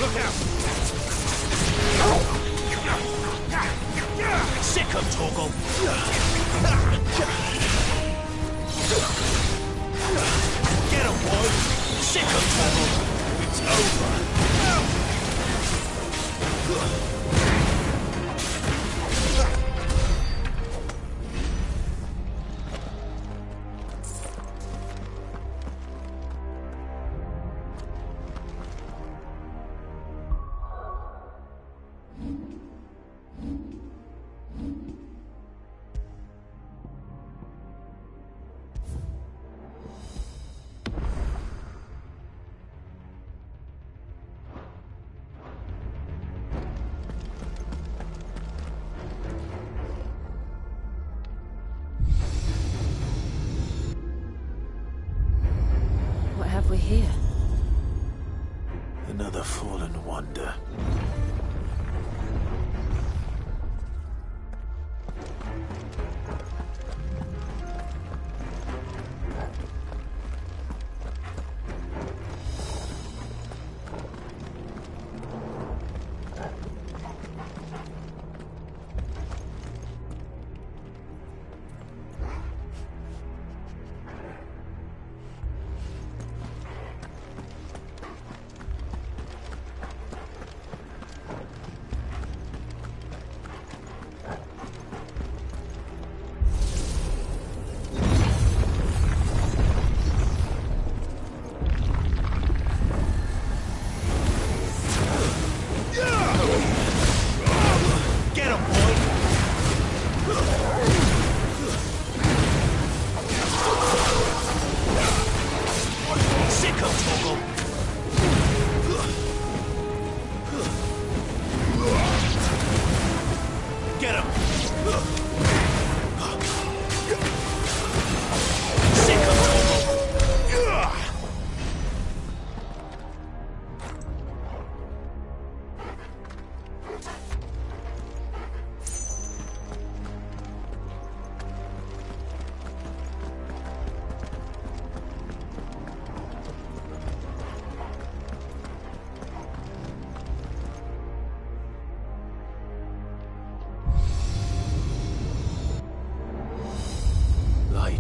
Look out! Sick of Torgal! Get him, boy! Sick of Torgal! It's over! What have we here? Another fallen wonder.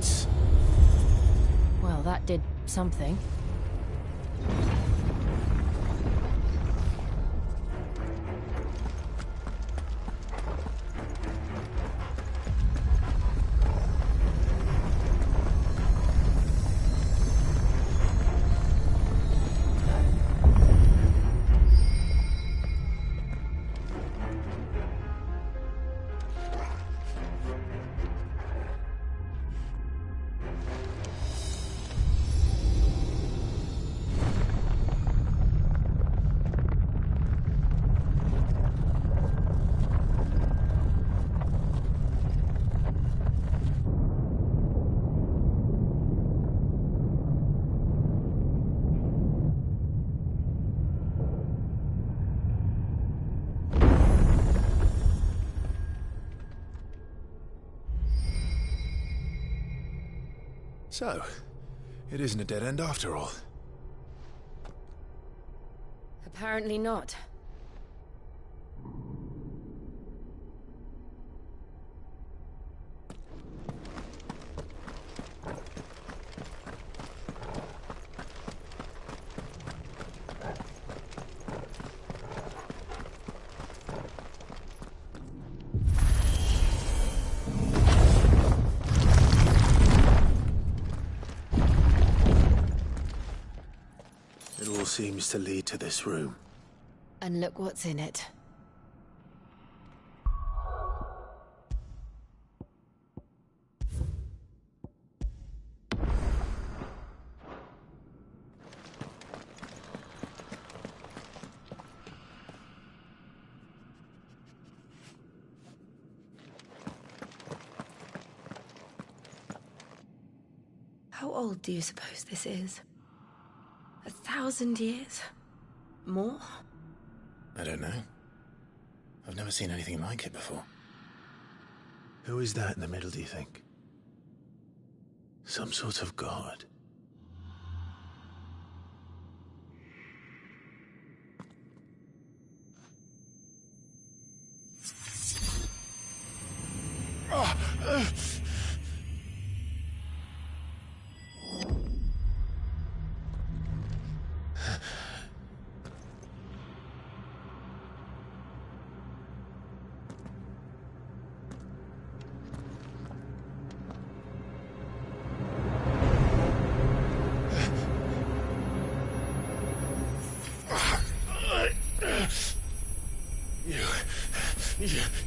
lights. Well, that did something. So, it isn't a dead end after all. Apparently not. It all seems to lead to this room. And look what's in it. How old do you suppose this is? 1,000 years? More? I don't know. I've never seen anything like it before. Who is that in the middle, do you think? Some sort of god?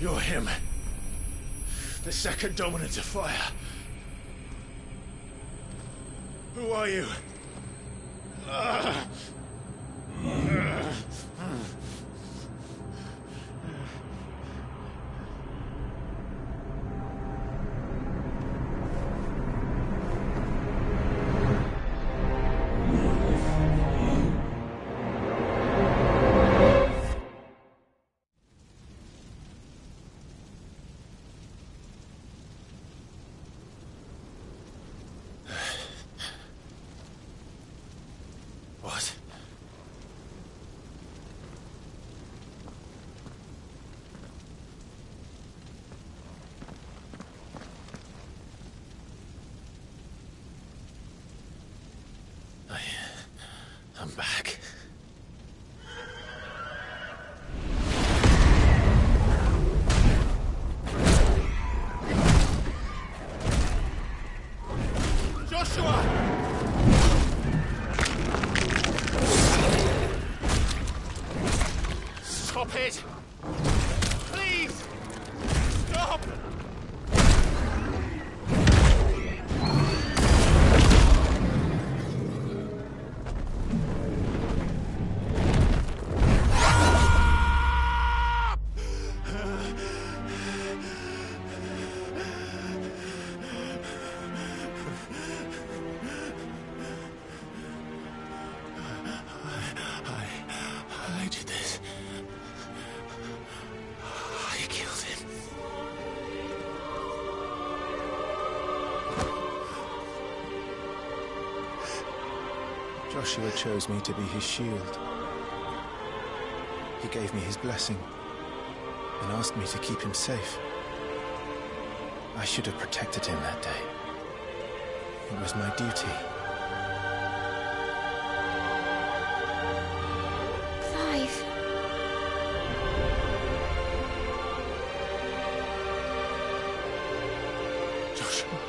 You're him. The second dominant of fire. Who are you? What? I'm back. Joshua! Stop it! Please! Stop! I did this. I killed him. Joshua chose me to be his shield. He gave me his blessing and asked me to keep him safe. I should have protected him that day. It was my duty. Clive. Joshua.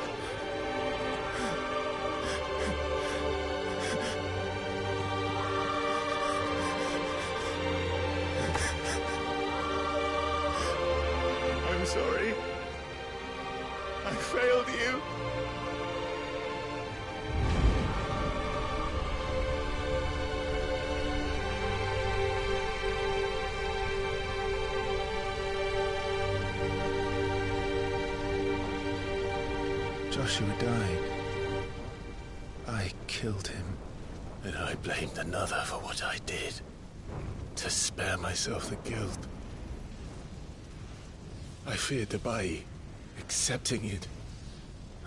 I'm sorry. I failed you. Joshua died. I killed him. And I blamed another for what I did. To spare myself the guilt. I feared that by accepting it,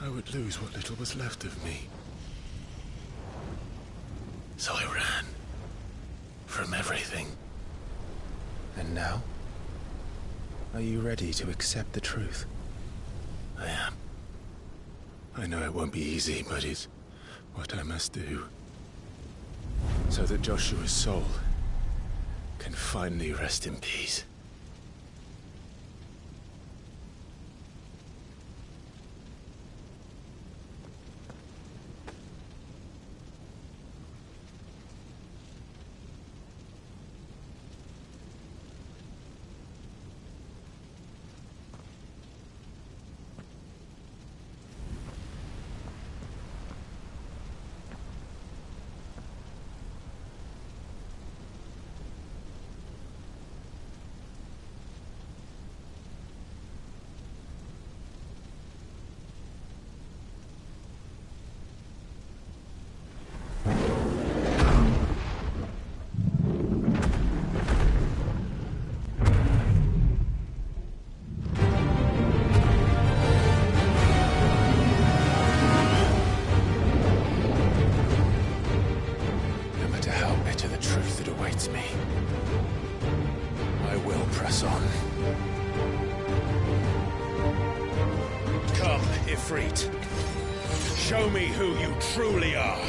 I would lose what little was left of me. So I ran. From everything. And now? Are you ready to accept the truth? I am. I know it won't be easy, but it's what I must do. So that Joshua's soul can finally rest in peace. Me. I will press on. Come, Ifrit. Show me who you truly are.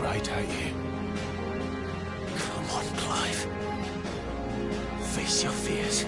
right, aren't you? Come on, Clive. Face your fears.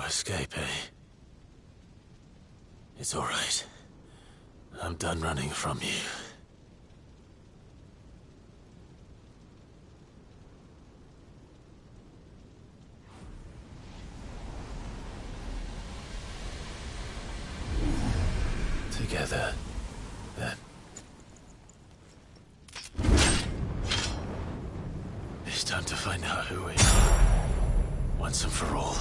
Escape, eh? It's all right. I'm done running from you. Together, then. It's time to find out who we are. Once and for all.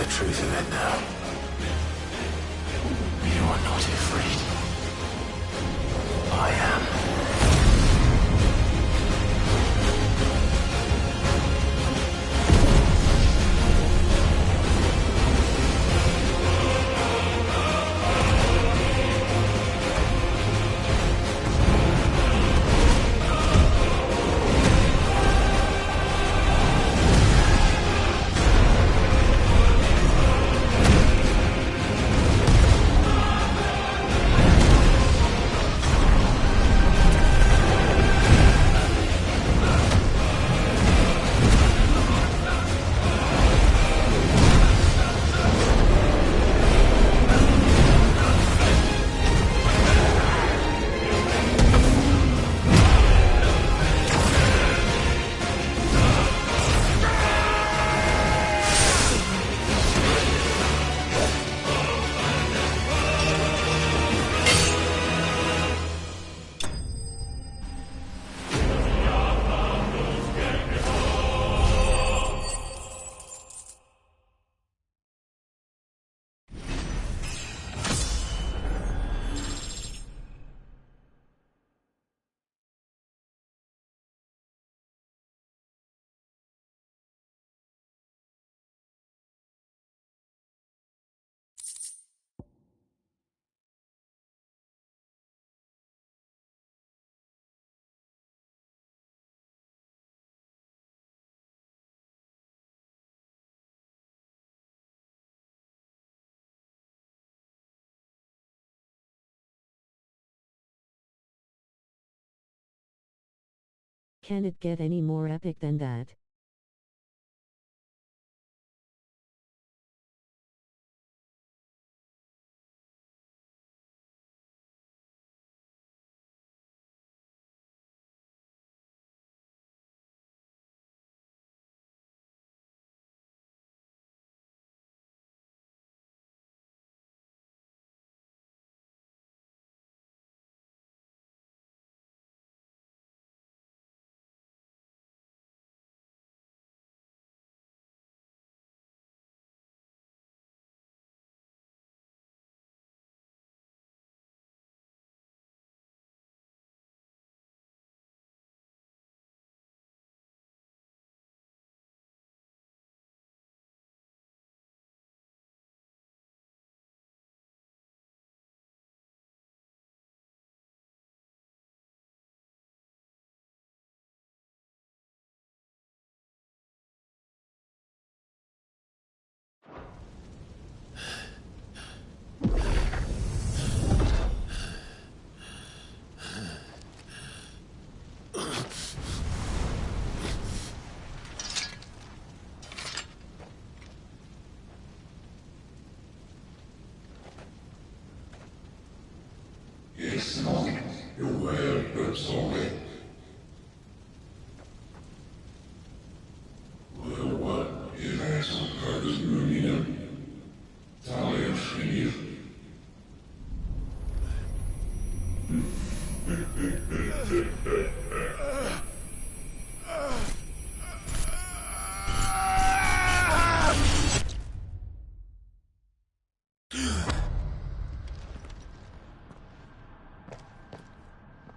truth of it now. You are not IFRIT. I am. Can it get any more epic than that?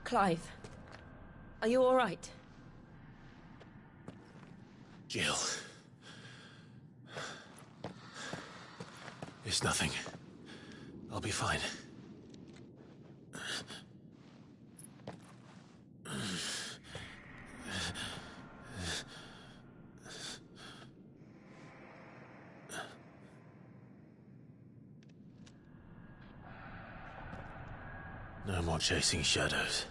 Clive, are you all right? Jill. It's nothing. I'll be fine. No more chasing shadows.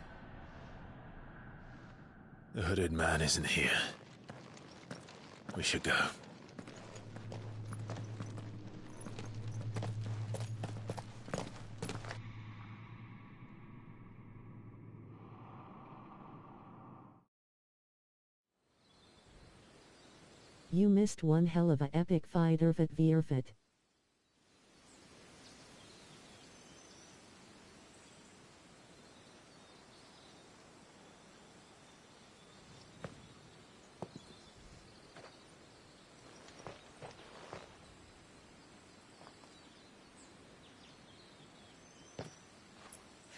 The hooded man isn't here. We should go. You missed one hell of a epic fight, FFXVi.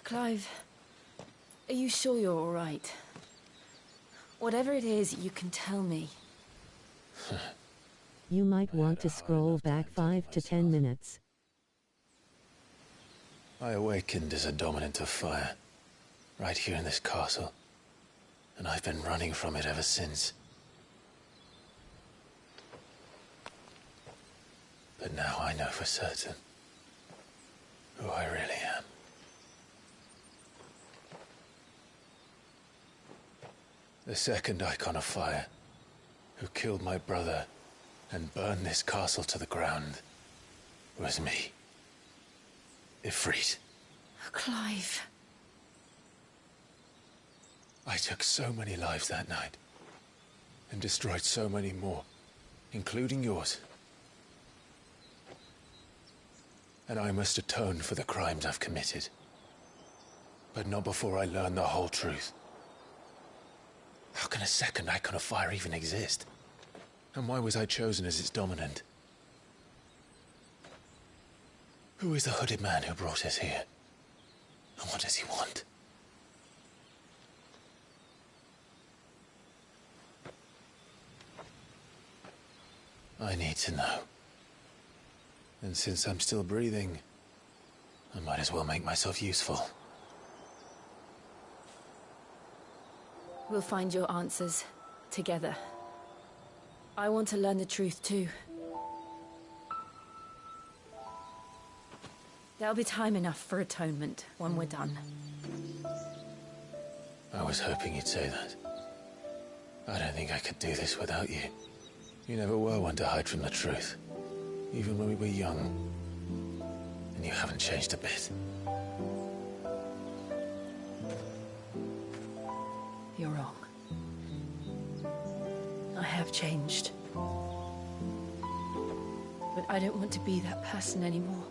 Clive, are you sure you're all right? Whatever it is, you can tell me. You might want to scroll back 5 to 10 minutes. I awakened as a dominant of fire, right here in this castle, and I've been running from it ever since. But now I know for certain who I really am. The second icon of fire, who killed my brother and burned this castle to the ground, was me. IFRIT. Clive. I took so many lives that night, and destroyed so many more, including yours. And I must atone for the crimes I've committed. But not before I learn the whole truth. How can a second icon of fire even exist? And why was I chosen as its dominant? Who is the hooded man who brought us here? And what does he want? I need to know. And since I'm still breathing, I might as well make myself useful. We'll find your answers together. I want to learn the truth too. There'll be time enough for atonement when we're done. I was hoping you'd say that. I don't think I could do this without you. You never were one to hide from the truth, even when we were young. And you haven't changed a bit. You're wrong. I have changed. But I don't want to be that person anymore.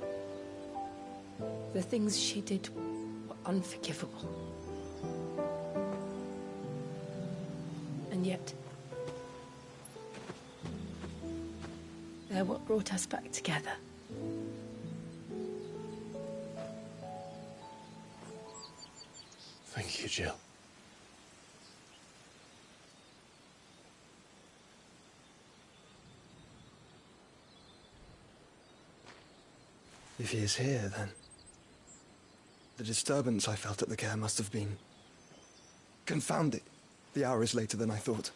The things she did were unforgivable. And yet, they're what brought us back together. Thank you, Jill. If he is here, then the disturbance I felt at the care must have been... Confound it. The hour is later than I thought.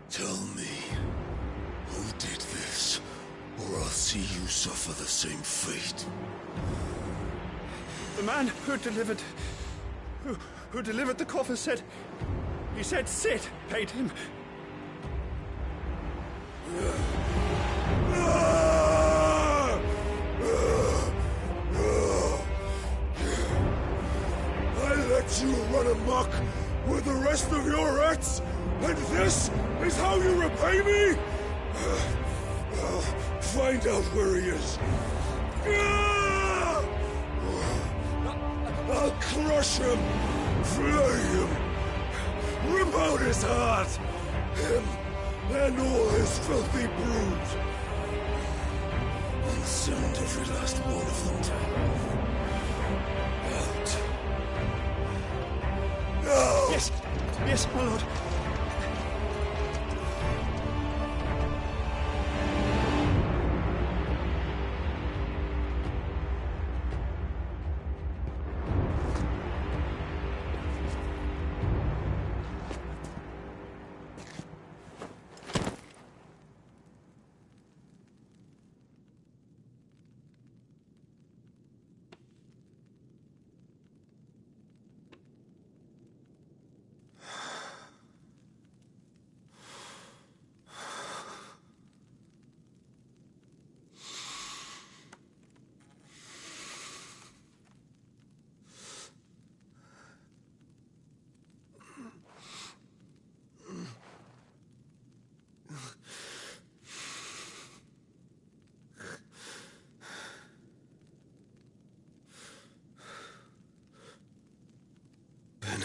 Tell me, who did this, or I'll see you suffer the same fate. The man who delivered... who delivered the coffer said... He said Sid paid him. I let you run amok with the rest of your rats, and this is how you repay me? Find out where he is. I'll crush him, flay him, rip out his heart, him and all his filthy brood, and send every last one of them to hell. Out. Now! Yes, yes, my lord.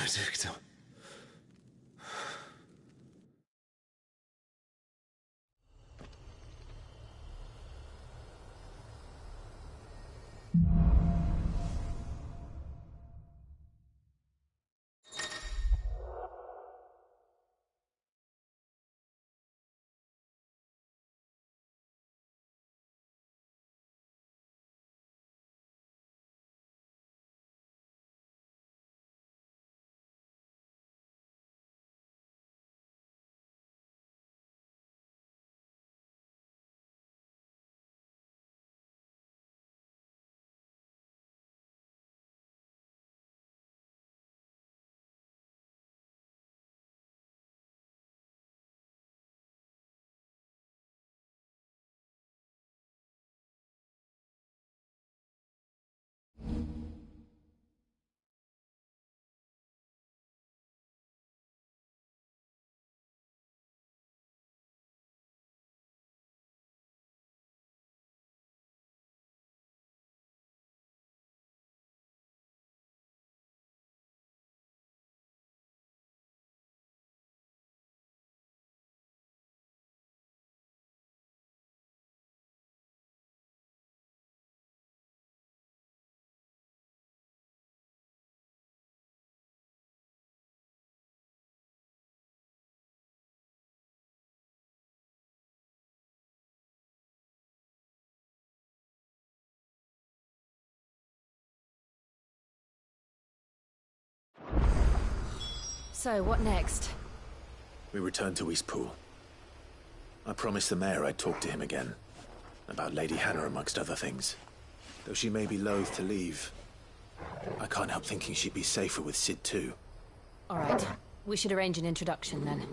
Benedicto. So, what next? We return to Eastpool. I promised the mayor I'd talk to him again. About Lady Hannah, amongst other things. Though she may be loath to leave, I can't help thinking she'd be safer with Sid too. All right. We should arrange an introduction then.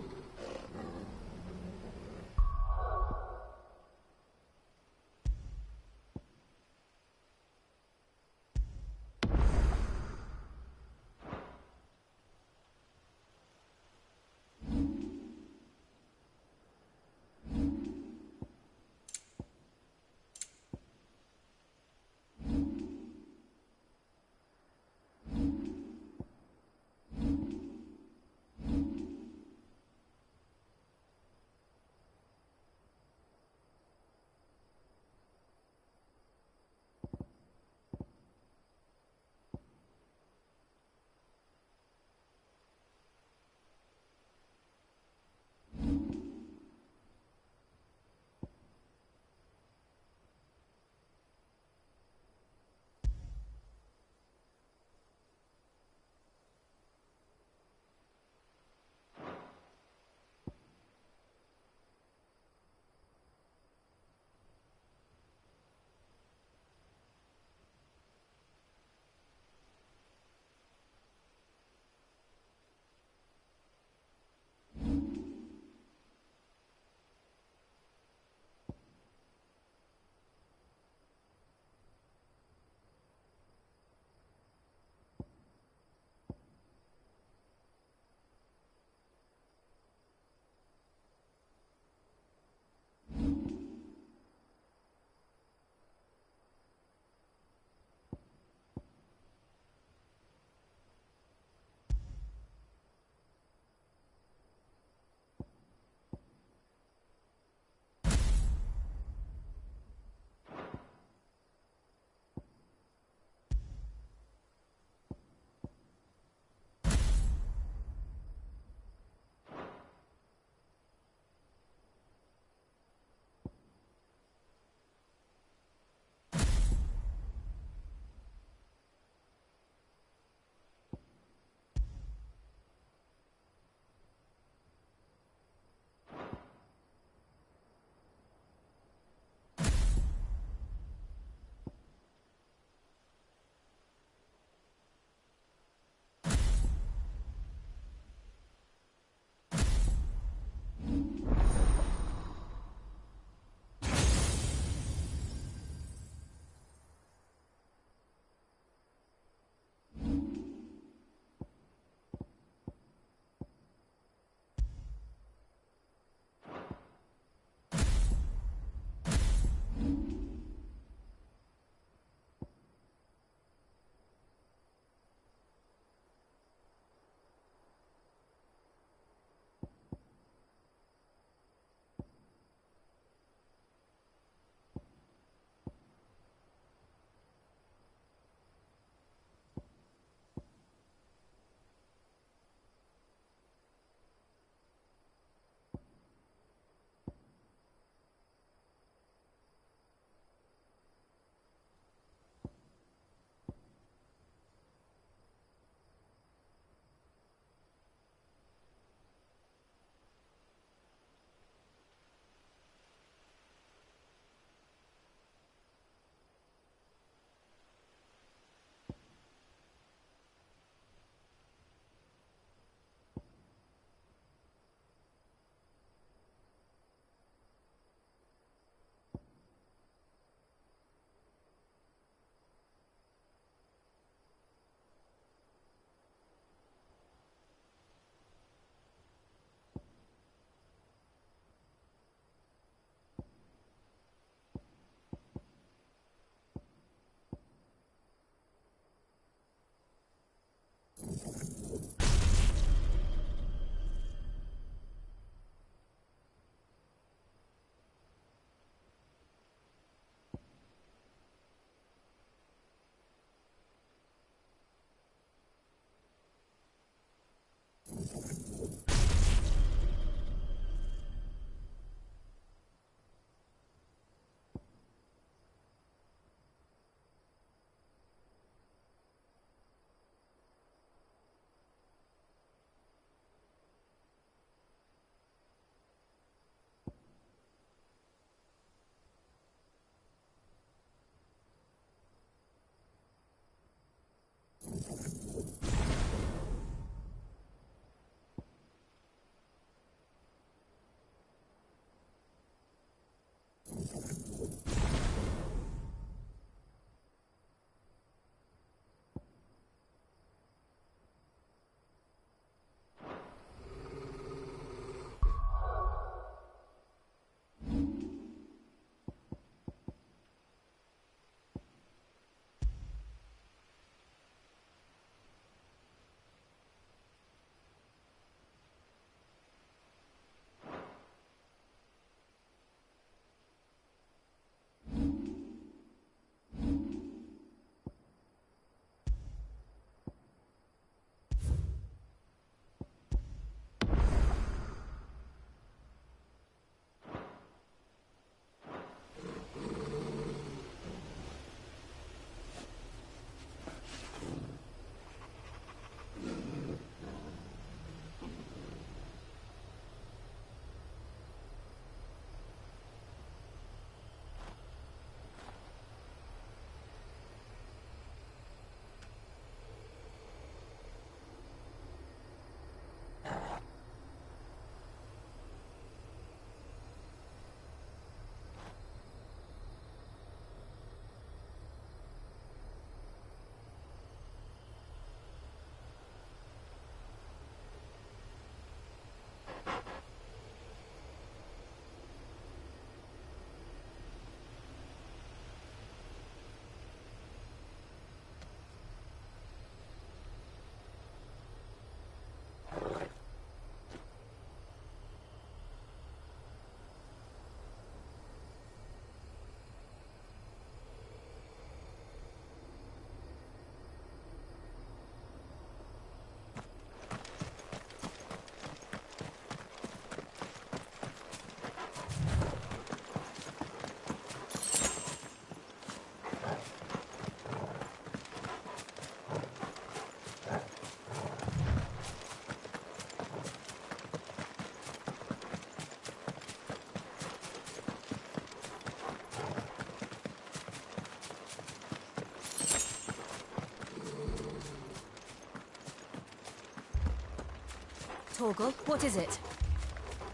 Torgal, what is it?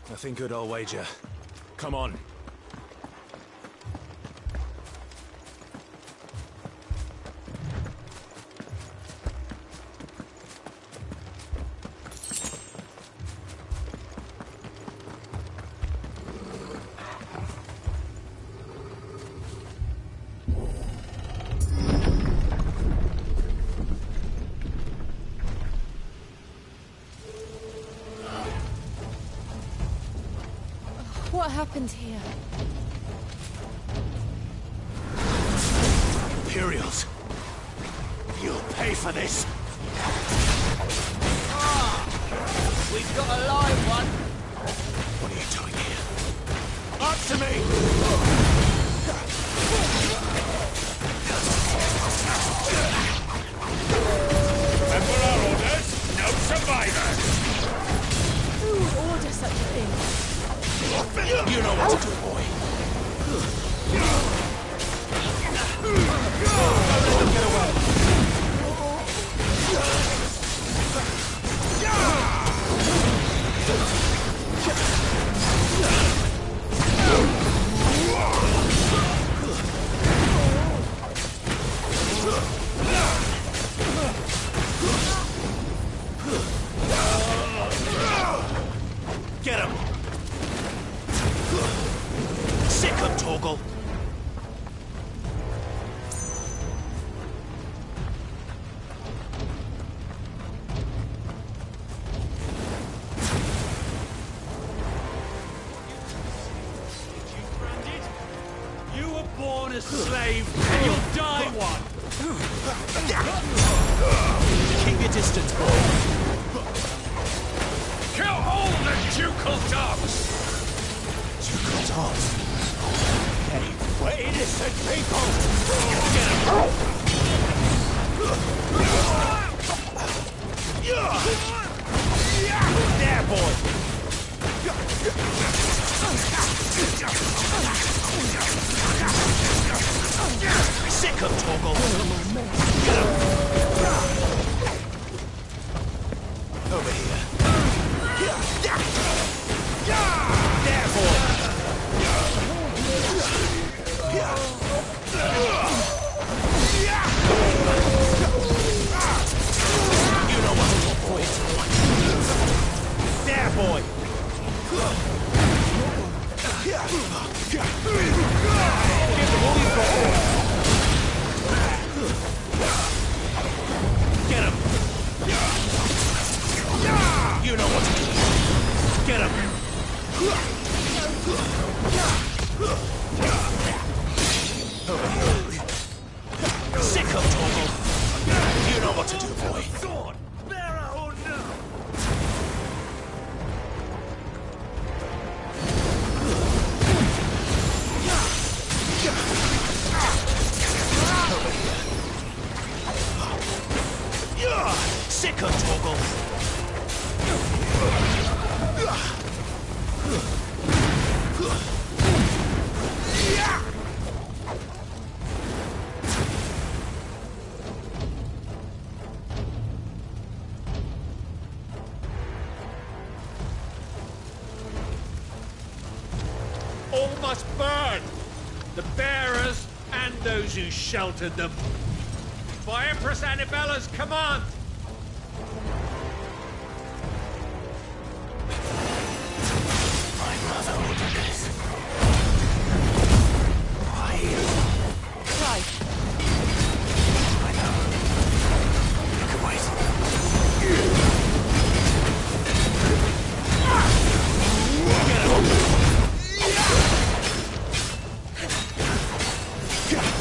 Nothing good, I'll wager. Come on. What happened here? Imperials! You'll pay for this! We've got a live one! What are you doing here? Answer me! Emperor orders, no survivors! Who would order such a thing? You know what to do, boy. Get away. Get him! Sick him, Torgal! You were born a slave, and you'll die one! Keep your distance, boy. Kill all the ducal dogs! Ducal dogs? Hey, we're innocent people! There, boy! Sick of Torgal! Over here. There, boy! Get him! You know what to do. Get him! Sick of Torgal! You know what to do, boy. Sword! Bearer or no! Sick of Torgal! All must burn! The bearers and those who sheltered them. By Empress Annabella's command! My mother ordered this. Why? I know. You can wait. Get him!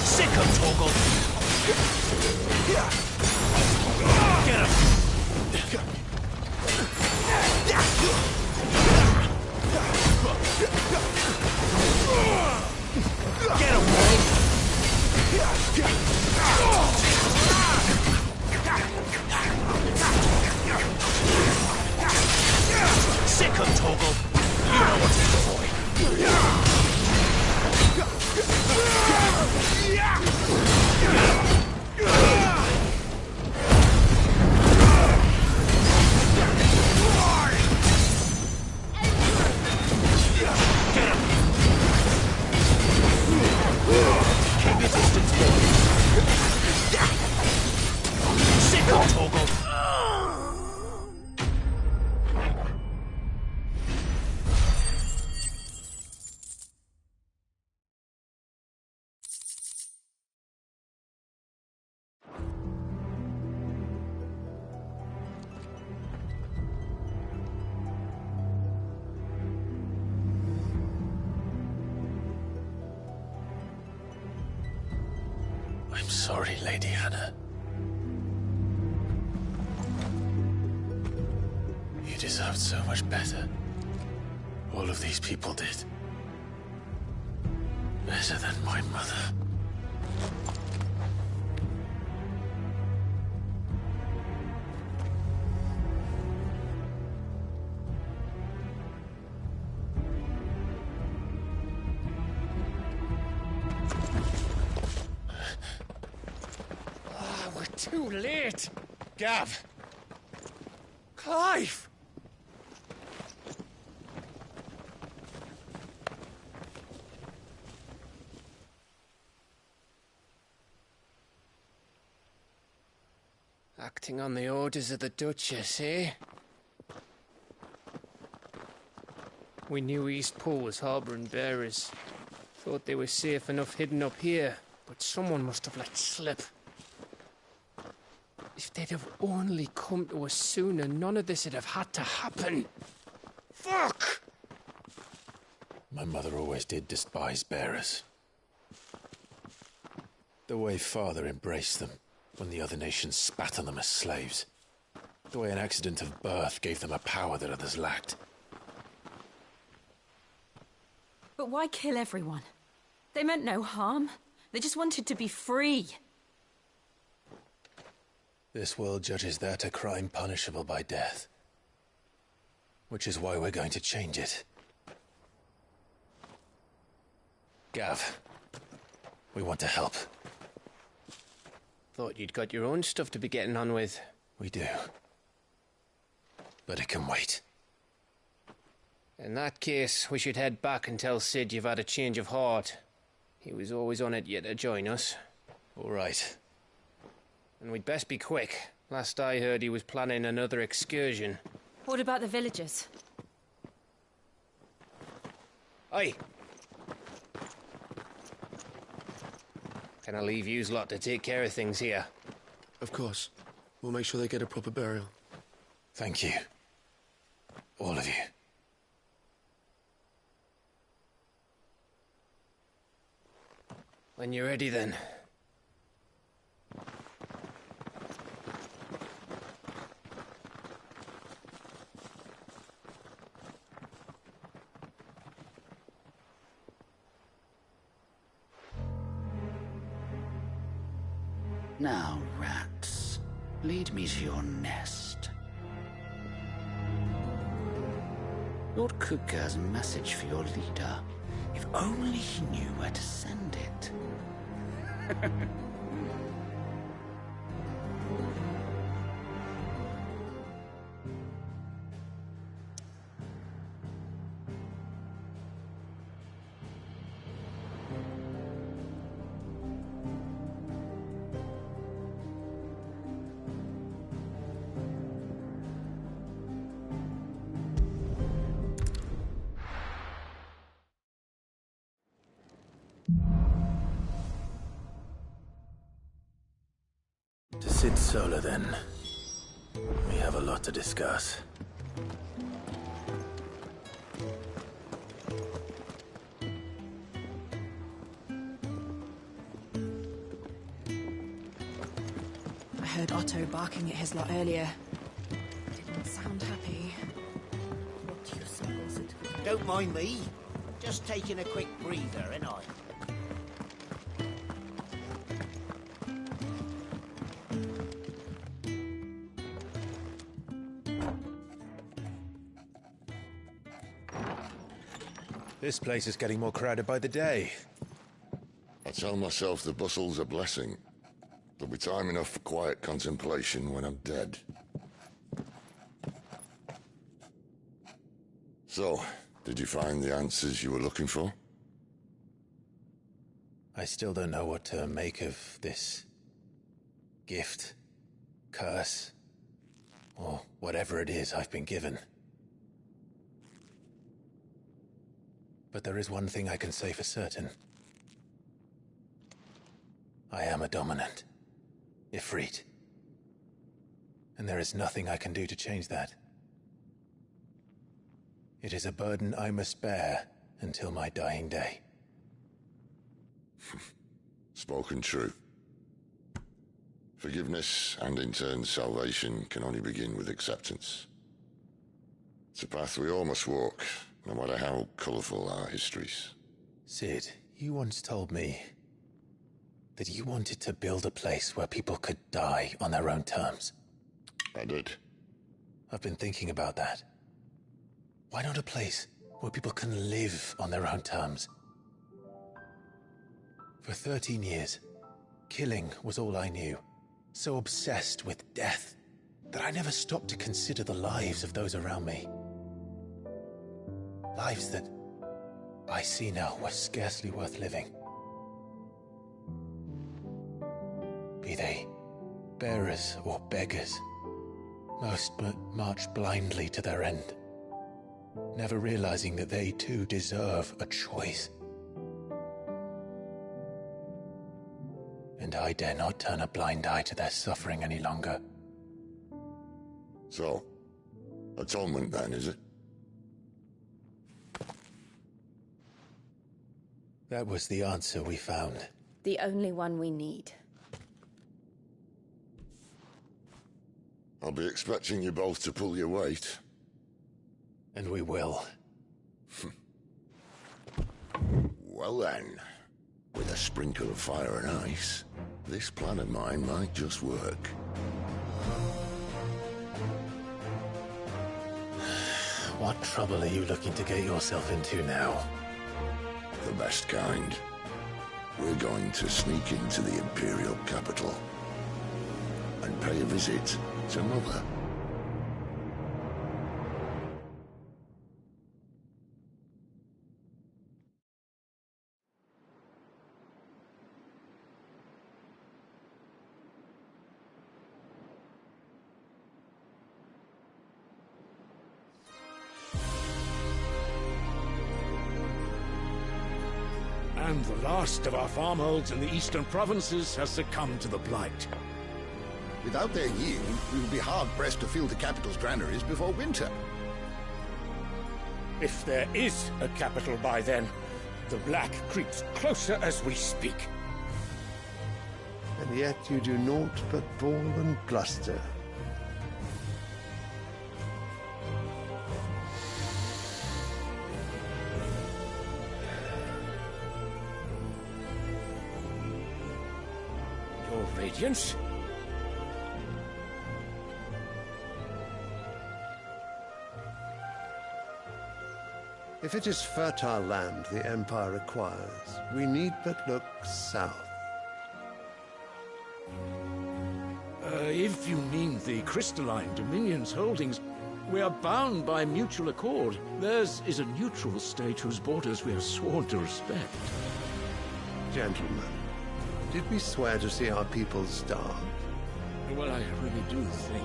Sick of Torgal! Get him! Get him, boy! Sick of Torgal! You know what to do, boy! Keep your distance, boy. Sick of Torgal! I'm sorry, Lady Hannah. You deserved so much better. All of these people did. Better than my mother. Too late! Gav! Clive! Acting on the orders of the Duchess, eh? We knew Eastpool was harbouring bearers. Thought they were safe enough hidden up here, but someone must have let slip. If they'd have only come to us sooner, none of this would have had to happen. Fuck! My mother always did despise bearers. The way Father embraced them when the other nations spat on them as slaves. The way an accident of birth gave them a power that others lacked. But why kill everyone? They meant no harm. They just wanted to be free. This world judges that a crime punishable by death. Which is why we're going to change it. Gav, we want to help. Thought you'd got your own stuff to be getting on with. We do. But it can wait. In that case, we should head back and tell Sid you've had a change of heart. He was always on it yet to join us. All right. And we'd best be quick. Last I heard, he was planning another excursion. What about the villagers? Aye. Can I leave yous lot to take care of things here? Of course. We'll make sure they get a proper burial. Thank you. All of you. When you're ready, then. Now, rats, lead me to your nest. Lord Kuka has a message for your leader. If only he knew where to send it. To sit solo, then. We have a lot to discuss. I heard Otto barking at his lot earlier. Didn't sound happy. What do you suppose it was? Don't mind me. Just taking a quick breather, ain't I? This place is getting more crowded by the day. I tell myself the bustle's a blessing. There'll be time enough for quiet contemplation when I'm dead. So, did you find the answers you were looking for? I still don't know what to make of this gift, curse, or whatever it is I've been given. But there is one thing I can say for certain. I am a dominant, IFRIT. And there is nothing I can do to change that. It is a burden I must bear until my dying day. Spoken true. Forgiveness and in turn salvation can only begin with acceptance. It's a path we all must walk, no matter how colourful our histories. Sid, you once told me that you wanted to build a place where people could die on their own terms. I did. I've been thinking about that. Why not a place where people can live on their own terms? For 13 years, killing was all I knew. So obsessed with death that I never stopped to consider the lives of those around me. Lives that I see now were scarcely worth living. Be they bearers or beggars, most march blindly to their end, never realizing that they too deserve a choice. And I dare not turn a blind eye to their suffering any longer. So, atonement then, is it? That was the answer we found. The only one we need. I'll be expecting you both to pull your weight. And we will. Well then, with a sprinkle of fire and ice, this plan of mine might just work. What trouble are you looking to get yourself into now? The best kind. We're going to sneak into the Imperial capital and pay a visit to Mother. And the last of our farmholds in the eastern provinces has succumbed to the blight. Without their yield, we will be hard-pressed to fill the capital's granaries before winter. If there is a capital by then, the black creeps closer as we speak. And yet you do naught but bawl and bluster. Your Radiance? If it is fertile land the Empire requires, we need but look south. If you mean the crystalline Dominion's holdings, we are bound by mutual accord. Theirs is a neutral state whose borders we are sworn to respect. Gentlemen, did we swear to see our people starve? Well, I really do think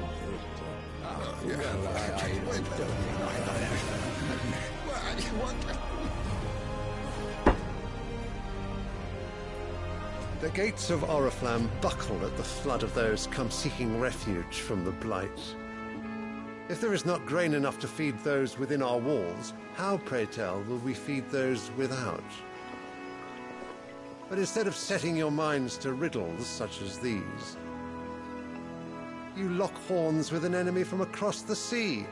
The gates of Oriflamme buckle at the flood of those come seeking refuge from the blight. If there is not grain enough to feed those within our walls, how, pray tell, will we feed those without? But instead of setting your minds to riddles such as these, you lock horns with an enemy from across the sea,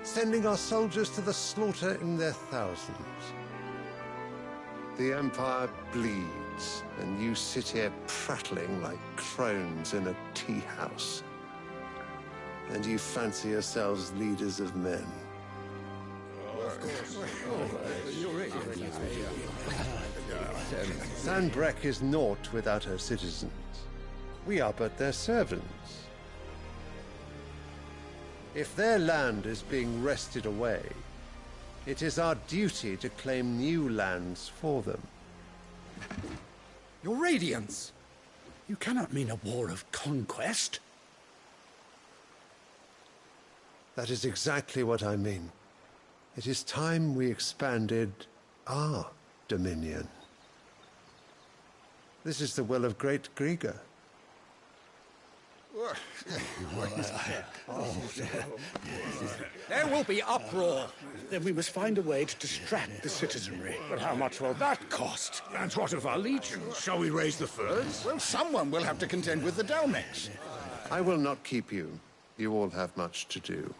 sending our soldiers to the slaughter in their thousands. The Empire bleeds, and you sit here prattling like crones in a tea-house. And you fancy yourselves leaders of men. Sanbreque is naught without her citizens. We are but their servants. If their land is being wrested away, it is our duty to claim new lands for them. Your Radiance! You cannot mean a war of conquest. That is exactly what I mean. It is time we expanded our dominion. This is the will of great Grieger. There will be uproar. Then we must find a way to distract the citizenry. But how much will that cost? And what of our legions? Shall we raise the furs? Well, someone will have to contend with the Dalmex. I will not keep you. You all have much to do.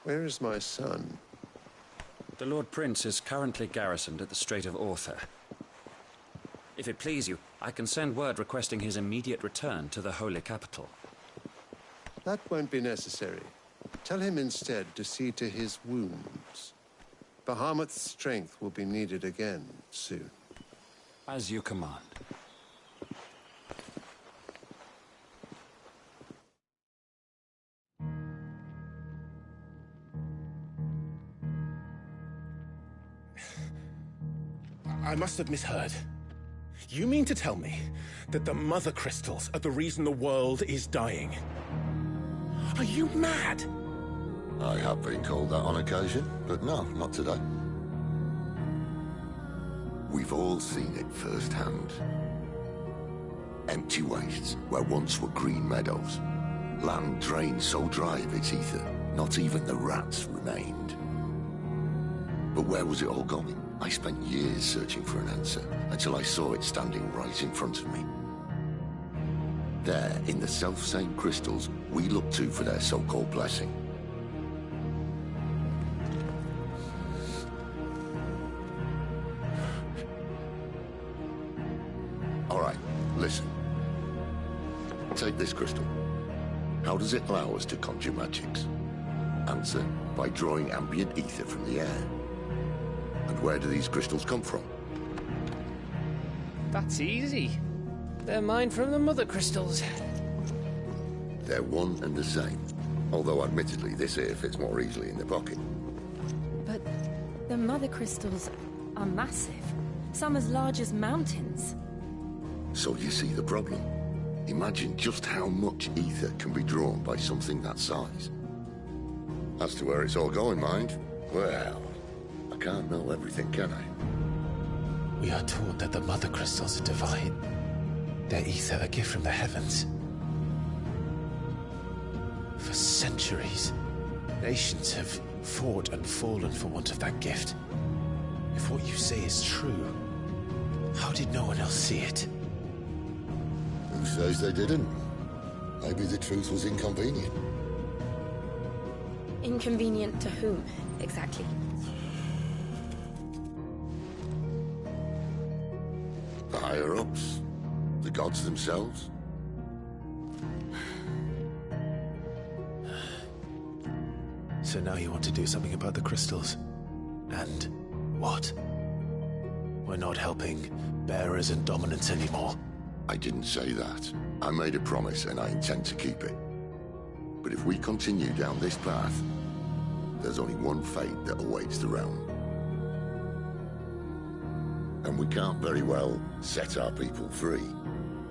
Where is my son? The Lord Prince is currently garrisoned at the Strait of Arthur. If it please you, I can send word requesting his immediate return to the Holy Capital. That won't be necessary. Tell him instead to see to his wounds. Bahamut's strength will be needed again soon. As you command. I must have misheard. You mean to tell me that the Mother Crystals are the reason the world is dying? Are you mad? I have been called that on occasion, but no, not today. We've all seen it firsthand. Empty wastes where once were green meadows. Land drained so dry of its ether, not even the rats remained. But where was it all going? I spent years searching for an answer, until I saw it standing right in front of me. There, in the self-same crystals we look to for their so-called blessing. All right, listen. Take this crystal. How does it allow us to conjure magics? Answer, by drawing ambient ether from the air. And where do these crystals come from? That's easy. They're mine from the Mother Crystals. They're one and the same. Although admittedly this here fits more easily in the pocket. But the mother crystals are massive. Some as large as mountains. So you see the problem. Imagine just how much ether can be drawn by something that size. As to where it's all going, mind, well, I can't know everything, can I? We are taught that the mother crystals are divine. Their ether a gift from the heavens. For centuries, nations have fought and fallen for want of that gift. If what you say is true, how did no one else see it? Who says they didn't? Maybe the truth was inconvenient. Inconvenient to whom, exactly? The higher-ups? The gods themselves? So now you want to do something about the crystals? And what? We're not helping bearers and dominants anymore. I didn't say that. I made a promise and I intend to keep it. But if we continue down this path, there's only one fate that awaits the realm. And we can't very well set our people free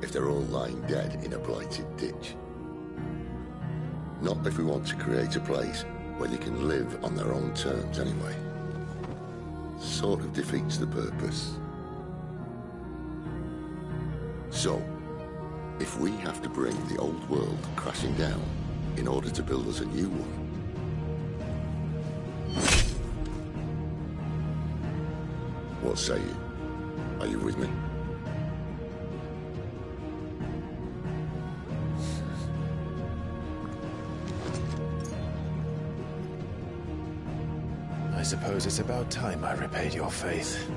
if they're all lying dead in a blighted ditch. Not if we want to create a place where they can live on their own terms anyway. Sort of defeats the purpose. So, if we have to bring the old world crashing down in order to build us a new one, what say you? Are you with me? I suppose it's about time I repaid your faith.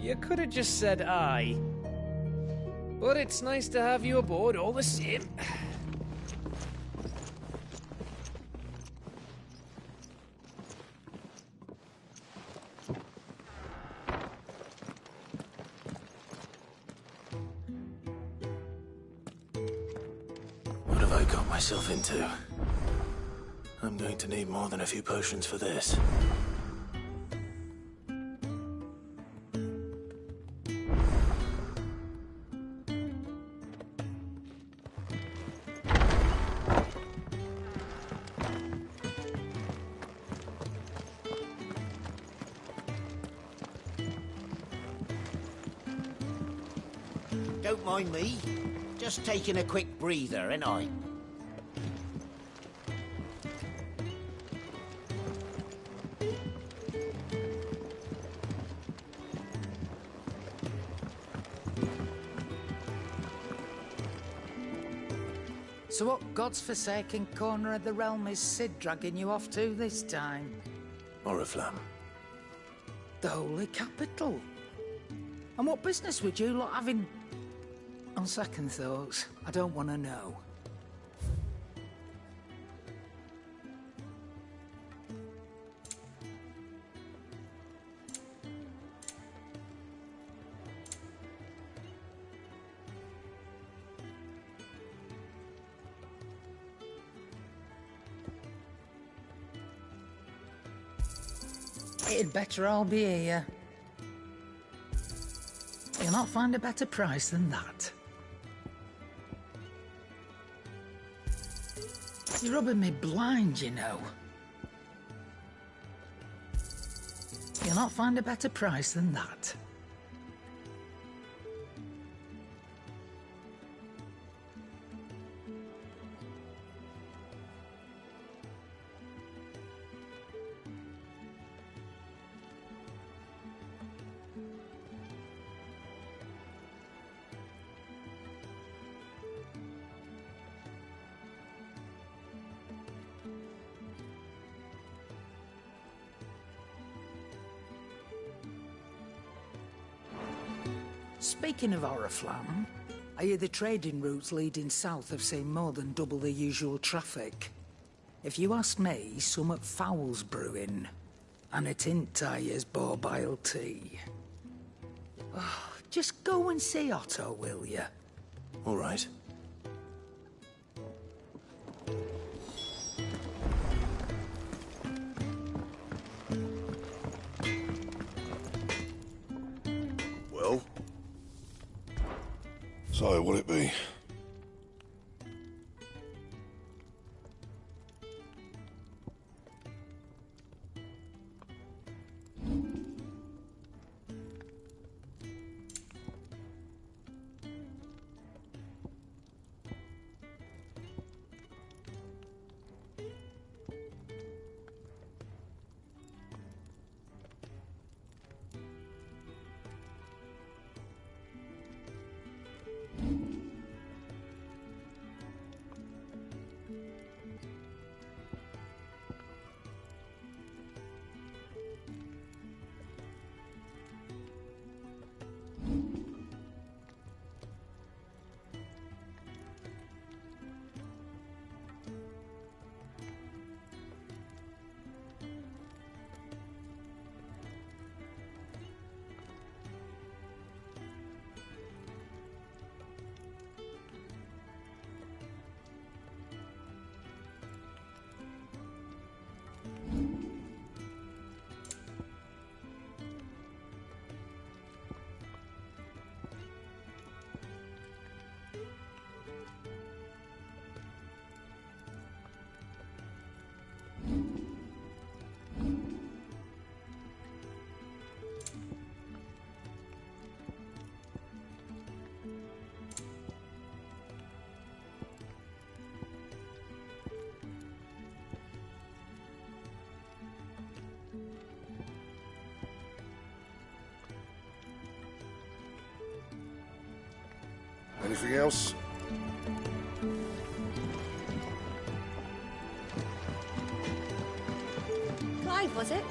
You could have just said aye. But it's nice to have you aboard all the same. What have I got myself into? I'm going to need more than a few potions for this. Don't mind me. Just taking a quick breather, ain't I? So what god's-forsaken corner of the realm is Sid dragging you off to this time? Oriflamme. The Holy Capital. And what business would you lot having? On second thoughts, I don't want to know. It'd better all be here. You'll not find a better price than that. You're rubbing me blind, you know. You'll not find a better price than that. Speaking of Oriflamme, I hear the trading routes leading south have seen more than double the usual traffic. If you ask me, summat foul's brewing. And it ain't Tyre's borbile tea. Oh, Just go and see Otto, will you? All right. Well? So, what'll it be? Anything else? Clive, was it?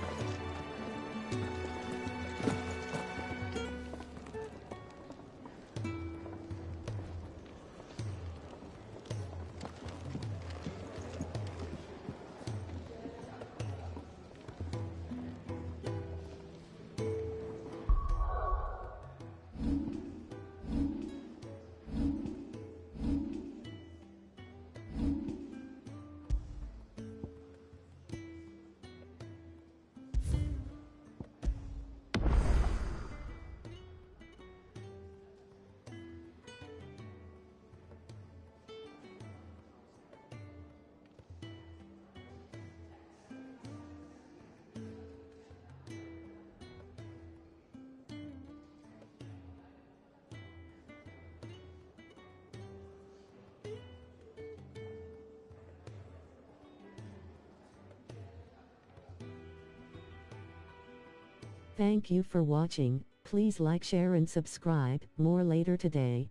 Thank you for watching. Please like, share and subscribe. More later today.